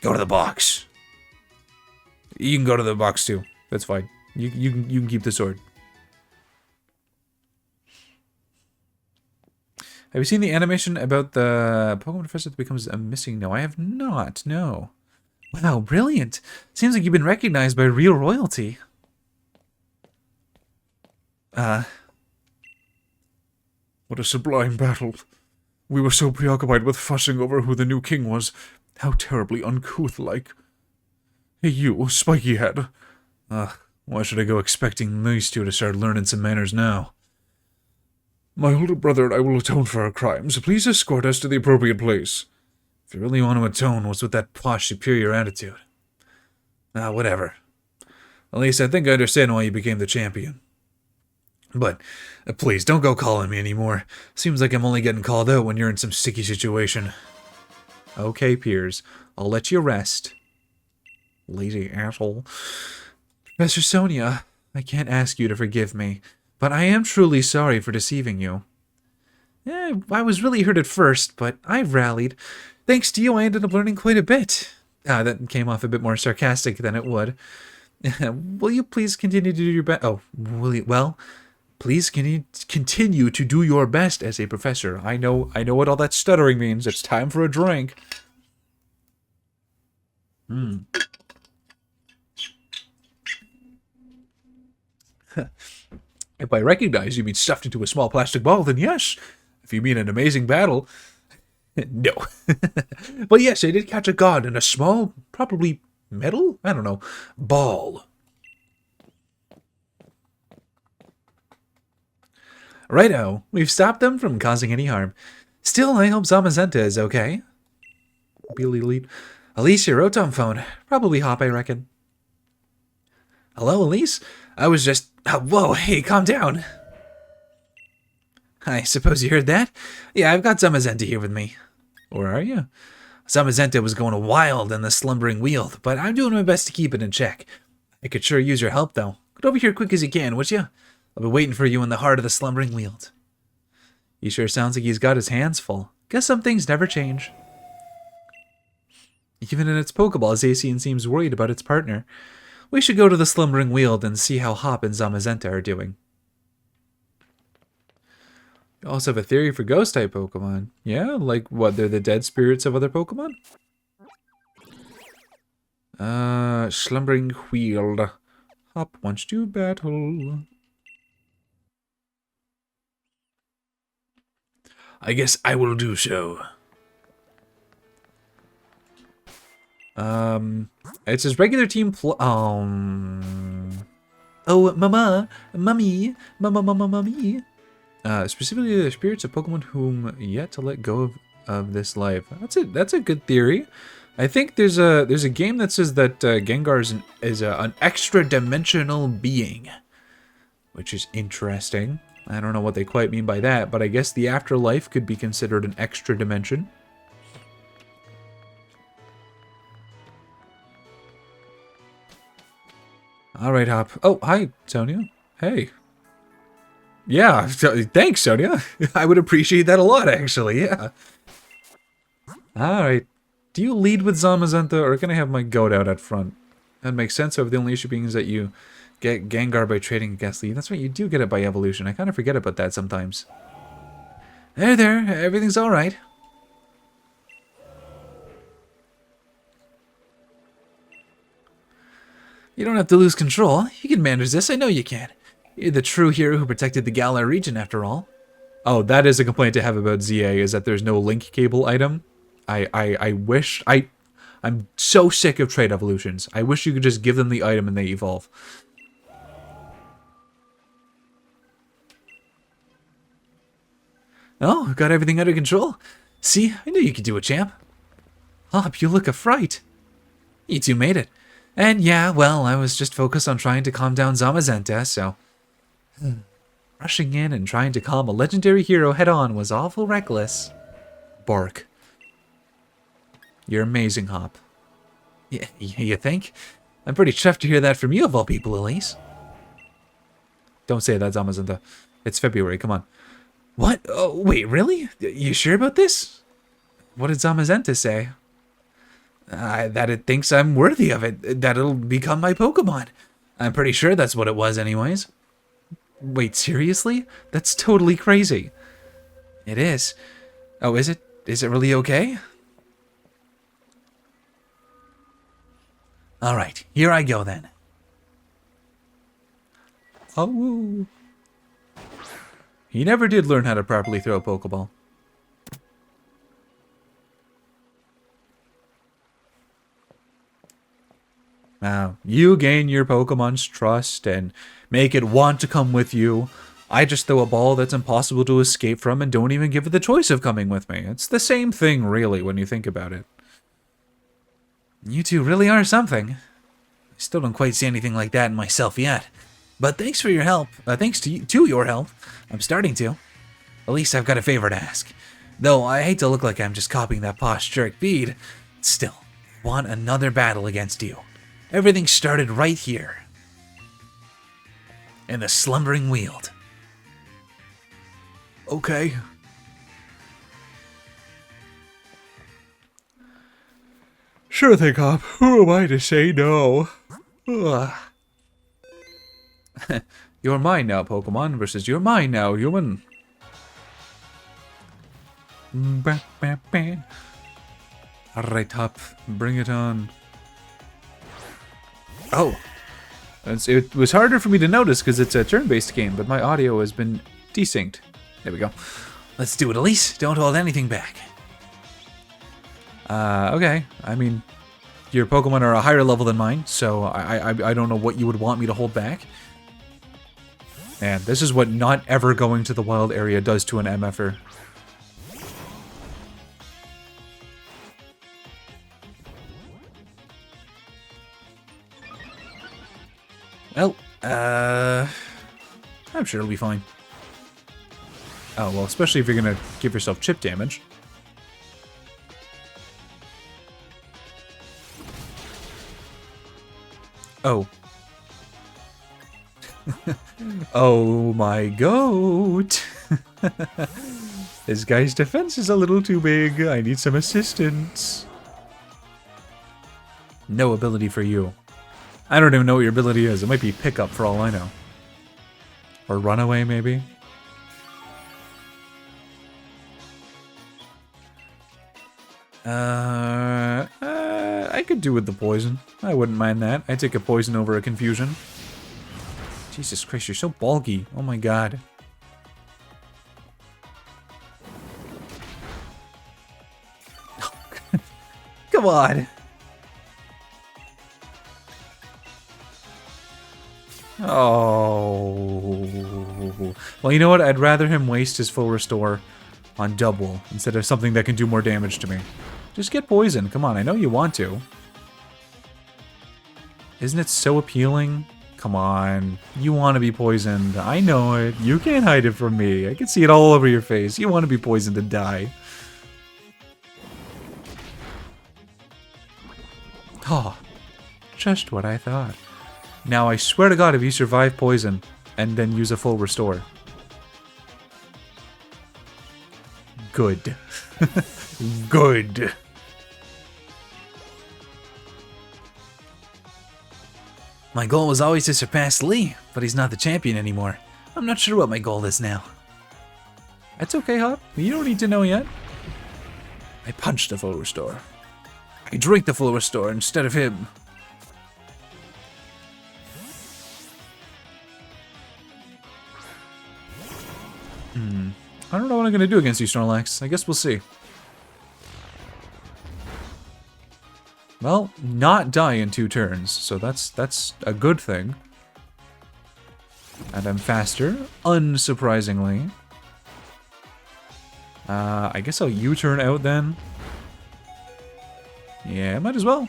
Go to the box. You can go to the box too. That's fine. You can keep the sword. Have you seen the animation about the Pokemon professor that becomes a missing? No, I have not. No. Wow, brilliant. Seems like you've been recognized by real royalty. What a sublime battle. We were so preoccupied with fussing over who the new king was. How terribly uncouth-like. Hey, you, spiky head. Why should I go expecting these two to start learning some manners now? My older brother and I will atone for our crimes. Please escort us to the appropriate place. If you really want to atone, what's with that posh, superior attitude? Whatever. At least I think I understand why you became the champion. But, please, don't go calling me anymore. Seems like I'm only getting called out when you're in some sticky situation. Okay, Piers. I'll let you rest. Lazy asshole. Professor Sonia, I can't ask you to forgive me, but I am truly sorry for deceiving you. I was really hurt at first, but I rallied. Thanks to you, I ended up learning quite a bit. That came off a bit more sarcastic than it would. Will you please continue to do your best? Oh, well, please continue to do your best as a professor. I know what all that stuttering means. It's time for a drink. If I recognize you mean stuffed into a small plastic ball, then yes. If you mean an amazing battle, no. But yes, I did catch a god in a small, probably metal? I don't know. Ball. Righto, we've stopped them from causing any harm. Still, I hope Zamazenta is okay. Billy Leap. Elise, your Rotom phone. Probably Hop, I reckon. Hello, Elise? I was just... whoa, hey, calm down. I suppose you heard that? Yeah, I've got Zamazenta here with me. Or are you? Zamazenta was going wild in the slumbering wheel, but I'm doing my best to keep it in check. I could sure use your help, though. Get over here quick as you can, would you? I'll be waiting for you in the heart of the slumbering wheel. He sure sounds like he's got his hands full. Guess some things never change. Even in its Pokeball, Zacian seems worried about its partner. We should go to the Slumbering Weald and see how Hop and Zamazenta are doing. You also have a theory for Ghost-type Pokemon. Yeah? Like, what, they're the dead spirits of other Pokemon? Slumbering Weald. Hop wants to battle. I guess I will do so. It's his regular team Oh, mama, mummy, mummy. Specifically the spirits of Pokemon whom yet to let go of this life. That's a good theory. I think there's a game that says that Gengar is an extra-dimensional being, which is interesting. I don't know what they quite mean by that, but I guess the afterlife could be considered an extra dimension. All right, Hop. Oh, hi, Sonia. Hey. Yeah, thanks, Sonia. I would appreciate that a lot, actually, yeah. All right. Do you lead with Zamazenta, or can I have my goat out at front? That makes sense, however, the only issue being is that you get Gengar by trading against Lee. That's right, you do get it by evolution. I kind of forget about that sometimes. There, everything's all right. You don't have to lose control. You can manage this, I know you can. You're the true hero who protected the Galar region, after all. Oh, that is a complaint to have about ZA, is that there's no link cable item. I wish... I'm so sick of trade evolutions. I wish you could just give them the item and they evolve. Oh, got everything under control. See, I knew you could do it, champ. Hop, you look a fright. You two made it. And yeah, well, I was just focused on trying to calm down Zamazenta, so... Rushing in and trying to calm a legendary hero head-on was awful reckless. Bark. You're amazing, Hop. Yeah, you think? I'm pretty chuffed to hear that from you, of all people, Elise. Don't say that, Zamazenta. It's February, come on. What? Oh, wait, really? You sure about this? What did Zamazenta say? That it thinks I'm worthy of it. That it'll become my Pokemon. I'm pretty sure that's what it was anyways. Wait, seriously? That's totally crazy. It is. Oh, is it? Is it really okay? Alright, here I go then. Oh. He never did learn how to properly throw a Pokeball. Now, you gain your Pokemon's trust and make it want to come with you. I just throw a ball that's impossible to escape from and don't even give it the choice of coming with me. It's the same thing, really, when you think about it. You two really are something. I still don't quite see anything like that in myself yet. But thanks for your help. Thanks to your help. I'm starting to. At least I've got a favor to ask. Though I hate to look like I'm just copying that posh jerk bead. Still, I want another battle against you. Everything started right here. In the Slumbering Weald. Okay. Sure thing, Hop. Who am I to say no? You're mine now, Pokemon, versus you're mine now, human. Alright, Hop. Bring it on. Oh. It was harder for me to notice because it's a turn-based game, but my audio has been desynced. There we go. Let's do it, Elise. Don't hold anything back. Okay. I mean, your Pokemon are a higher level than mine, so I don't know what you would want me to hold back. And this is what not ever going to the wild area does to an MFer. Well, I'm sure it'll be fine. Oh, well, especially if you're gonna give yourself chip damage. Oh. Oh my goat. This guy's defense is a little too big. I need some assistance. No ability for you. I don't even know what your ability is. It might be pickup for all I know. Or runaway, maybe? I could do with the poison. I wouldn't mind that. I'd take a poison over a confusion. Jesus Christ, you're so bulky. Oh my god. Come on. Oh. Well, you know what? I'd rather him waste his full restore on double instead of something that can do more damage to me. Just get poison. Come on, I know you want to. Isn't it so appealing? Come on. You want to be poisoned. I know it. You can't hide it from me. I can see it all over your face. You want to be poisoned and die. Oh, just what I thought. Now, I swear to God, if you survive poison and then use a full restore. Good. Good. My goal was always to surpass Lee, but he's not the champion anymore. I'm not sure what my goal is now. That's okay, Hop. You don't need to know yet. I punched the full restore. I drink the full restore instead of him. I don't know what I'm going to do against you, Snorlax. I guess we'll see. Well, not die in 2 turns, so that's a good thing. And I'm faster, unsurprisingly. I guess I'll U-turn out then. Yeah, might as well.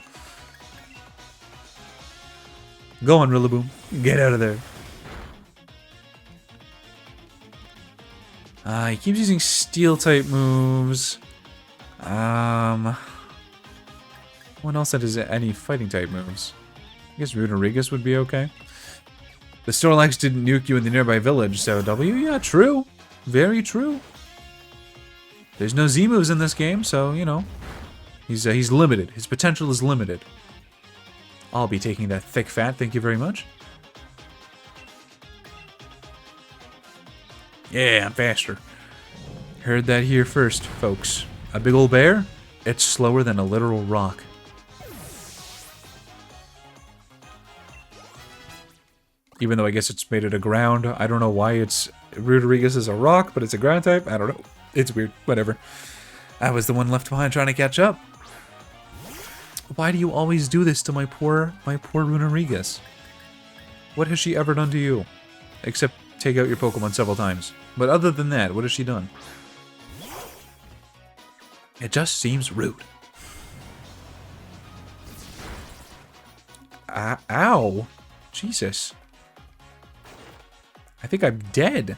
Go on, Rillaboom. Get out of there. He keeps using Steel-type moves. What else that is any fighting-type moves? I guess Runerigus would be okay. The Snorlax didn't nuke you in the nearby village, so W? Yeah, true. Very true. There's no Z moves in this game, so, you know. He's limited. His potential is limited. I'll be taking that thick fat, thank you very much. Yeah, I'm faster. Heard that here first, folks. A big old bear? It's slower than a literal rock. Even though I guess it's made it a ground. I don't know why it's... Rodriguez is a rock, but it's a ground type. I don't know. It's weird. Whatever. I was the one left behind trying to catch up. Why do you always do this to my poor Runerigus? What has she ever done to you? Except take out your Pokemon several times. But other than that, what has she done? It just seems rude. Ow. Jesus. I think I'm dead.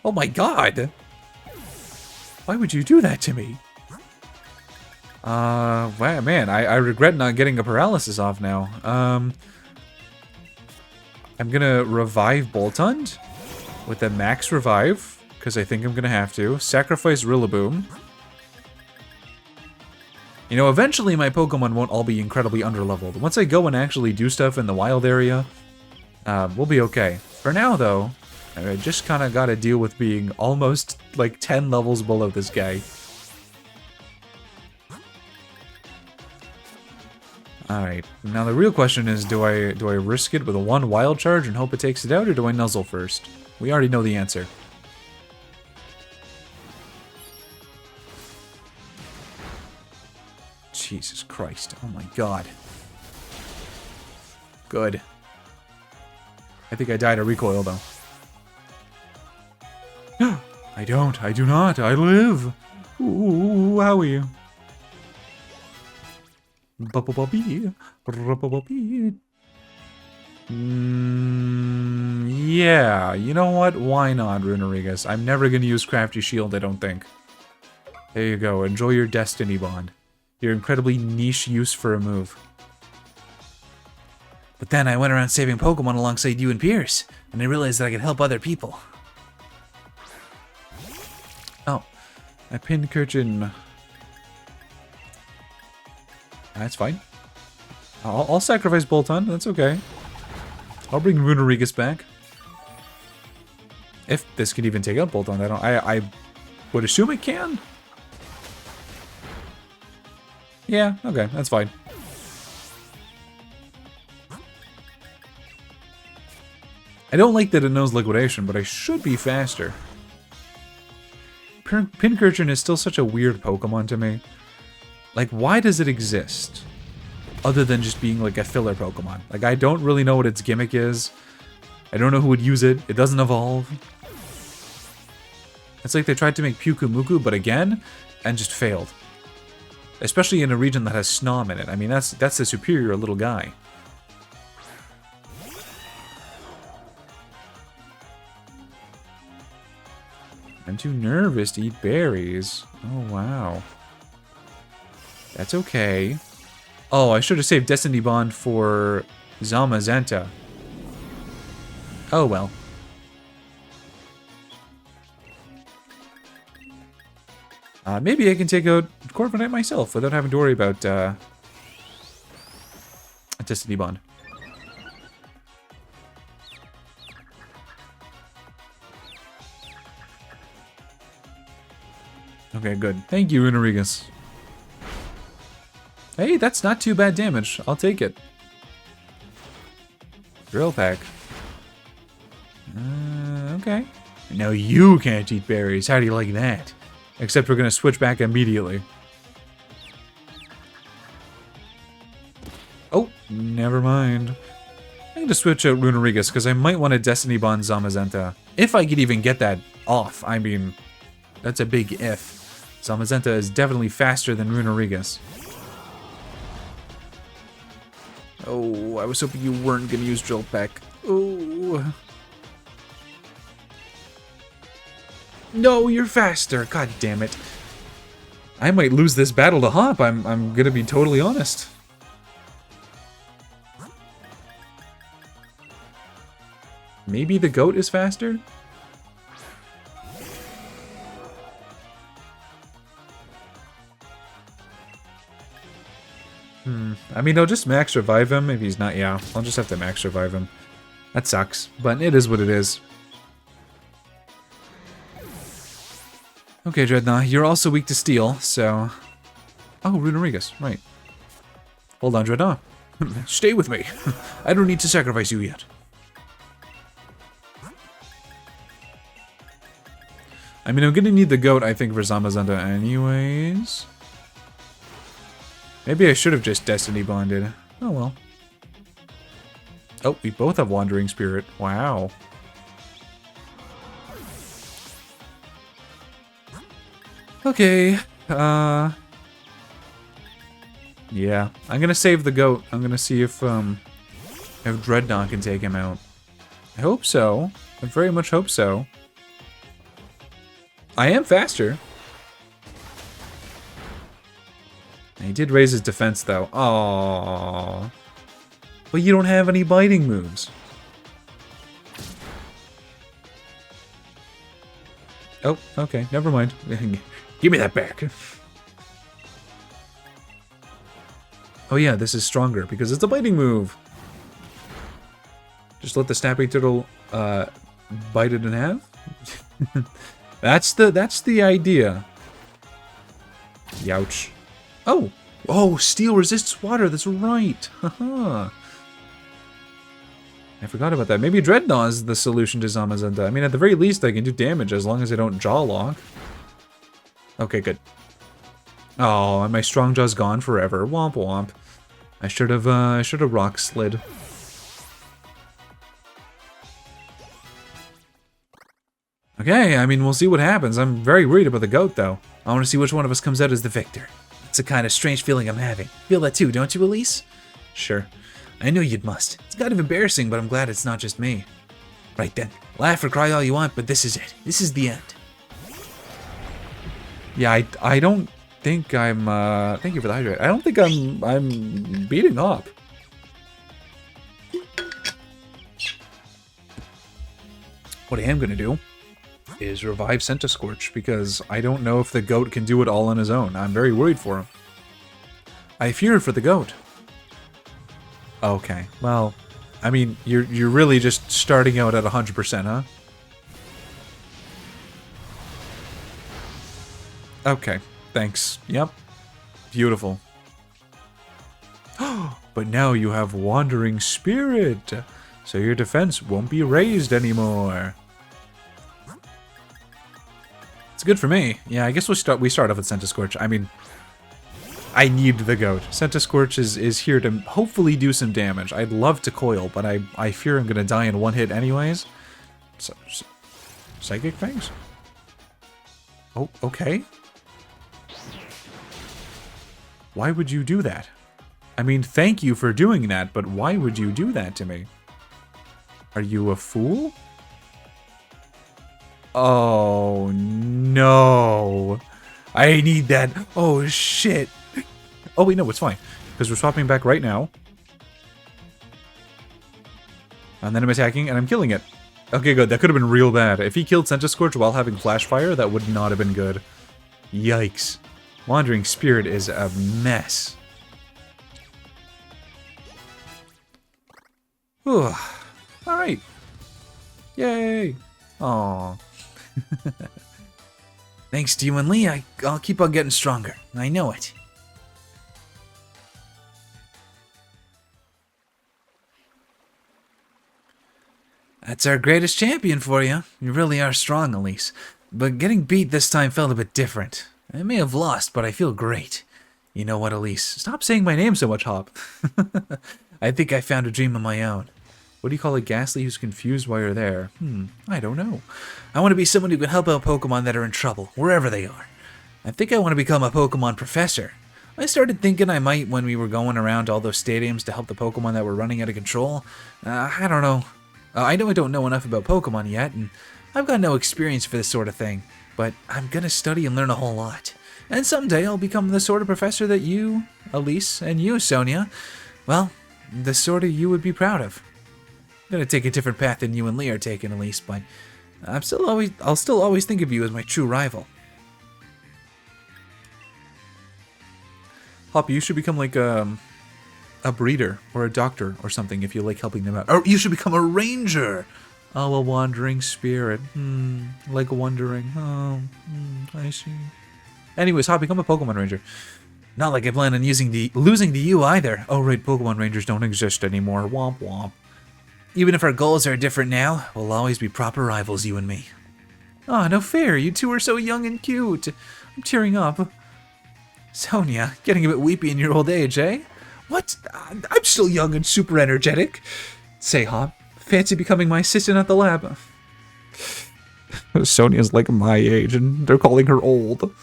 Oh my god. Why would you do that to me? Wow, man, I regret not getting a paralysis off now. I'm gonna revive Boltund with a max revive, because I think I'm gonna have to. Sacrifice Rillaboom. You know, eventually my Pokemon won't all be incredibly underleveled. Once I go and actually do stuff in the wild area, we'll be okay. For now, though, I just kind of got to deal with being almost, like, 10 levels below this guy. Alright, now the real question is, do I risk it with a 1 wild charge and hope it takes it out, or do I nuzzle first? We already know the answer. Jesus Christ, oh my god. Good. I think I died of recoil, though. I do not, I live! Ooh, howie. Yeah, you know what? Why not, Runerigus? I'm never gonna use Crafty Shield, I don't think. There you go, enjoy your Destiny Bond. Your incredibly niche use for a move. But then I went around saving Pokemon alongside you and Pierce, and I realized that I could help other people. Oh, a Pincurchin. That's fine. I'll sacrifice Bolton. That's okay. I'll bring Runerigus back. If this could even take out Bolton, I would assume it can. Yeah, okay, that's fine. I don't like that it knows Liquidation, but I should be faster. Pincurchin is still such a weird Pokemon to me. Like, why does it exist? Other than just being like a filler Pokemon. Like, I don't really know what its gimmick is. I don't know who would use it. It doesn't evolve. It's like they tried to make Pyukumuku, but again, and just failed. Especially in a region that has Snom in it. I mean, that's the superior little guy. I'm too nervous to eat berries. Oh, wow. That's okay. Oh, I should have saved Destiny Bond for Zamazenta. Oh, well. Maybe I can take out Corviknight myself without having to worry about a Destiny Bond. Okay, good. Thank you, Runerigus. Hey, that's not too bad damage. I'll take it. Drill Pack. Okay. Now you can't eat berries. How do you like that? Except we're going to switch back immediately. Oh, never mind. I'm going to switch out Runerigus because I might want to Destiny Bond Zamazenta. If I could even get that off. I mean, that's a big if. Zamazenta is definitely faster than Runerigus. Oh, I was hoping you weren't going to use Drill Peck. Oh. No, you're faster. God damn it. I might lose this battle to Hop. I'm going to be totally honest. Maybe the goat is faster? I mean, I'll just max revive him if he's not. Yeah, I'll just have to max revive him. That sucks, but it is what it is. Okay, Dreadnought, you're also weak to steel, so... Oh, Runerigus, right. Hold on, Dreadnought. Stay with me. I don't need to sacrifice you yet. I mean, I'm gonna need the goat, I think, for Zamazenta anyways. Maybe I should have just Destiny Bonded. Oh, well. Oh, we both have Wandering Spirit. Wow. Okay. Yeah. I'm gonna save the goat. I'm gonna see if Dreadnought can take him out. I hope so. I very much hope so. I am faster. He did raise his defense, though. Aww. But you don't have any biting moves. Oh, okay. Never mind. Give me that back. Oh yeah, this is stronger because it's a biting move. Just let the snapping turtle bite it in half. That's the idea. Youch. Oh! Oh, steel resists water, that's right! Haha. I forgot about that. Maybe Dreadnought is the solution to Zamazenta. I mean, at the very least, I can do damage as long as I don't jaw lock. Okay, good. Oh, and my strong jaw's gone forever. Womp womp. I should have rock slid. Okay, I mean, we'll see what happens. I'm very worried about the goat, though. I want to see which one of us comes out as the victor. It's a kind of strange feeling I'm having. Feel that too, don't you, Elise? Sure. I knew you'd must. It's kind of embarrassing, but I'm glad it's not just me. Right then. Laugh or cry all you want, but this is it. This is the end. Yeah, I don't think I'm, thank you for the hydrate. I don't think I'm beating up. what I am going to do is revive Scorch, because I don't know if the goat can do it all on his own. I'm very worried for him. I fear for the goat. Okay, well, I mean, you're really just starting out at 100%, huh? Okay, thanks. Yep. Beautiful. But now you have Wandering Spirit, so your defense won't be raised anymore. It's good for me. Yeah, I guess we start off with Scorch. I mean, I need the goat. Scorch is here to hopefully do some damage. I'd love to coil, but I fear I'm gonna die in one hit anyways. So, psychic things? Oh, okay. Why would you do that? I mean, thank you for doing that, but why would you do that to me? Are you a fool? Oh, no. I need that. Oh, shit. Oh, wait, no, it's fine. Because we're swapping back right now. And then I'm attacking, and I'm killing it. Okay, good. That could have been real bad. If he killed Scorch while having Flash Fire, that would not have been good. Yikes. Wandering Spirit is a mess. Whew. Alright. Yay. Aww. Thanks to you and Lee, I'll keep on getting stronger. I know it. That's our greatest champion for you. You really are strong, Elise. But getting beat this time felt a bit different. I may have lost, but I feel great. You know what, Elise? Stop saying my name so much, Hop. I think I found a dream of my own. What do you call a ghastly who's confused while you're there? I don't know. I want to be someone who can help out Pokemon that are in trouble, wherever they are. I think I want to become a Pokemon professor. I started thinking I might when we were going around all those stadiums to help the Pokemon that were running out of control. I don't know. I know I don't know enough about Pokemon yet, and I've got no experience for this sort of thing, but I'm gonna study and learn a whole lot. And someday I'll become the sort of professor that you, Elise, and you, Sonia, well, the sort of you would be proud of. I'm gonna take a different path than you and Lee are taking, Elise, but I'll still always think of you as my true rival. Hop, you should become like a breeder or a doctor or something if you like helping them out. Or you should become a ranger. Oh, a wandering spirit. Like wandering. Oh, I see. Anyways, Hop, become a Pokemon Ranger. Not like I plan on losing to you either. Oh, right, Pokemon Rangers don't exist anymore. Womp womp. Even if our goals are different now, we'll always be proper rivals, you and me. Oh, no fair. You two are so young and cute. I'm tearing up. Sonia, getting a bit weepy in your old age, eh? What? I'm still young and super energetic. Say, Hop, fancy becoming my assistant at the lab? Sonia's like my age, and they're calling her old.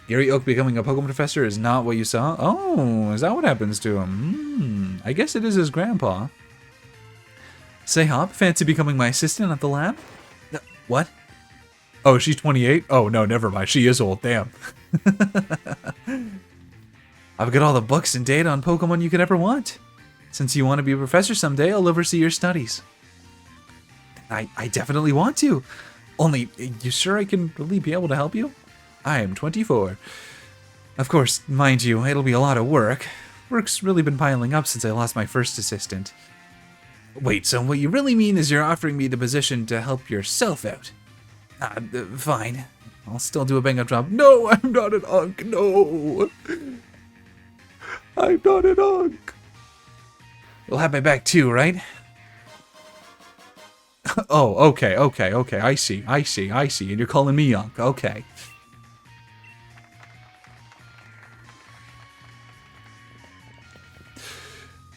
Gary Oak becoming a Pokemon professor is not what you saw? Oh, is that what happens to him? I guess it is his grandpa. Say, Hop, fancy becoming my assistant at the lab? What? Oh, she's 28? Oh, no, never mind. She is old. Damn. I've got all the books and data on Pokemon you could ever want. Since you want to be a professor someday, I'll oversee your studies. I definitely want to. Only, you sure I can really be able to help you? I am 24. Of course, mind you, it'll be a lot of work. Work's really been piling up since I lost my first assistant. Wait, so what you really mean is you're offering me the position to help yourself out? Fine. I'll still do a bang-up job. No, I'm not an Unk. No. I'm not an Unk. You'll have my back too, right? Oh, okay. I see. And you're calling me Unk. Okay.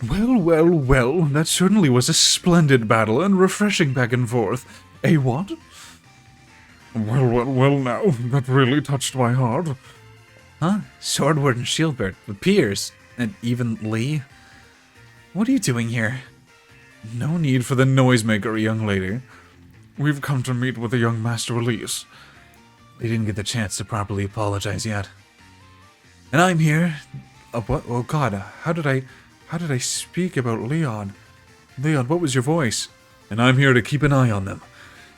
Well, that certainly was a splendid battle and refreshing back and forth. Eh, what? Well, now, that really touched my heart. Huh? Swordward and Shieldbird, the peers, and even Lee? What are you doing here? No need for the noisemaker, young lady. We've come to meet with the young Master Elise. They didn't get the chance to properly apologize yet. And I'm here. What? Oh God, how did I speak about Leon? Leon, what was your voice? And I'm here to keep an eye on them.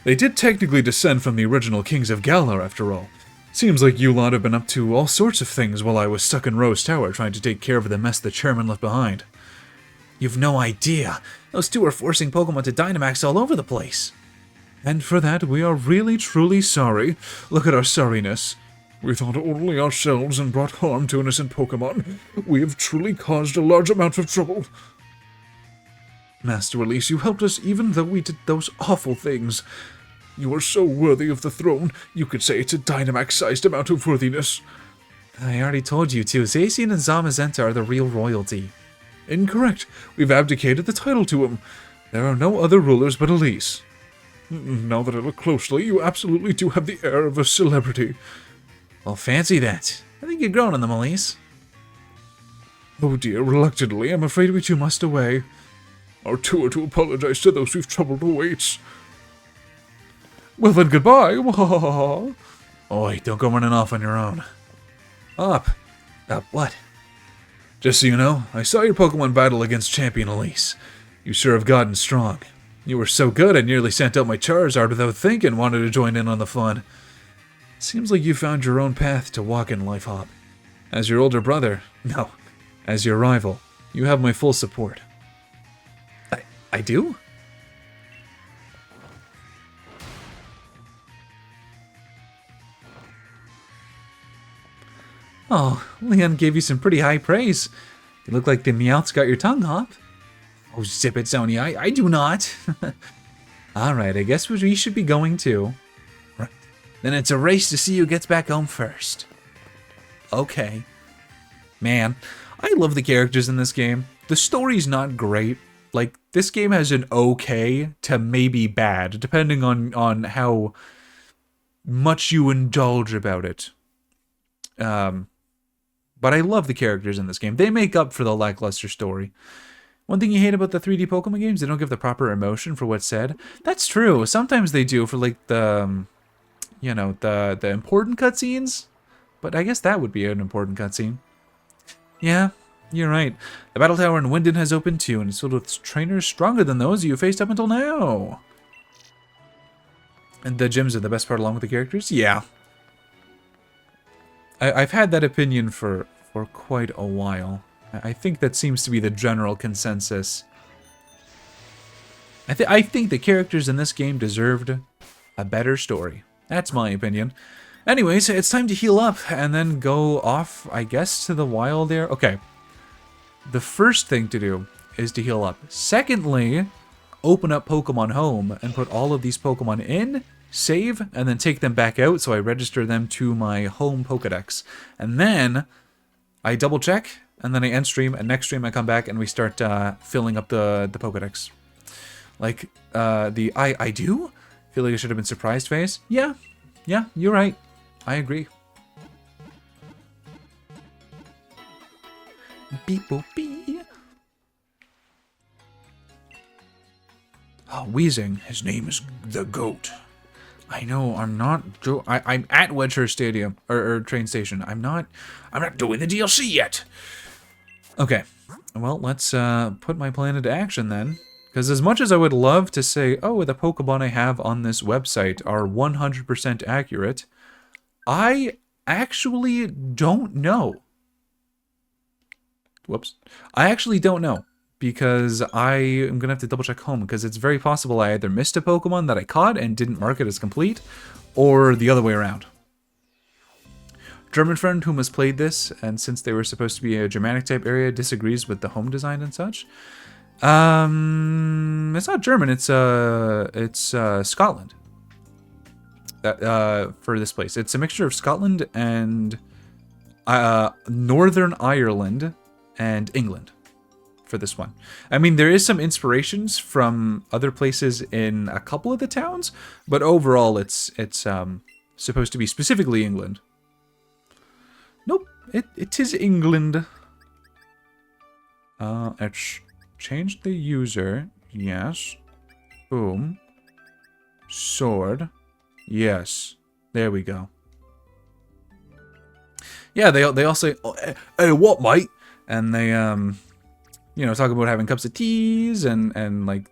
They did technically descend from the original kings of Galar, after all. Seems like you lot have been up to all sorts of things while I was stuck in Rose Tower trying to take care of the mess the chairman left behind. You've no idea. Those two are forcing Pokemon to Dynamax all over the place. And for that, we are really truly sorry. Look at our sorriness. We thought only ourselves and brought harm to innocent Pokemon. We have truly caused a large amount of trouble. Master Elise, you helped us even though we did those awful things. You are so worthy of the throne, you could say it's a Dynamax-sized amount of worthiness. I already told you to. Zacian and Zamazenta are the real royalty. Incorrect. We've abdicated the title to him. There are no other rulers but Elise. Now that I look closely, you absolutely do have the air of a celebrity. Well, fancy that. I think you're grown on them, Elise. Oh dear, reluctantly, I'm afraid we too must away. Our tour to apologize to those who've troubled awaits. Well then, goodbye. Oi, don't go running off on your own. Up. Up what? Just so you know, I saw your Pokemon battle against Champion Elise. You sure have gotten strong. You were so good I nearly sent out my Charizard without thinking wanted to join in on the fun. Seems like you found your own path to walk in life, Hop. As your older brother, no, as your rival, you have my full support. I do? Oh, Leon gave you some pretty high praise. You look like the Meowth's got your tongue, Hop. Oh, zip it, Zony. I do not. Alright, I guess we should be going too. Right. Then it's a race to see who gets back home first. Okay. Man, I love the characters in this game. The story's not great. Like, this game has an okay to maybe bad, depending on how much you indulge about it. But I love the characters in this game. They make up for the lackluster story. One thing you hate about the 3D Pokemon games, they don't give the proper emotion for what's said. That's true. Sometimes they do for, like, the, you know, the important cutscenes. But I guess that would be an important cutscene. Yeah, you're right. The Battle Tower in Winden has opened too, and it's filled with trainers stronger than those you faced up until now. And the gyms are the best part along with the characters? Yeah. I've had that opinion for quite a while. I think that seems to be the general consensus. I think the characters in this game deserved a better story. That's my opinion. Anyways, it's time to heal up and then go off, I guess, to the wild area. Okay. The first thing to do is to heal up. Secondly, open up Pokemon Home and put all of these Pokemon in, save, and then take them back out so I register them to my home Pokedex. And then I double check, and then I end stream, and next stream I come back and we start filling up the Pokedex. Like, I do? Feel like I should have been surprised phase? Yeah, you're right. I agree. Beep boop bee. Oh, wheezing. His name is the Goat. I know. I'm not. I'm at Wedgehurst Stadium or train station. I'm not doing the DLC yet. Okay. Well, let's put my plan into action then. Because as much as I would love to say, oh, the Pokemon I have on this website are 100% accurate, I actually don't know. Whoops. I actually don't know. Because I am going to have to double check home. Because it's very possible I either missed a Pokemon that I caught and didn't mark it as complete, or the other way around. German friend whom has played this, and since they were supposed to be a Germanic type area, disagrees with the home design and such. It's not German. It's Scotland. For this place, it's a mixture of Scotland and Northern Ireland and England. For this one, I mean, there is some inspirations from other places in a couple of the towns, but overall, it's supposed to be specifically England. Nope, it is England. It's changed the user. Yes. Boom. Sword. Yes. There we go. Yeah, they all say, oh, hey, what, mate? And they, you know, talk about having cups of teas and like,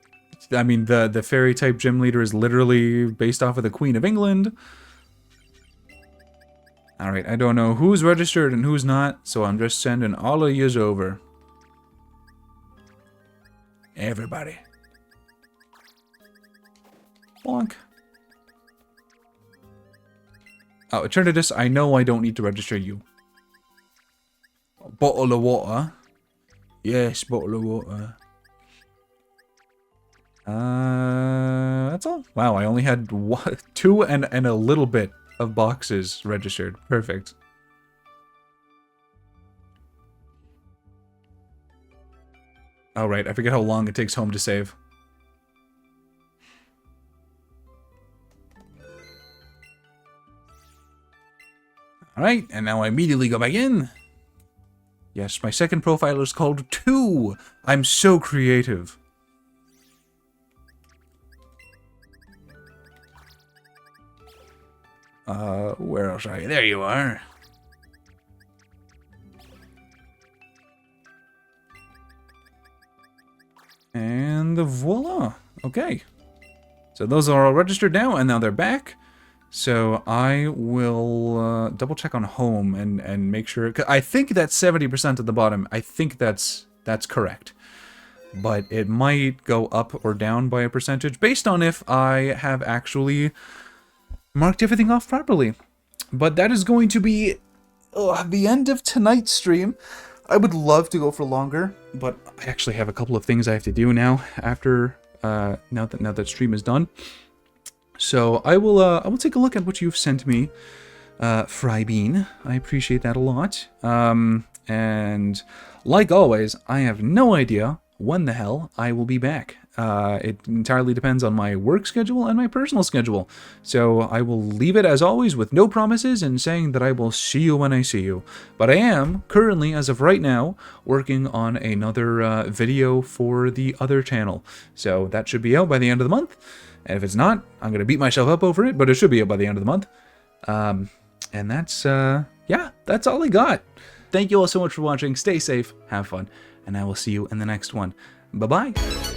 I mean, the fairy type gym leader is literally based off of the Queen of England. Alright, I don't know who's registered and who's not, so I'm just sending all of yous over. Everybody. Bonk. Oh, Eternatus, I know I don't need to register you. A bottle of water. Yes, bottle of water. That's all. Wow, I only had two and a little bit of boxes registered. Perfect. Oh, right. I forget how long it takes home to save. Alright, and now I immediately go back in. Yes, my second profile is called 2. I'm so creative. Where else are you? There you are. And voila. Okay. So those are all registered now, and now they're back. So I will double check on home and make sure. I think that's 70% at the bottom. I think that's correct. But it might go up or down by a percentage based on if I have actually marked everything off properly. But that is going to be the end of tonight's stream. I would love to go for longer, but I actually have a couple of things I have to do now after now that stream is done. So I will take a look at what you've sent me, Frybean. I appreciate that a lot. And like always, I have no idea when the hell I will be back. It entirely depends on my work schedule and my personal schedule. So I will leave it as always with no promises and saying that I will see you when I see you. But I am currently, as of right now, working on another video for the other channel. So that should be out by the end of the month. And if it's not, I'm going to beat myself up over it, but it should be out by the end of the month. And that's, yeah, that's all I got. Thank you all so much for watching. Stay safe, have fun, and I will see you in the next one. Bye-bye.